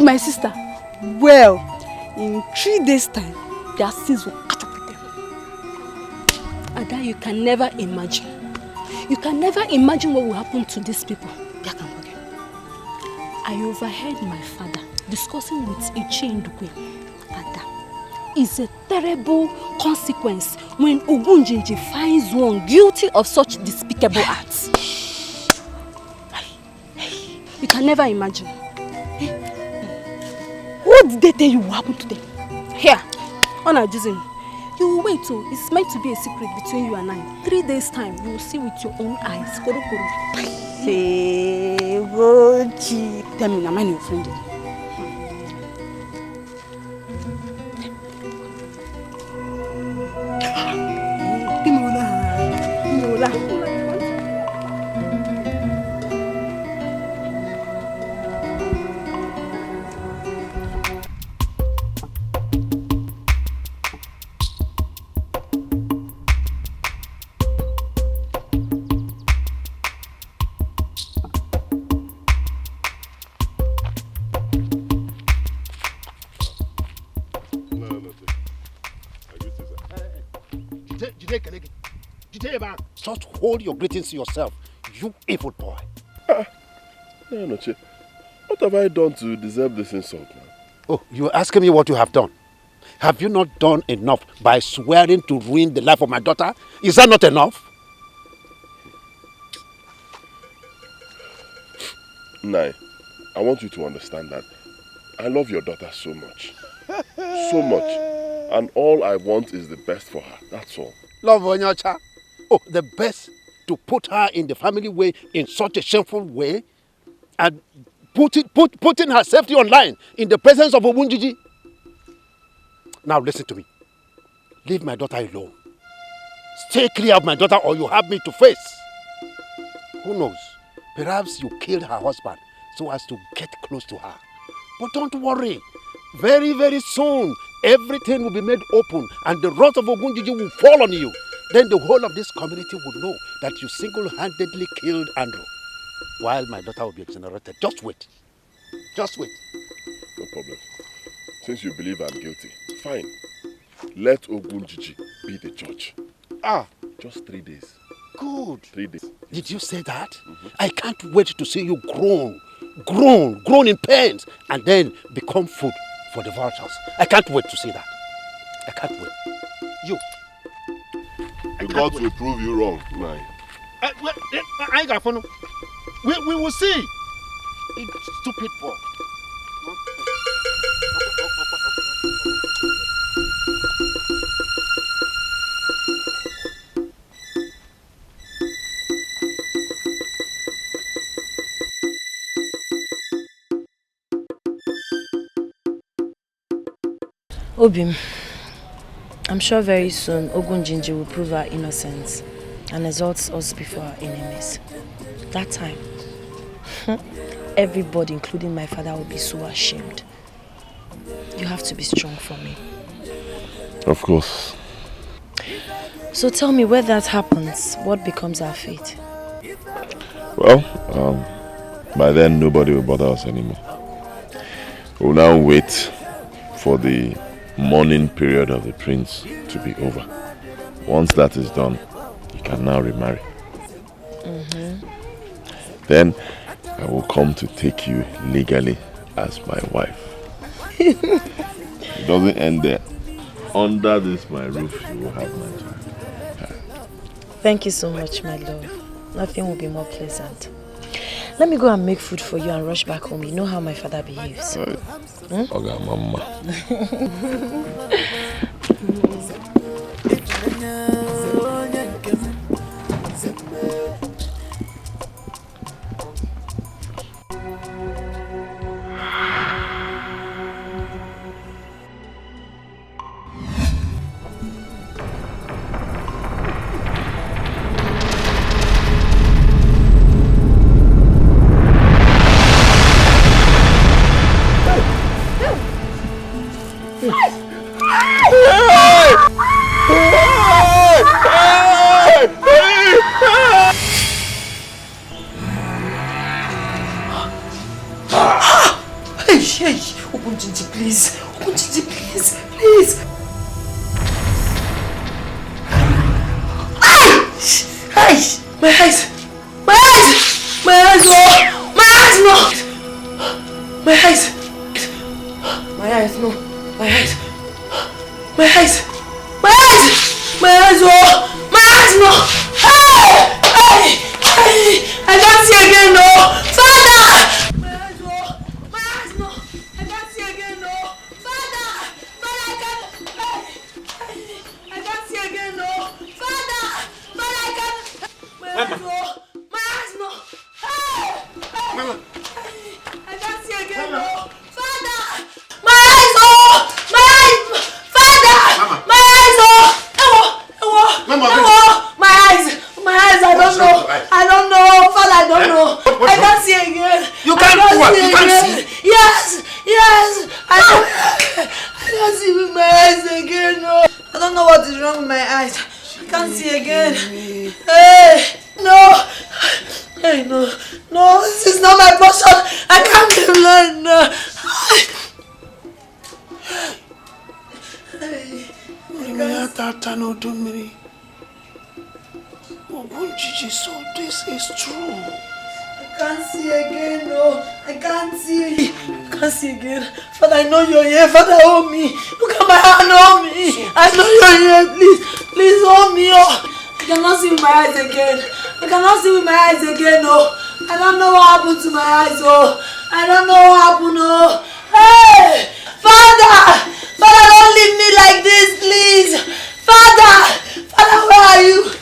my sister. Well, in 3 days' time, their sins will catch up with them. Ada, you can never imagine. You can never imagine what will happen to these people. I overheard my father discussing with Ichi Ndukwe. Ada, it's a terrible consequence when Ogunjinji finds one guilty of such despicable acts. You can never imagine. What did they tell you will happen to them? Here, on our Jizim, you will wait till it's meant to be a secret between you and I. 3 days' time, you will see with your own eyes. Koro koro. Hey, Gochi. Tell me, am I your friend? Just hold your greetings to yourself, you evil boy. No, what have I done to deserve this insult now? Oh, you're asking me what you have done. Have you not done enough by swearing to ruin the life of my daughter? Is that not enough? Nai, I want you to understand that I love your daughter so much. So much. And all I want is the best for her. That's all. Love Onyacha. Oh, the best to put her in the family way in such a shameful way and putting her safety online in the presence of Ogunjiji. Now listen to me. Leave my daughter alone. Stay clear of my daughter or you have me to face. Who knows? Perhaps you killed her husband so as to get close to her. But don't worry. Very, very soon, everything will be made open and the wrath of Ogunjiji will fall on you. Then the whole of this community will know that you single-handedly killed Andrew, while my daughter will be exonerated. Just wait. Just wait. No problem. Since you believe I'm guilty, fine. Let Ogunjiji be the judge. Just 3 days. Good. 3 days. Did you say that? Mm-hmm. I can't wait to see you grown in pains, and then become food for the vultures. I can't wait to see that. I can't wait. You. The gods will prove you wrong, Nai. I ain't got fun. We will see. Stupid boy. Obim, I'm sure very soon Ogunjinji will prove our innocence and exalt us before our enemies. That time, everybody, including my father, will be so ashamed. You have to be strong for me. Of course. So tell me, where that happens, what becomes our fate? Well, by then nobody will bother us anymore. We'll now wait for the mourning period of the prince to be over. Once that is done, you can now remarry. Then I will come to take you legally as my wife. It doesn't end there. Under this my roof, you will have my child. Thank you so much, my love. Nothing will be more pleasant. Let me go and make food for you and rush back home. You know how my father behaves. Okay, Mama. Please, Ogunjinji, please, please. My eyes, my eyes, my eyes, no, my eyes, no, my eyes, my eyes, no, my eyes, my eyes, my eyes, my eyes, oh, my eyes, no. Hey, I can't see again, no, Father. Ogunjinji, so this is true. I can't see again, no. I can't see. I can't see again. Father, I know you're here. Father, hold me. Look at my hand, hold me. I know you're here. Please, please hold me. Oh. I cannot see with my eyes again. I cannot see with my eyes again, no. I don't know what happened to my eyes, oh. I don't know what happened, oh. Hey! Father! Father, don't leave me like this, please. Father! Father, where are you?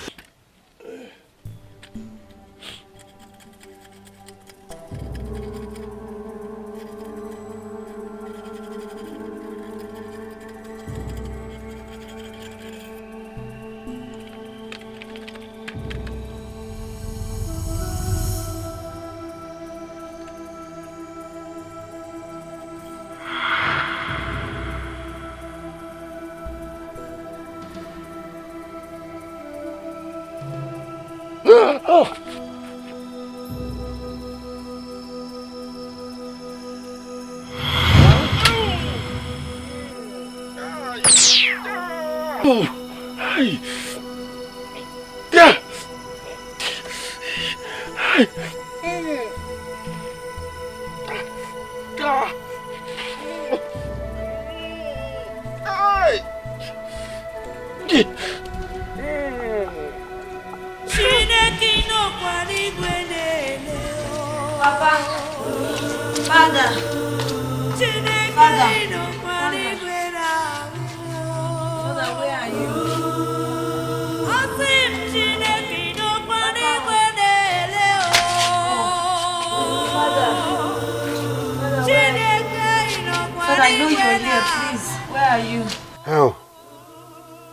are you? Oh,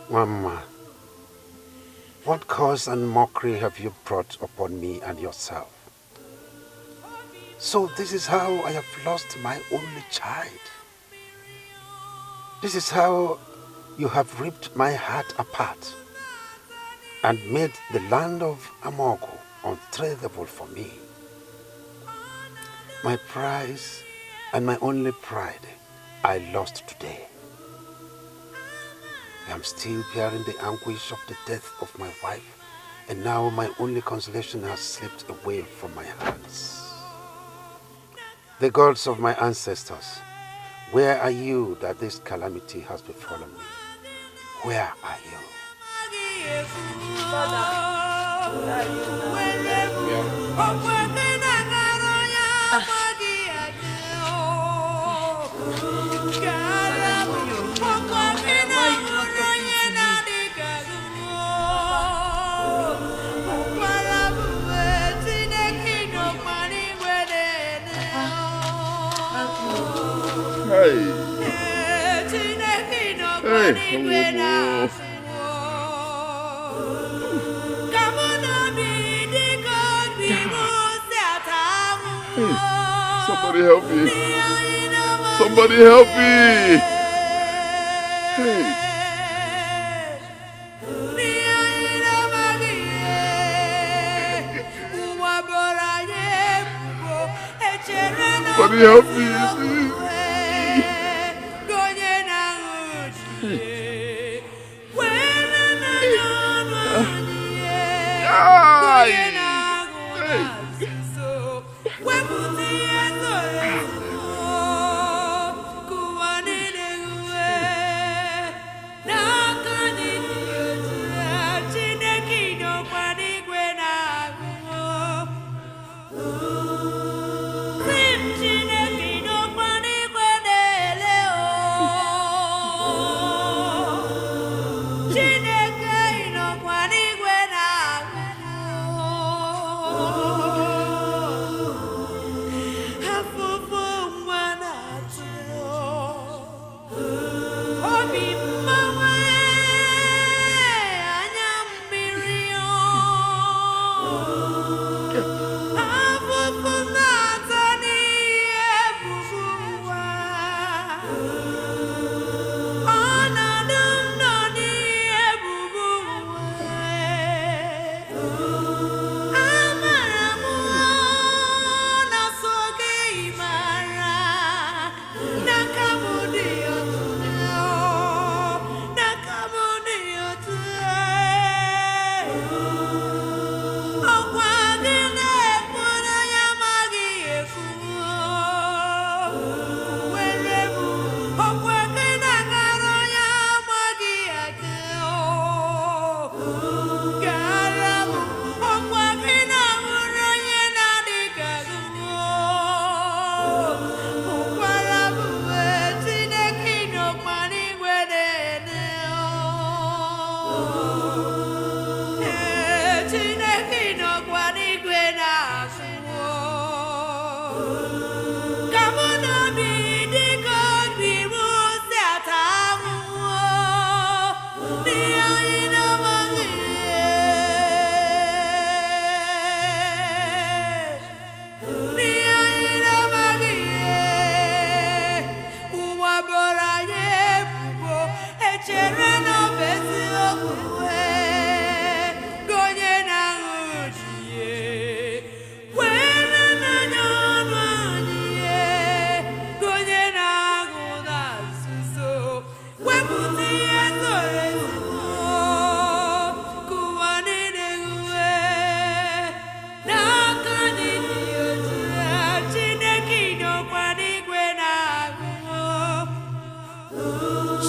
Wama, what curse and mockery have you brought upon me and yourself? So this is how I have lost my only child. This is how you have ripped my heart apart and made the land of Amogo untradeable for me. My prize and my only pride I lost today. I am still bearing the anguish of the death of my wife, and now my only consolation has slipped away from my hands. The gods of my ancestors, where are you that this calamity has befallen me? Where are you? Somebody help me. Somebody help me. Hey. Somebody help me.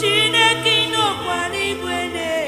Chineke no kwani gwene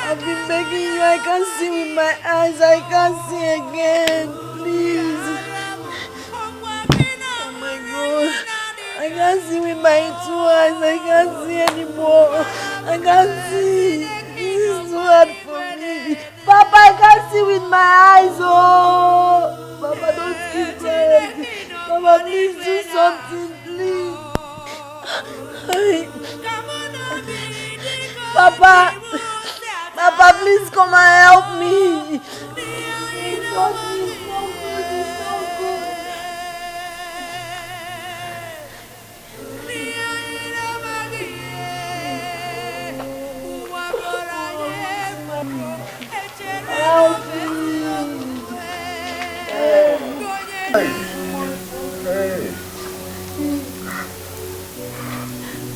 I've been begging you. I can't see with my eyes. I can't see again. Please. Oh my God. I can't see with my 2 eyes. I can't see anymore. I can't see. This is too hard for me. Papa, I can't see with my eyes. Oh, Papa, don't keep quiet. Papa, please do something, please. Papa, please come and help me. It's not good. It's not good. Help me.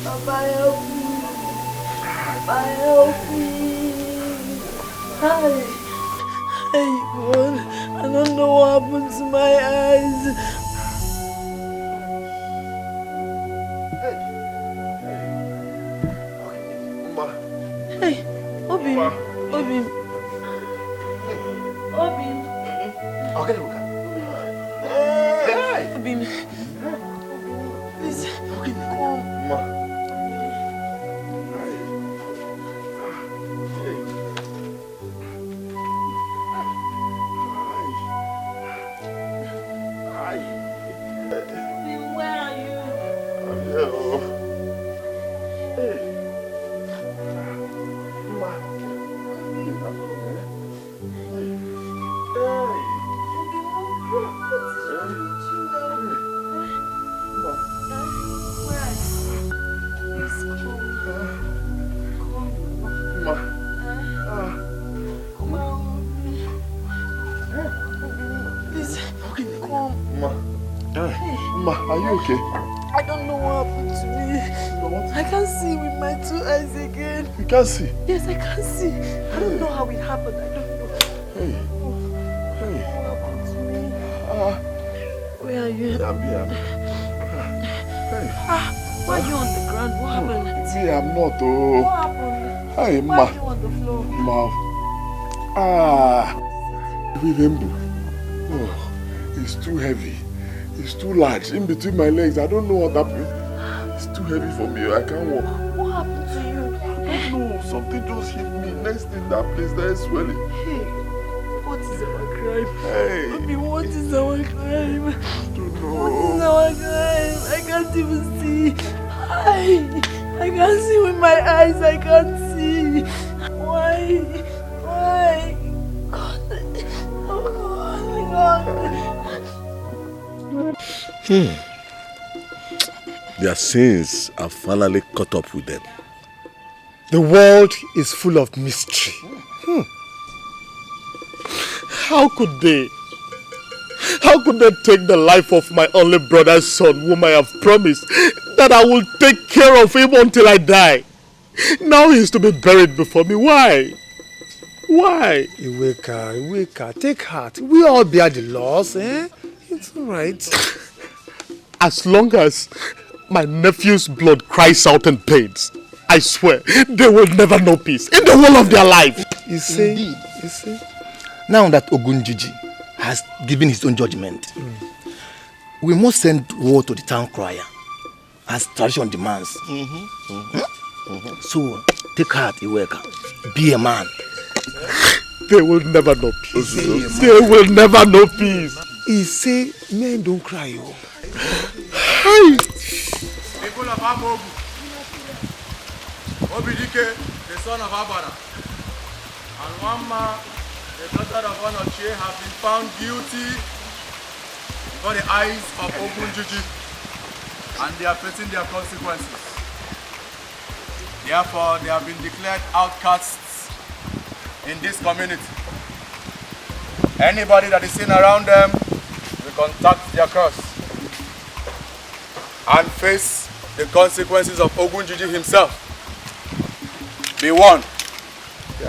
Papa, help me. Papa, help me. Hey, God, I don't know what happened to my eyes. Hey, Obik. Obik. Obik. Okay, look. Obik. Please, come. Where are you? Ma, are you okay? I don't know what happened to me. I can't see with my 2 eyes again. You can't see? Yes, I can't see. I don't know how it happened. I don't know. Hey. What happened to me? Where are you? I'm here. Hey. Why are you on the ground? What happened? See, I'm not. Oh. What happened? Hey, Why Ma. are you on the floor? Ma. Remember. Oh, it's too heavy. It's too large in between my legs. I don't know what happened. It's too heavy for me. I can't walk. What happened to you? I don't know. Something just hit me. Next thing, that place there is swelling. Hey, what is our crime? Hey. Baby, what is our crime? I don't know. What is our crime? I can't even see. I can't see with my eyes. I can't see. Why? God. Oh, my God. Their sins have finally caught up with them. The world is full of mystery. How could they take the life of my only brother's son, whom I have promised that I will take care of him until I die? Now he is to be buried before me. Why? Iweka, take heart. We all bear the loss, eh? It's all right. As long as my nephew's blood cries out in pains, I swear they will never know peace in the whole of their life. You see? Now that Ogunjiji has given his own judgment, we must send word to the town crier as tradition demands. So, take heart, Iweka. Be a man. They will never know peace. They will never know peace. He say, men don't cry. Hey. People of Amogu, Obik, the son of Abara, and Wama, the daughter of Onochie, have been found guilty before the eyes of Ogunjiji, and they are facing their consequences. Therefore, they have been declared outcasts in this community. Anybody that is seen around them will contact their curse and face the consequences of Ogunjiji himself. Be warned.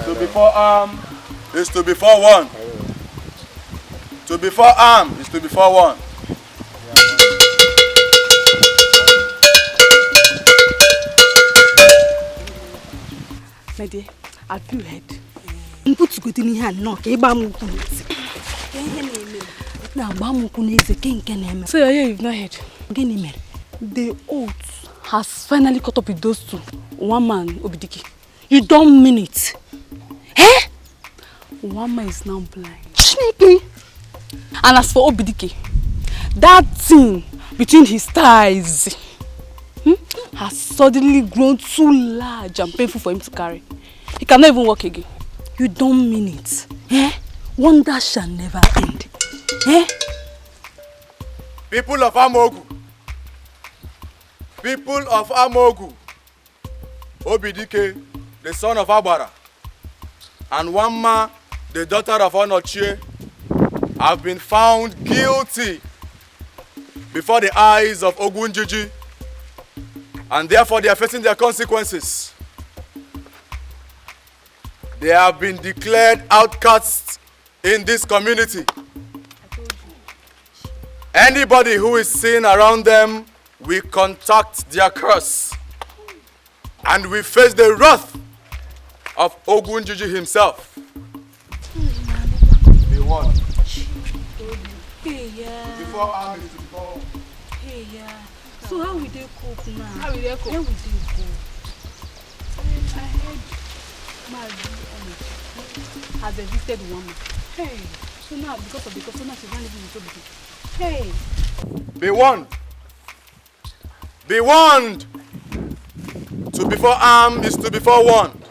To be forearmed is to be forewarned. To be forearmed is to be forewarned. My dear, have you heard? Put good in here, knock, a bamuku. Now, bamuku is a king. So, you've not heard. The oath has finally caught up with those two. Wama and Obik. You don't mean it. Eh? Wama is now blind. Sneaky. And as for Obik, that thing between his thighs has suddenly grown too large and painful for him to carry. He cannot even walk again. You don't mean it. Eh? Wonder shall never end. Eh? People of Amogu. People of Amogu. Obik, the son of Abara, and Wama, the daughter of Onochie, have been found guilty before the eyes of Ogunjiji, and therefore they are facing their consequences. They have been declared outcasts in this community. Anybody who is seen around them will contact their curse, and we face the wrath of Ogunjiji himself. Be warned. Hey, yeah. Before army to go. Hey, yeah. So how will they cope now? How will they cope? Where will they go? I heard has evicted Wama. Hey. So now, because of the customer, she's not living with Obik. Hey. Be warned. Be warned. To before armed is to before warned.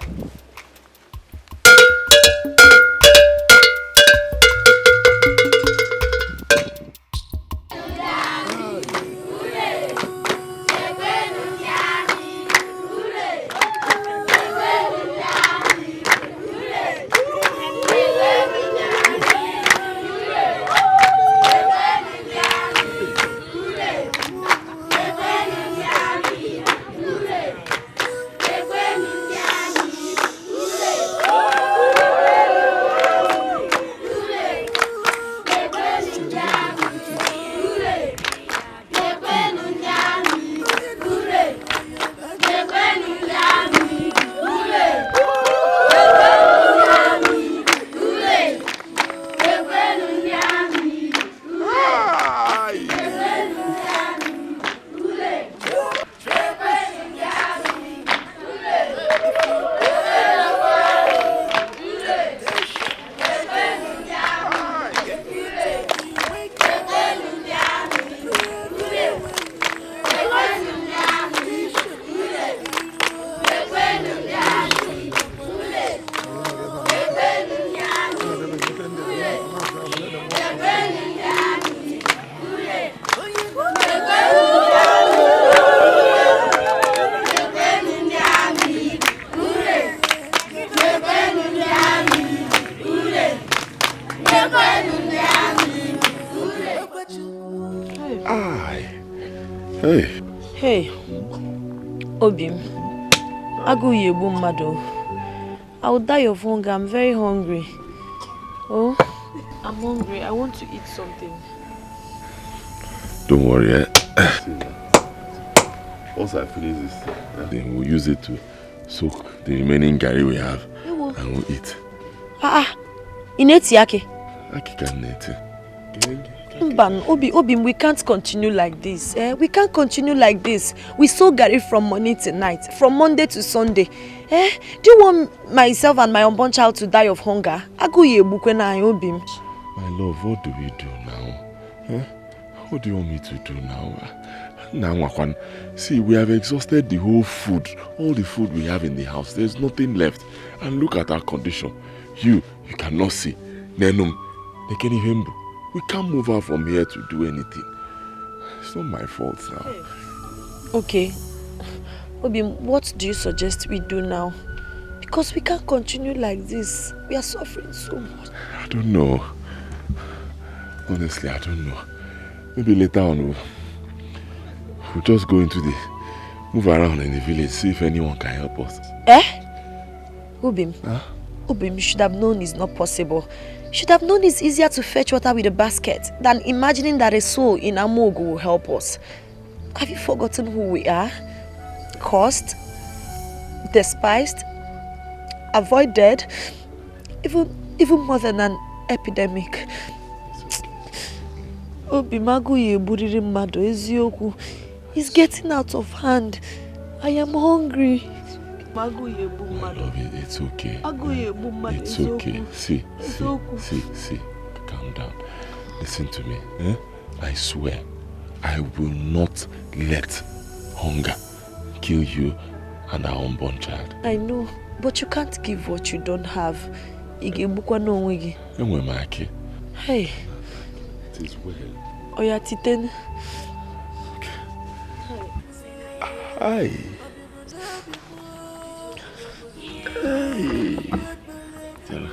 Hey, Obim, Aguyebu Mado. I will die of hunger. I'm very hungry. Oh, I'm hungry. I want to eat something. Don't worry. Also, I feel this. Then we'll use it to soak the remaining garri we have, and we'll eat. Ineti yake. Aki can neti. Mban, Obim, we can't continue like this. We can't continue like this. We soak garri from morning to night, from Monday to Sunday. Do you want myself and my unborn child to die of hunger? Aguyebu na Obim. My love, what do we do now? What do you want me to do now? See, we have exhausted the whole food, all the food we have in the house. There's nothing left. And look at our condition. You cannot see. Nenum, we can't move out from here to do anything. It's not my fault now. Okay. Obim, what do you suggest we do now? Because we can't continue like this. We are suffering so much. I don't know. Honestly, I don't know. Maybe later on we'll just go move around in the village, see if anyone can help us. Obim. Obim, you should have known it's not possible. You should have known it's easier to fetch water with a basket than imagining that a soul in Amogu will help us. Have you forgotten who we are? Cursed, despised, avoided, even more than an epidemic. Obimagu yeburiri mmadu ezioku. It's getting out of hand. I am hungry. My love, it's okay. It's okay. See. Calm down. Listen to me. I swear, I will not let hunger kill you and our unborn child. I know, but you can't give what you don't have. Hey. It is well. Oya titen. Hi. Hey. Tell her.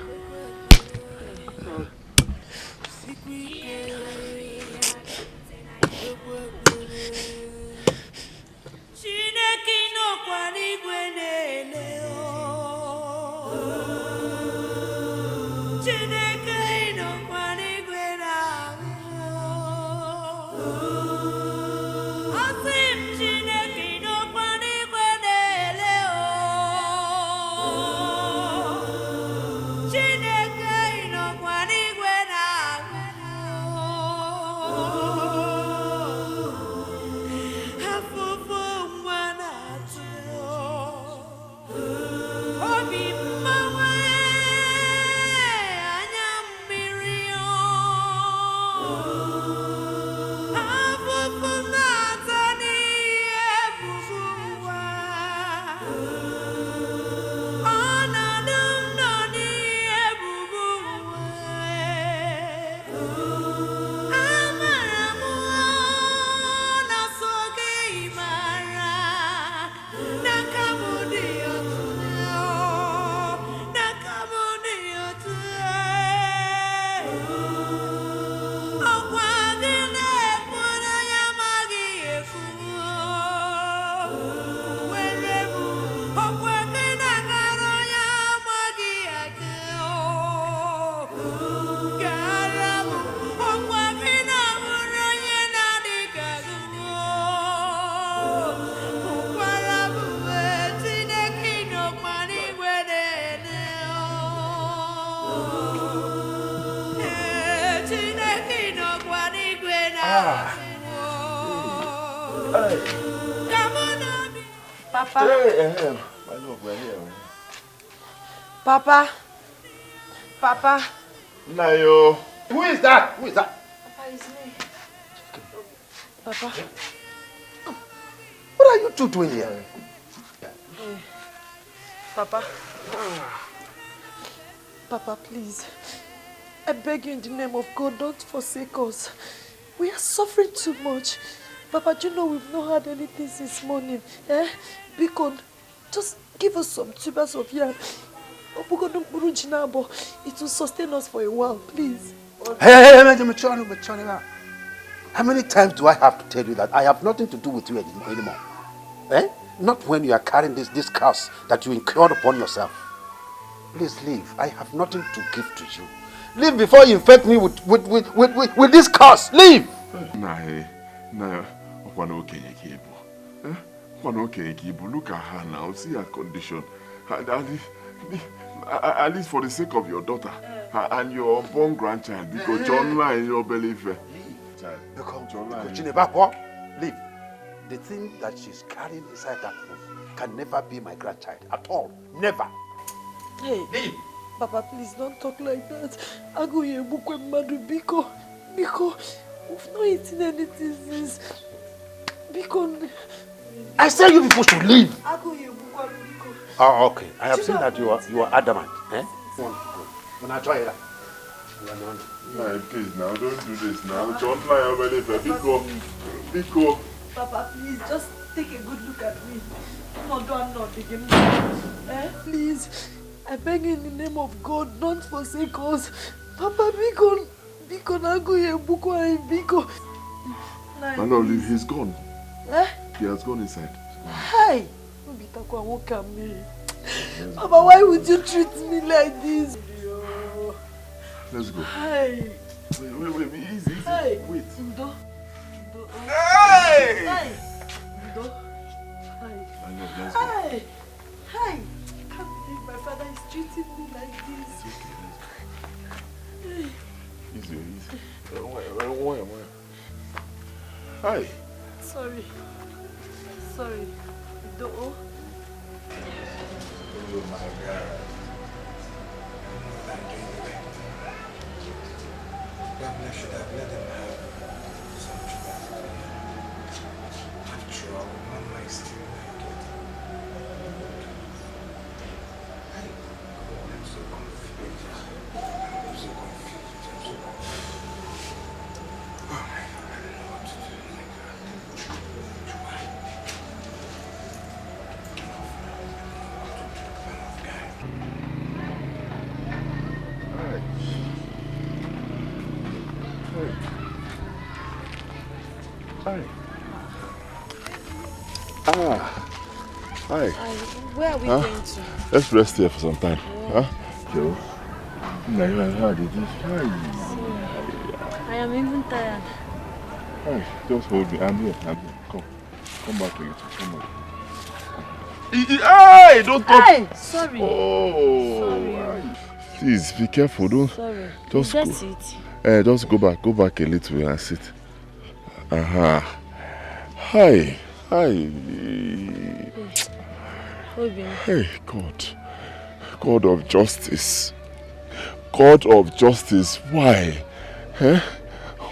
Papa. Hey, my love, we're here. Papa. Papa. Nayo. Who is that? Papa, it's me. Papa. What are you two doing here? Papa. Papa, please. I beg you in the name of God, don't forsake us. We are suffering too much. Papa, do you know we've not had anything since morning? Because just give us some tubers of yam. It will sustain us for a while, please. Hey, how many times do I have to tell you that I have nothing to do with you anymore? Not when you are carrying this curse that you incurred upon yourself. Please leave. I have nothing to give to you. Leave before you infect me with this curse. Leave! Look at her now. See her condition. At least for the sake of your daughter and your unborn grandchild, because John and your believer. Leave. The thing that she's carrying inside that room can never be my grandchild at all. Never. Hey, leave. Papa, please don't talk like that. Biko, we've not eaten anything since. Biko. I said you people should leave. Oh, okay. I have seen that you are adamant. When I try it. No, please now, don't do this now. John, Biko. Papa, please, just take a good look at me. I'm not taking please, I beg you in the name of God, don't forsake us. Papa, Biko, Biko. My love, he's gone. He has gone inside. Hey! Papa, why would you treat me like this? Let's go. Hey! Wait, easy. Hey! Wait. Hey! Hey! Hey! I know, let's go. Hey! Hey! Can't believe my father is treating me like this. Easy. Why? Hi. Sorry. Don't. Oh my God. Blackmail should have let them have some trust. After all, Mama is still like it. I'm so confused. Oh my God, I don't know what to do. Hi. Hi. Where are we going to? Let's rest here for some time. Huh? Joe? Hi. I am even tired. Hi. Just hold me. I'm here. Come back to you. Come on. Hey! Don't touch. Hey! Sorry. Oh. Sorry. Please be careful. Don't. Sorry. Just go. Sit. Just go back. Go back a little bit and sit. Hi. Hey, God of justice. God of justice. Why?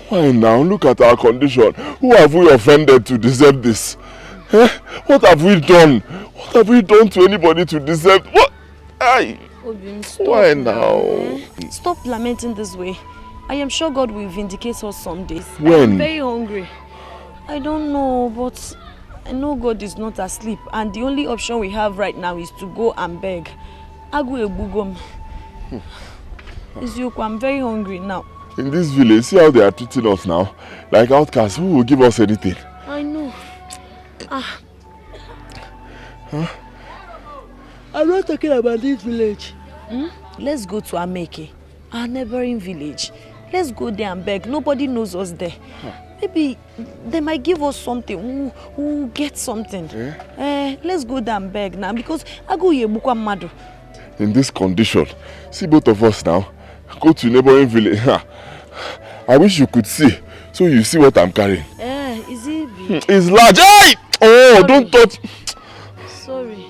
Why now? Look at our condition. Who have we offended to deserve this? What have we done? What have we done to anybody to deserve? What? Obik, stop. Why now? Stop lamenting this way. I am sure God will vindicate us some days. When? I am very hungry. I don't know, but I know God is not asleep, and the only option we have right now is to go and beg. Agu ebugom. I'm very hungry now. In this village, see how they are treating us now? Like outcasts, who will give us anything? I know. I'm not talking about this village. Let's go to Ameke, our neighboring village. Let's go there and beg. Nobody knows us there. Maybe they might give us something. We'll get something. Let's go there and beg now, because in this condition, see both of us now. Go to neighboring village. I wish you could see, so you see what I'm carrying. Is it big? It's large. Hey! Oh, sorry. Don't touch. Sorry.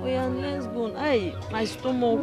Oh yeah, let's go. Hey, my stomach.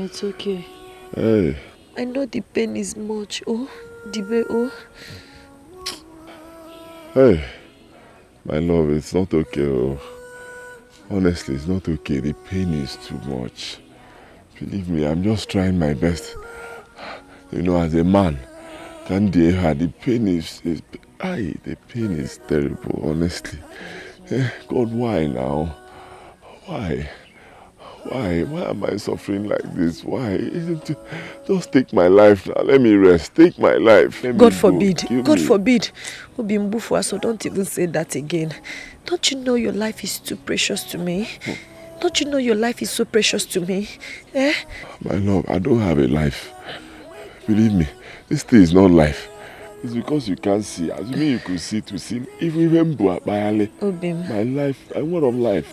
It's okay. Hey. I know the pain is much. Oh, the Hey, my love, it's not okay. Oh. Honestly, it's not okay. The pain is too much. Believe me, I'm just trying my best. You know, as a man, can't dare her. The pain the pain is terrible, honestly. God, why now? Why? Why? Why am I suffering like this? Why? Just take my life now. Let me rest. Take my life. God forbid. God forbid. So don't even say that again. Don't you know your life is too precious to me? Don't you know your life is so precious to me? Eh? My love, I don't have a life. Believe me, this thing is not life. It's because you can't see. Assuming you could see to see. If we remember my life, I want of life.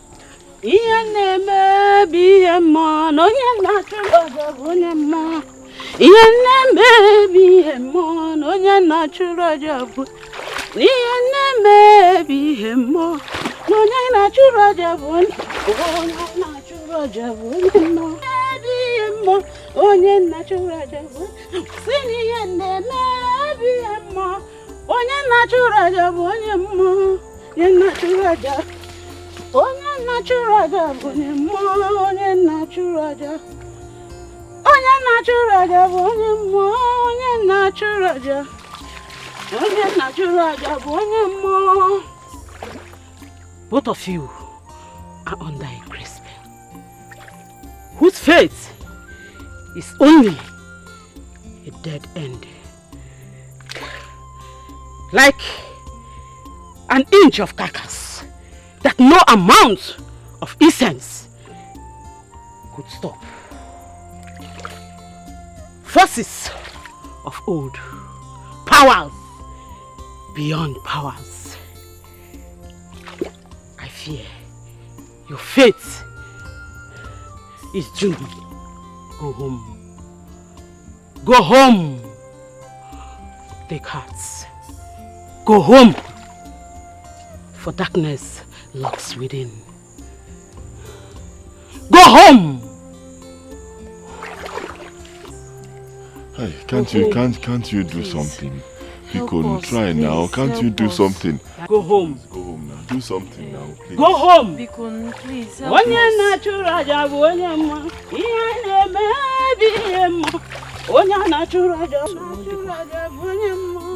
Both of you are under a grace spell, whose fate is only a dead end. Like an inch of carcass that no amount of incense could stop. Forces of old, powers beyond powers. I fear your fate is doomed. Go home. Go home. Take hearts. Go home. For darkness lurks within. Go home. Hey, can't you do something? You couldn't try now. Can't you do something? Go home. Go home now. Do something now, please. Go home. Bikun, please help us.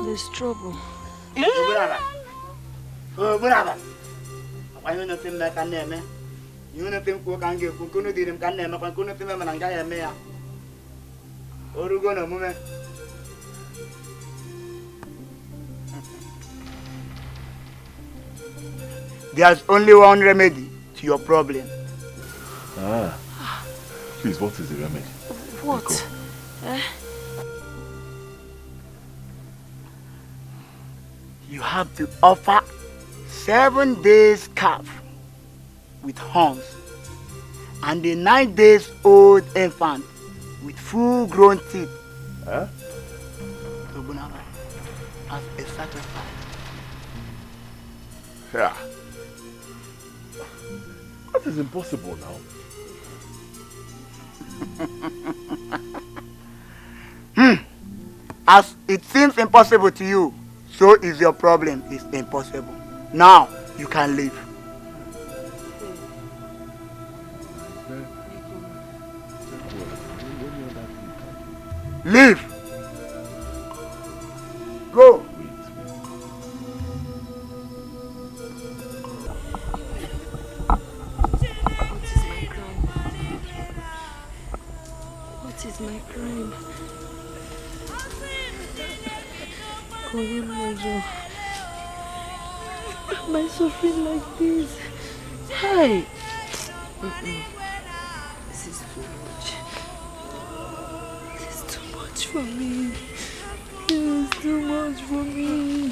There's trouble. There's only one remedy to your problem. Please, what is the remedy? What? You have to offer 7 days calf with horns and a 9 days old infant with full grown teeth. To Bunaba as a sacrifice. Yeah. That is impossible now. As it seems impossible to you, so is your problem is impossible. Now you can leave. Leave. Go. What is my crime? Coronation. Am I suffering like this? Hi. This is too much. This is too much for me. This is too much for me.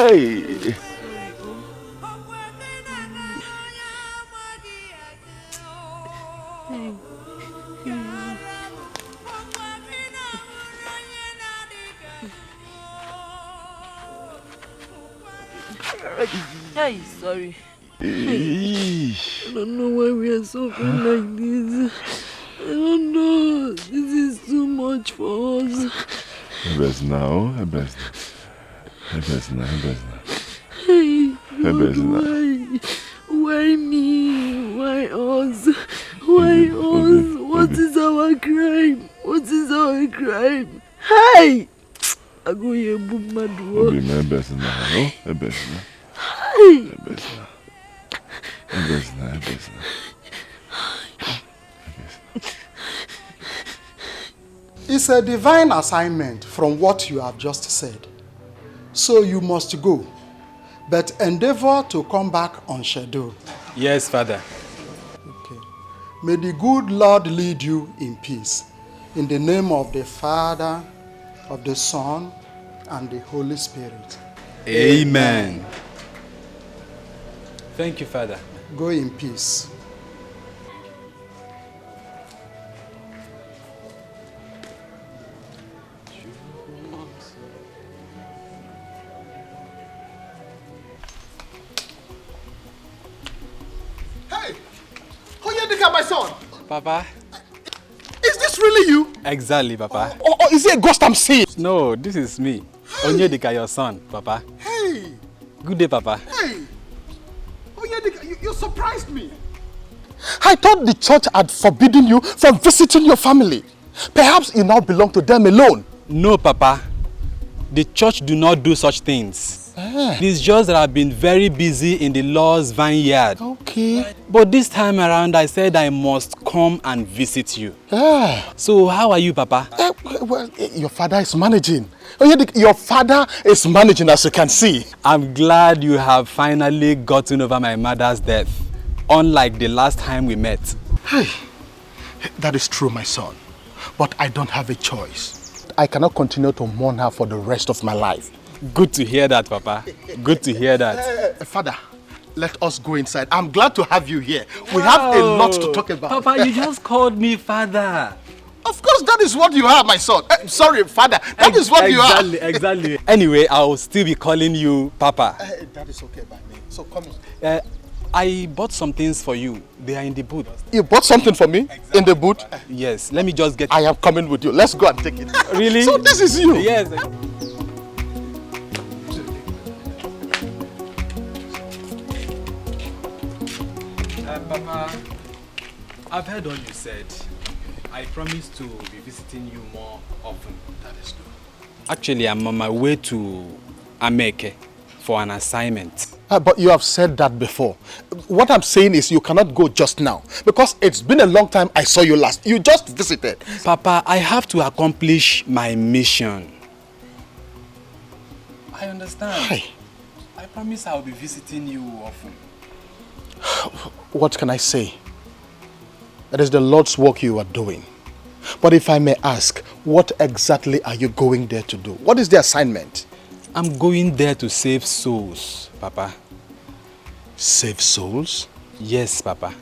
Hey. Hey, sorry. Hey. I don't know why we are suffering like this. I don't know. This is too much for us. Hebes now. Hey, why me? Why us? Why us? What is our crime? What is our crime? Hey! I go here, boom, my door. Obi, my best now. No, my best now. Hey! It's a divine assignment from what you have just said. So you must go, but endeavor to come back on schedule. Yes, Father. Okay. May the good Lord lead you in peace. In the name of the Father, of the Son, and the Holy Spirit. Amen. Thank you, Father. Go in peace. Hey! Onyedika, my son! Papa? Is this really you? Exactly, Papa. Or is it a ghost I'm seeing? No, this is me. Onyedika, your son, Papa. Hey! Good day, Papa. Hey! Onyedika, you surprised me. I thought the church had forbidden you from visiting your family. Perhaps you now belong to them alone. No, Papa. The church do not do such things. It's just that I've been very busy in the Lord's vineyard. Okay. But this time around, I said I must come and visit you. So how are you, Papa? Well, your father is managing. Your father is managing, as you can see. I'm glad you have finally gotten over my mother's death, unlike the last time we met. Hey, that is true, my son. But I don't have a choice. I cannot continue to mourn her for the rest of my life. Good to hear that, Papa. Good to hear that. Father, let us go inside. I'm glad to have you here. We have a lot to talk about. Papa, you just called me father. Of course, that is what you are, my son. Sorry, father. That is what you are. Exactly. Anyway, I'll still be calling you Papa. That is okay by me. So come in. I bought some things for you. They are in the boot. You bought something for me? In the boot? Yes. Let me just get... I am coming with you. Let's go and take it. Really? So this is you? Yes. Papa, I've heard all you said. I promise to be visiting you more often. That is good. Actually, I'm on my way to Ameke for an assignment. But you have said that before. What I'm saying is you cannot go just now because it's been a long time I saw you last. You just visited. Papa, I have to accomplish my mission. I understand. Hi. I promise I'll be visiting you often. What can I say? It is the Lord's work you are doing. But if I may ask, what exactly are you going there to do? What is the assignment? I'm going there to save souls, Papa. Save souls? Yes, Papa.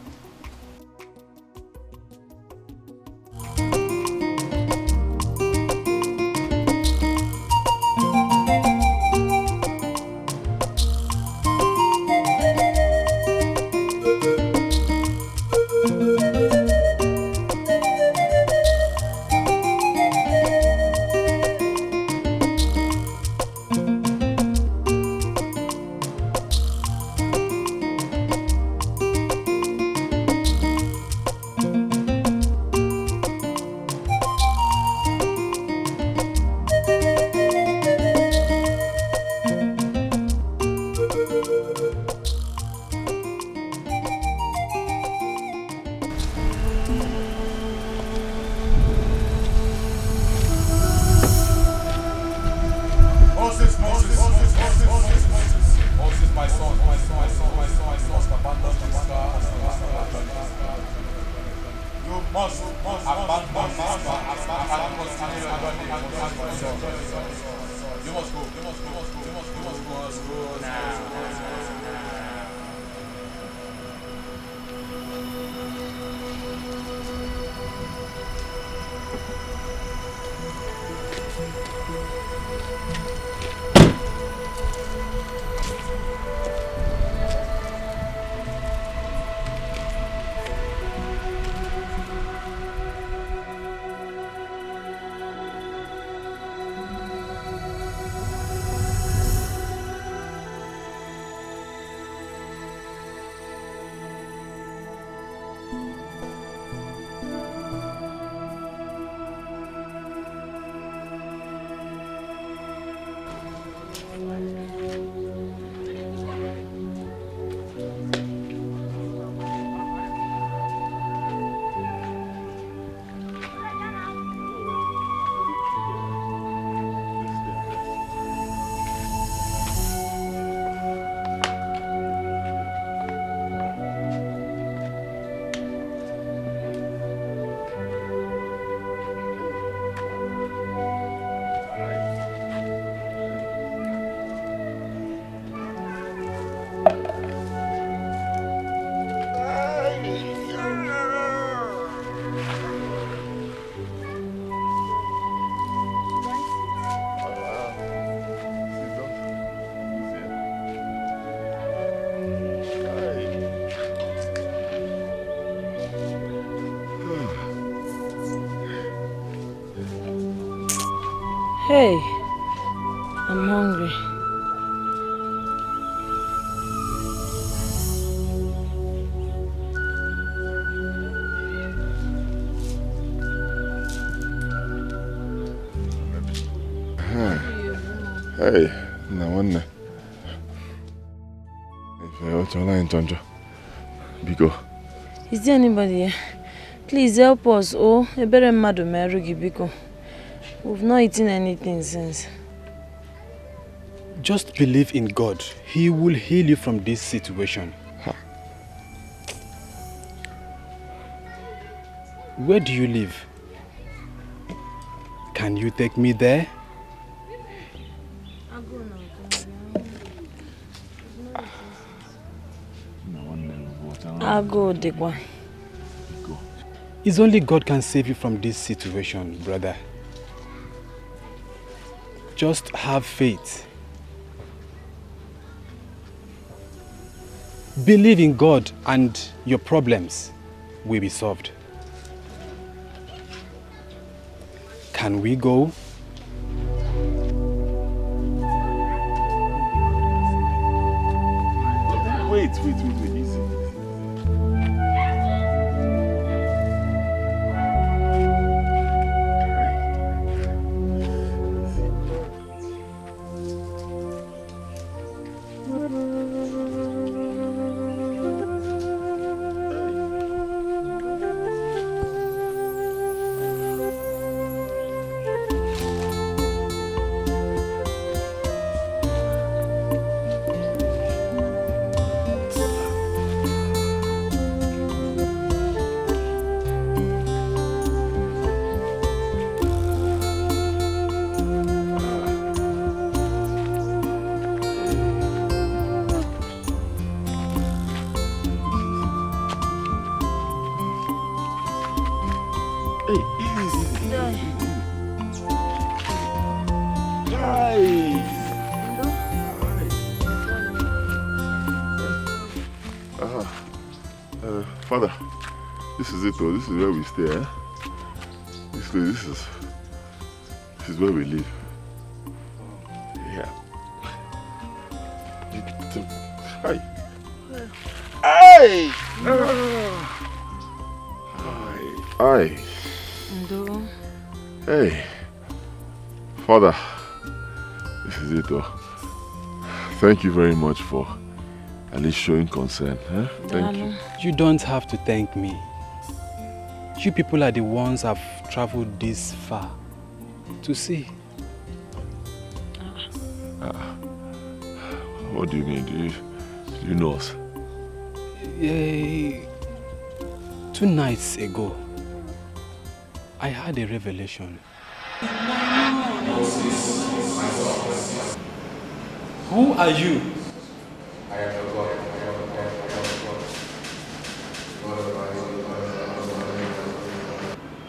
Hey, I'm hungry. Hey, no one. Biko. Is there anybody here? Please help us. Oh, a better madam, Biko. We've not eaten anything since. Just believe in God. He will heal you from this situation. Huh. Where do you live? Can you take me there? I'll go, Degwa. It's only God can save you from this situation, brother. Just have faith. Believe in God and your problems will be solved. Can we go? Wait, easy. Father, this is it, this is where we stay, eh? This is where we live. Yeah. Hi. Hey! Hi. Hey. Father, this is it, Thank you very much for at least showing concern, huh? Thank you. You don't have to thank me. You people are the ones who have traveled this far to see. What do you mean? Do you know us? 2 nights ago, I had a revelation. Who are you? I am your God.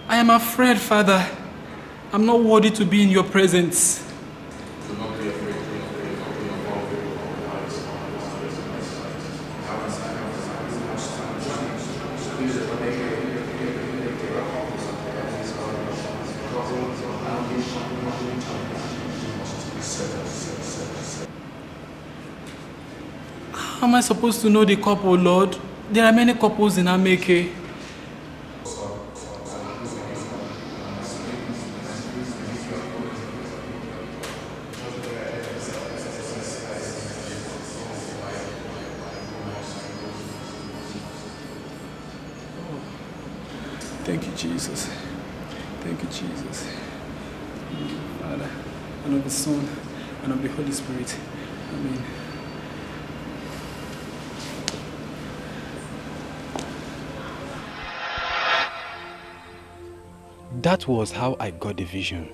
I am afraid, Father. I'm not worthy to be in your presence. Do not be afraid. How am I supposed to know the couple, Lord? There are many couples in Ameke. Thank you, Jesus. Thank you, Jesus. Father, and of the Son, and of the Holy Spirit. Amen. That was how I got the vision.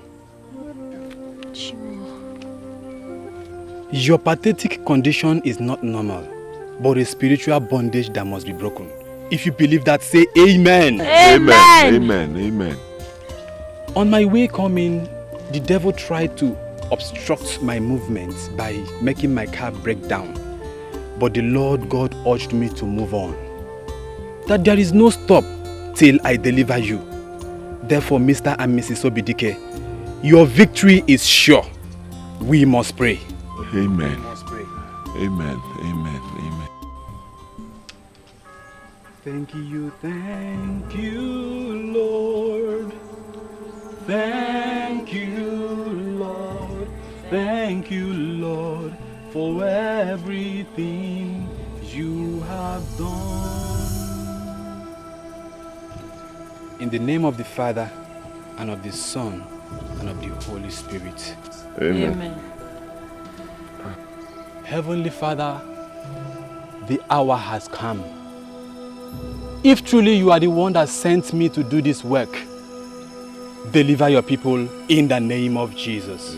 Your pathetic condition is not normal, but a spiritual bondage that must be broken. If you believe that, say amen. Amen. Amen. Amen. On my way coming, the devil tried to obstruct my movements by making my car break down. But the Lord God urged me to move on. That there is no stop till I deliver you. Therefore, Mr. and Mrs. Obidike, Your victory is sure. We must pray. Amen. We must pray. Amen. Amen. Amen. Thank you, Lord. Thank you, Lord. Thank you, Lord, for everything you have done. In the name of the Father, and of the Son, and of the Holy Spirit. Amen. Amen. Heavenly Father, the hour has come. If truly you are the one that sent me to do this work, deliver your people in the name of Jesus.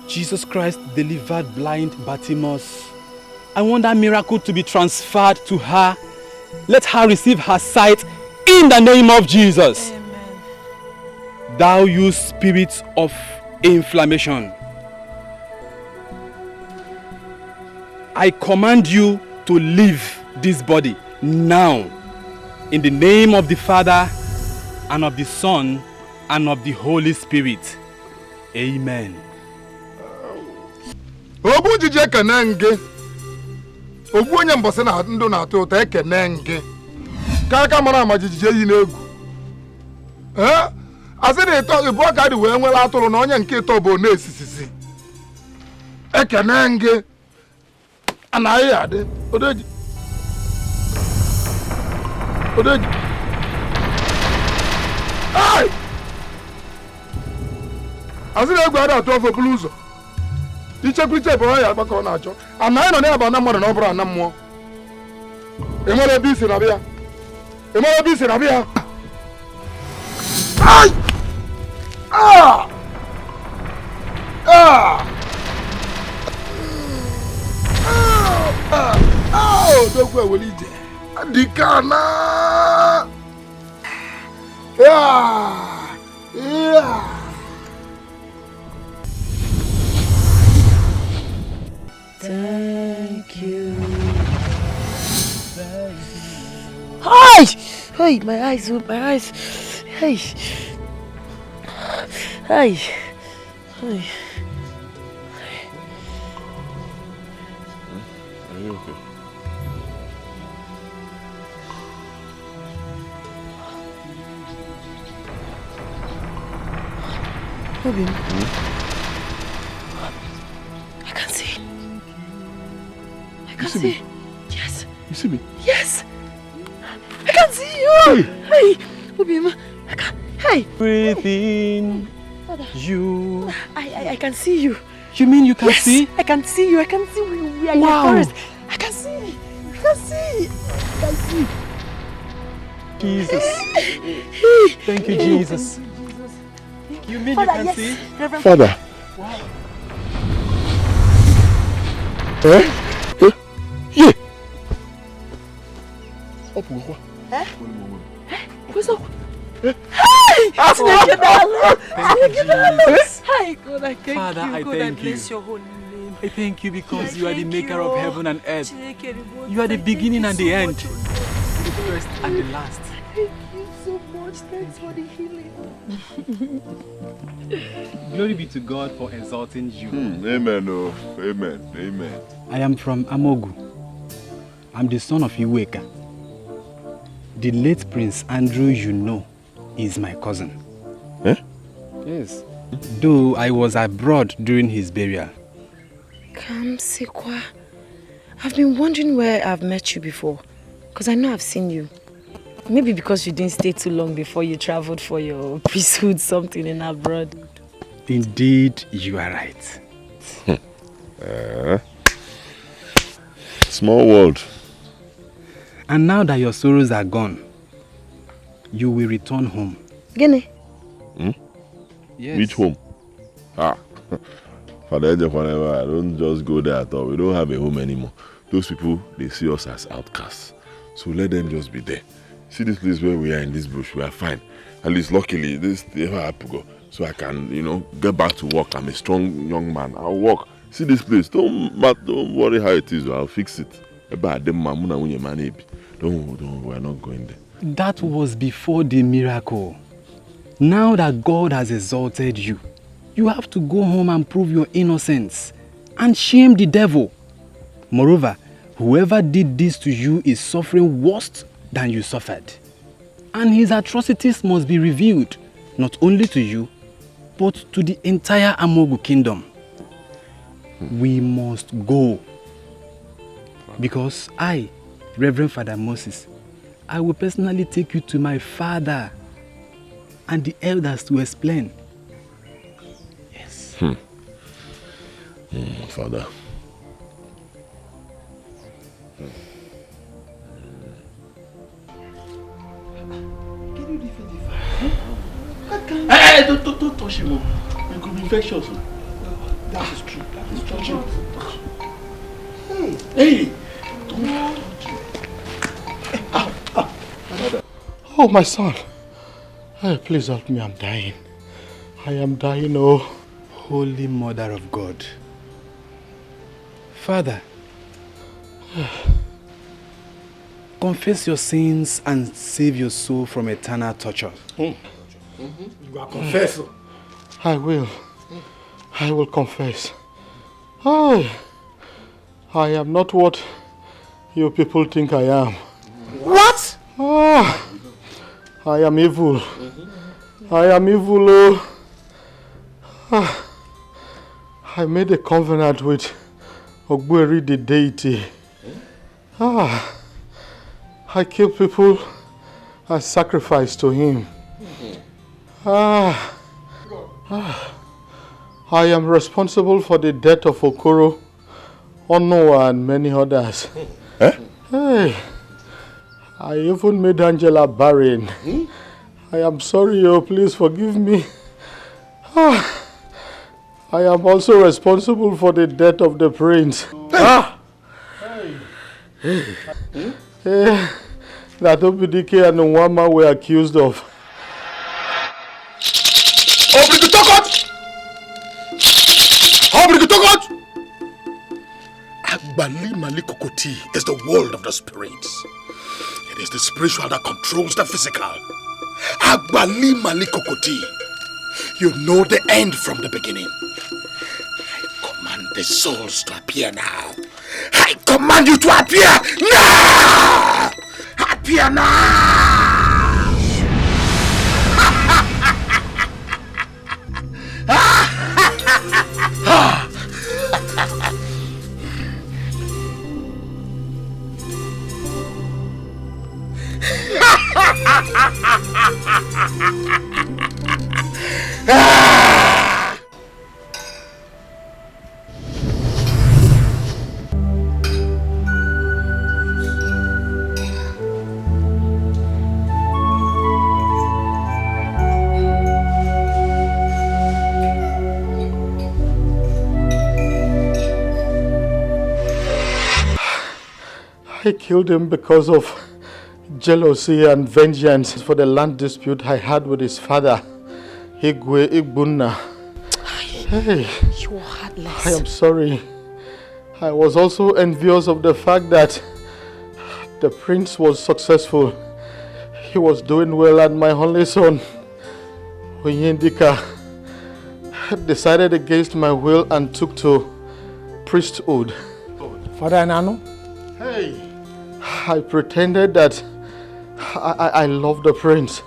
Jesus Christ delivered blind Bartimaeus. I want that miracle to be transferred to her. Let her receive her sight in the name of Jesus. Amen. Thou you spirit of inflammation, I command you to leave this body now, in the name of the Father, and of the Son, and of the Holy Spirit. Amen. Obu jiji ekene nge. Obu onye mbọsị na ndụ na-atọ ụtọ ekene nge. Ka aka mara ama jiji eyi n'egwu. Asị na ịtọ ibu aka dị wee nwere atụrụ na onye nke ịtọ bụ na-esisisi. Ekene nge. Anaghị adị. Odeji. Odeji. Ai! Asị na egwu adị atụ ọfọ bulu ụzọ. Ichekwiche bụ ya agbakọ na-achọ. Anaghị nọ n'ebe na mmadụ na ọ bụrụ ana mmụọ. Enwere ebe isi na bịa. Enwere ebe isi na bịa. Ai! Ah! Ah! Oh, dogwe welije. Adikana. Yeah. Yeah. Thank you. Hi! Hey, my eyes, my eyes. Hey. Hey. Hey. Are you okay? Obik. I can see. I can see. Yes. You see me? Yes. I can see you. Hey. Obik. I can. Hey. Breathing. You. I can see you. You mean you can see? I can see you. I can see we are in the forest. I can see. I can see. I can see. Jesus. Thank you, Jesus. You mean Father, you can yes. see? Reverend Father. Wow. Yeah. What's up? Hey! Chineke darling! Chineke darling! Hi, God, I thank Father, you. I God, thank I bless you. your holy name. I thank you because I you are the thank maker you. of heaven and earth. Chineke reward You are the you. beginning and Thank the you so end. much, oh The first and the last. Thank you so much. Thanks for the healing. Glory be to God for exalting you. Amen. Oh. Amen. Amen. I am from Amogu. I'm the son of Iweka. The late Prince Andrew you know is my cousin. Eh? Yes. Though I was abroad during his burial. Kamsikwa, I've been wondering where I've met you before. Because I know I've seen you. Maybe because you didn't stay too long before you traveled for your priesthood something in abroad. Indeed, you are right. Small world. And now that your sorrows are gone, you will return home. Gene? Yes. Which home? Father, I don't just go there at all. We don't have a home anymore. Those people, they see us as outcasts. So let them just be there. See this place where we are in this bush, we are fine. At least luckily, this never had to go. So I can, get back to work. I'm a strong young man. I'll work. See this place. Don't worry how it is. I'll fix it. Don't, we're not going there. That was before the miracle. Now that God has exalted you, you have to go home and prove your innocence and shame the devil. Moreover, whoever did this to you is suffering worse than you suffered. And his atrocities must be revealed, not only to you, but to the entire Amogu kingdom. We must go. Because I, Reverend Father Moses, I will personally take you to my father and the elders to explain. Yes. Father. Hey, don't touch him. It could be infectious. That is true. Hey! Oh, my son. Hey, please help me. I'm dying. I am dying, oh. Holy Mother of God. Father, confess your sins and save your soul from eternal torture. You are confessing. I will. I will confess. I am not what you people think I am. What? I am evil. I am evil, oh. I made a covenant with Ogberi, the deity. I killed people and sacrificed to him. I am responsible for the death of Okoro, Onoa, and many others. Hey, I even made Angela barren. I am sorry, oh, please forgive me. I am also responsible for the death of the prince. That Obik and Wama were accused of. Agbali Malikokoti is the world of the spirits. It is the spiritual that controls the physical. Agbali Malikokoti. You know the end from the beginning. I command the souls to appear now. I command you to appear now! Appear now! I killed him because of jealousy and vengeance for the land dispute I had with his father, Igwe Igbunna. Hey, you are heartless. I am sorry. I was also envious of the fact that the prince was successful. He was doing well, and my only son, Onyendika, decided against my will and took to priesthood. Father Anano? Hey! I pretended that I loved the prince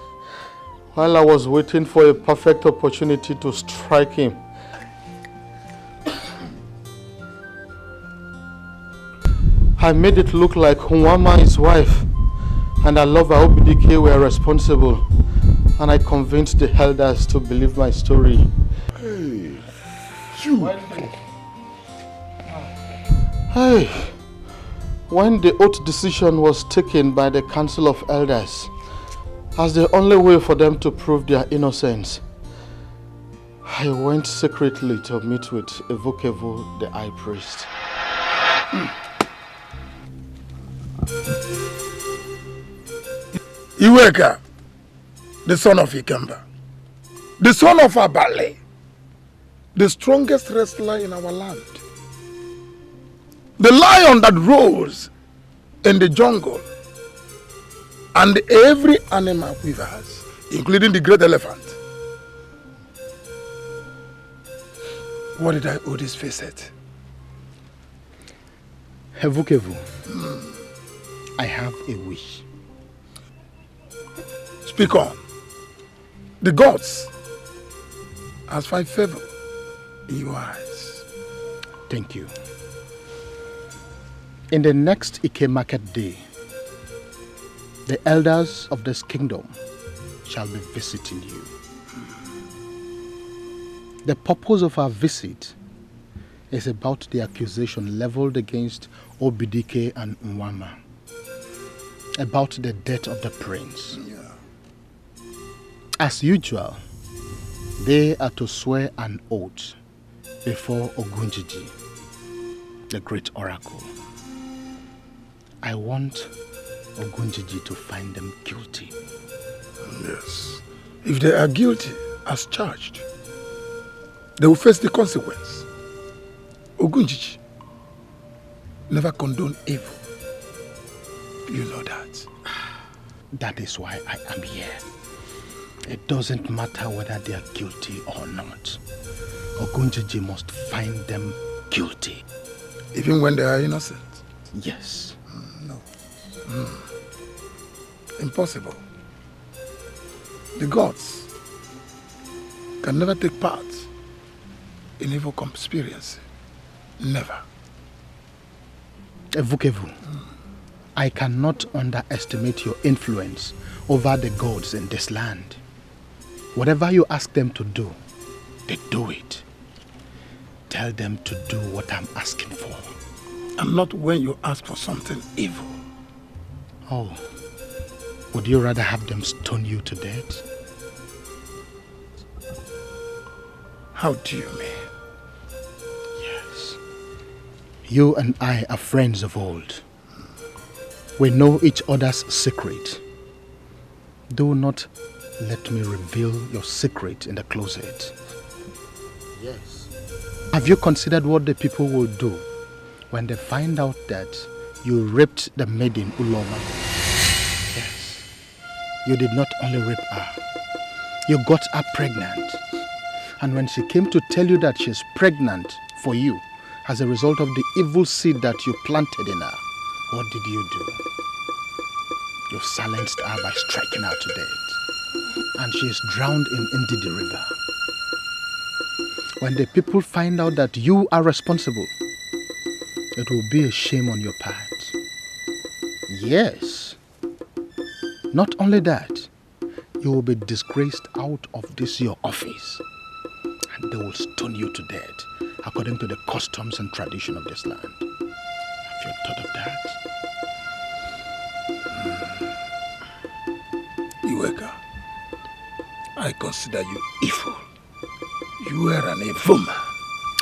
while I was waiting for a perfect opportunity to strike him. I made it look like Wama, his wife, and I love Obik were responsible, and I convinced the elders to believe my story. Hey, you! Hey! When the oath decision was taken by the Council of Elders as the only way for them to prove their innocence, I went secretly to meet with Evokevo, the high priest. Iweka, the son of Ikemba, the son of Abale, the strongest wrestler in our land. The lion that rose in the jungle, and every animal with us, including the great elephant. What did I owe this facet? Hevukevu, I have a wish. Speak on. The gods has found favor in your eyes. Thank you. In the next Ike market day, the elders of this kingdom shall be visiting you. The purpose of our visit is about the accusation leveled against Obik and Wama about the death of the prince. As usual, they are to swear an oath before Ogunjiji, the great oracle. I want Ogunjiji to find them guilty. Yes. If they are guilty as charged, they will face the consequence. Ogunjiji never condone evil. You know that. That is why I am here. It doesn't matter whether they are guilty or not. Ogunjiji must find them guilty. Even when they are innocent? Yes. No. Impossible. The gods can never take part in evil conspiracy. Never. Evukevu, I cannot underestimate your influence over the gods in this land. Whatever you ask them to do, they do it. Tell them to do what I'm asking for. And not when you ask for something evil. Oh, would you rather have them stone you to death? How do you mean? Yes. You and I are friends of old. We know each other's secret. Do not let me reveal your secret in the closet. Yes. Have you considered what the people will do when they find out that you raped the maiden Uloma? Yes. You did not only rape her, you got her pregnant. And when she came to tell you that she's pregnant for you as a result of the evil seed that you planted in her, what did you do? You silenced her by striking her to death. And she is drowned in Ndidi River. When the people find out that you are responsible, it will be a shame on your part. Yes. Not only that, you will be disgraced out of this your office. And they will stone you to death according to the customs and tradition of this land. Have you thought of that? Iweka, I consider you evil. You are an evil man.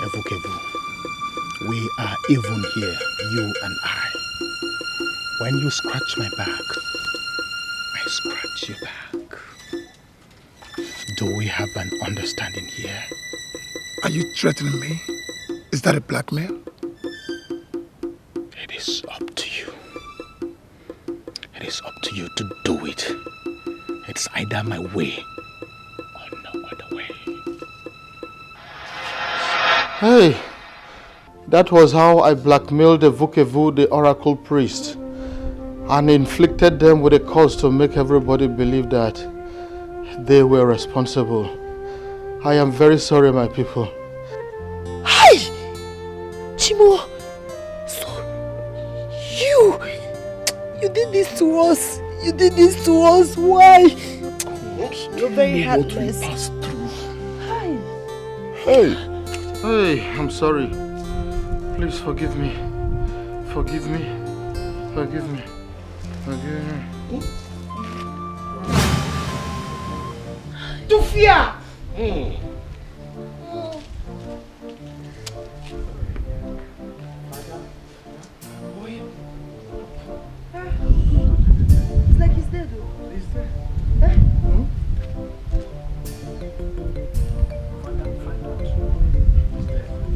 Evukevu, we are even here, you and I. When you scratch my back, I scratch your back. Do we have an understanding here? Are you threatening me? Is that a blackmail? It is up to you. It is up to you to do it. It's either my way or no other way. Hey, that was how I blackmailed the Vukevu, the oracle priest, and inflicted them with a curse to make everybody believe that they were responsible. I am very sorry, my people. Hi! Chimo! So, you did this to us. You did this to us. Why? You're very heartless. Hi. Hey, I'm sorry. Please forgive me. Forgive me. Forgive me. Forgive me. Tufia! It's like he's dead though. He's dead.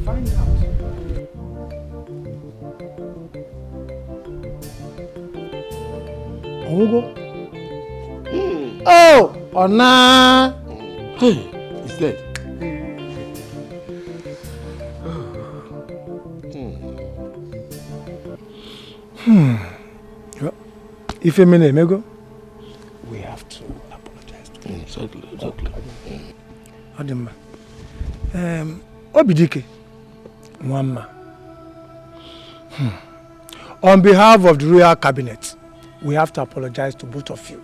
Find out. Ongo? Oh, Ona! Hey, he's dead. If a minute, Mego, we have to apologize to him. Exactly. Adima. Obidike, Wama. On behalf of the Royal Cabinet, we have to apologize to both of you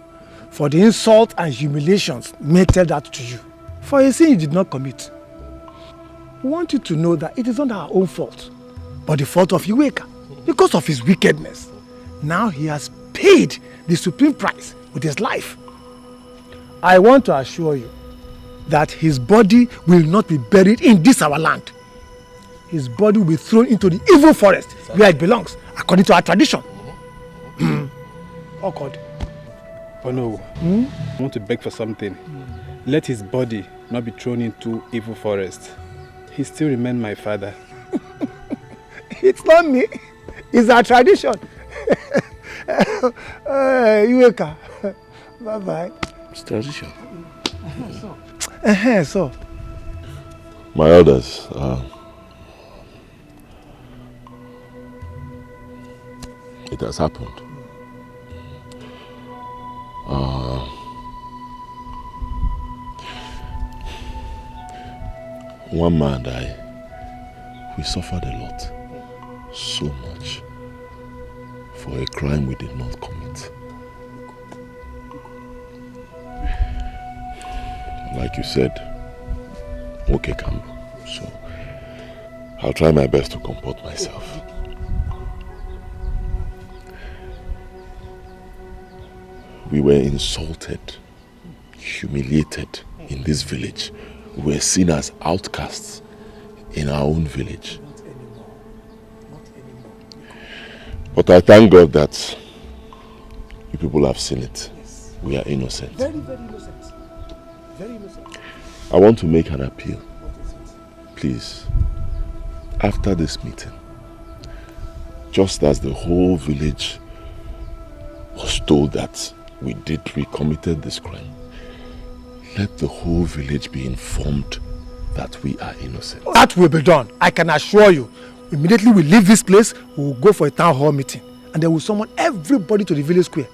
for the insult and humiliations meted out to you for a sin you did not commit. We want you to know that it is not our own fault, but the fault of Iweka because of his wickedness. Now he has paid the supreme price with his life. I want to assure you that his body will not be buried in this our land. His body will be thrown into the evil forest where it belongs, according to our tradition. Oh God. Oh no. I want to beg for something. Let his body not be thrown into evil forest. He still remains my father. It's not me. It's our tradition. Iweka. Bye-bye. It's tradition. So. My elders, it has happened. Wama and I, we suffered a lot, so much, for a crime we did not commit. Like you said, okay, Kambu. So I'll try my best to comport myself. We were insulted, humiliated in this village. We were seen as outcasts in our own village. But I thank God that you people have seen it. We are innocent. Very, very innocent. Very innocent. I want to make an appeal. Please, after this meeting, just as the whole village was told that we committed this crime, let the whole village be informed that we are innocent. That will be done. I can assure you. Immediately we leave this place, we will go for a town hall meeting. And then we'll summon everybody to the village square.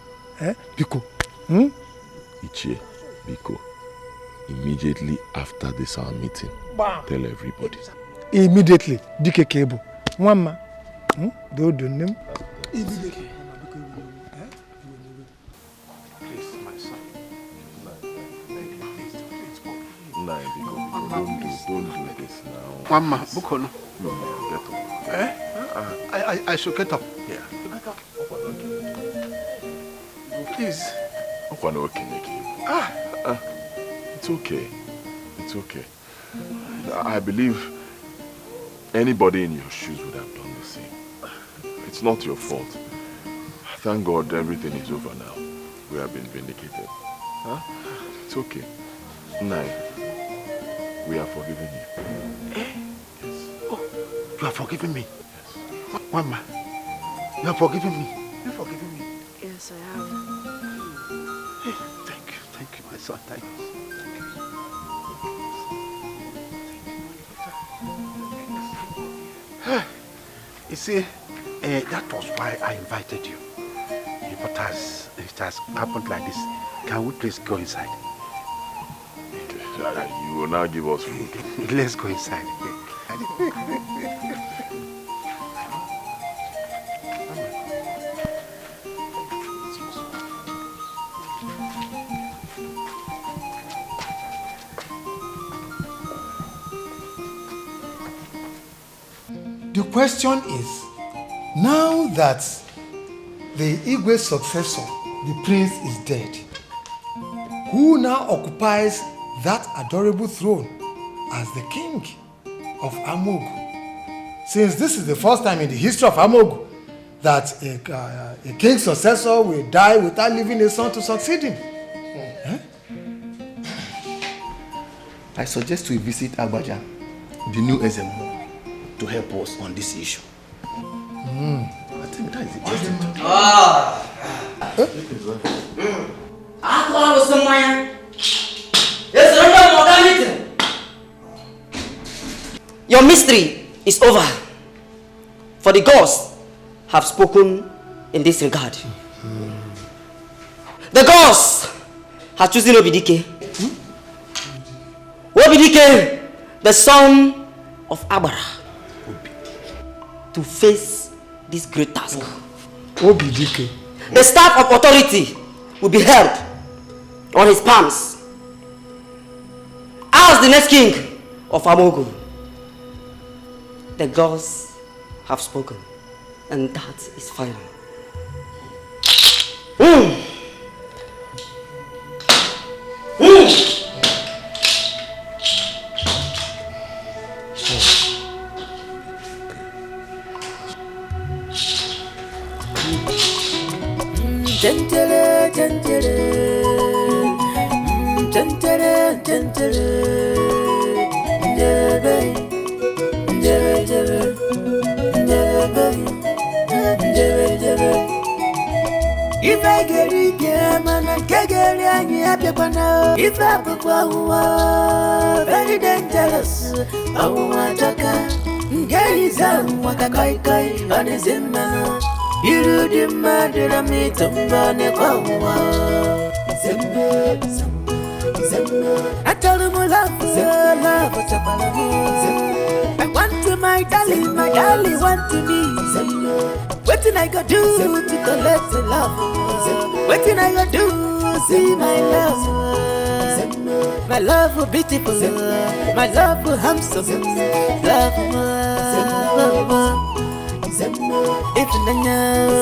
Biko. Ichie, Biko. Immediately after this our meeting, tell everybody. Immediately. Dike Kebo. Wama. Do name. Immediately. Don't do this now. Wama, Bukono. Get up. I should get up. Yeah. Please. It's okay. It's okay. I believe anybody in your shoes would have done the same. It's not your fault. Thank God everything is over now. We have been vindicated. Huh? It's okay. Nai, we are forgiving you. Yes. Oh, you are forgiving me? Yes. Wama, you are forgiving me? You are forgiving me? Yes, I have. Hey, thank you, my son, thank you. You see, that was why I invited you. But it has happened like this. Can we please go inside? Okay. You will now give us food. Let's go inside. The question is, now that the Igwe's successor, the prince, is dead, who now occupies that adorable throne as the king of Amogu? Since this is the first time in the history of Amogu that a king's successor will die without leaving a son to succeed him. I suggest we visit Agbaja, the new SMO, to help us on this issue. I think that is the best thing to do. Your mystery is over. For the gods have spoken in this regard. The gods have chosen Obidike. Obidike, the son of Abara, to face this great task. Obidike. The staff of authority will be held on his palms as the next king of Amogo. The gods have spoken, and that is final. Gentile, gentile, gentile, gentile, if I get it, man, I can't get any happy banana. If I put very dangerous, I want to come. Get his own Wakakai, on his man. You do the murder of me to run a power. I told him I love, what's up, I want to my darling want to me. What did I go do to collect the love? What did I go do? See my love. My love for beautiful, my love for handsome, love if I know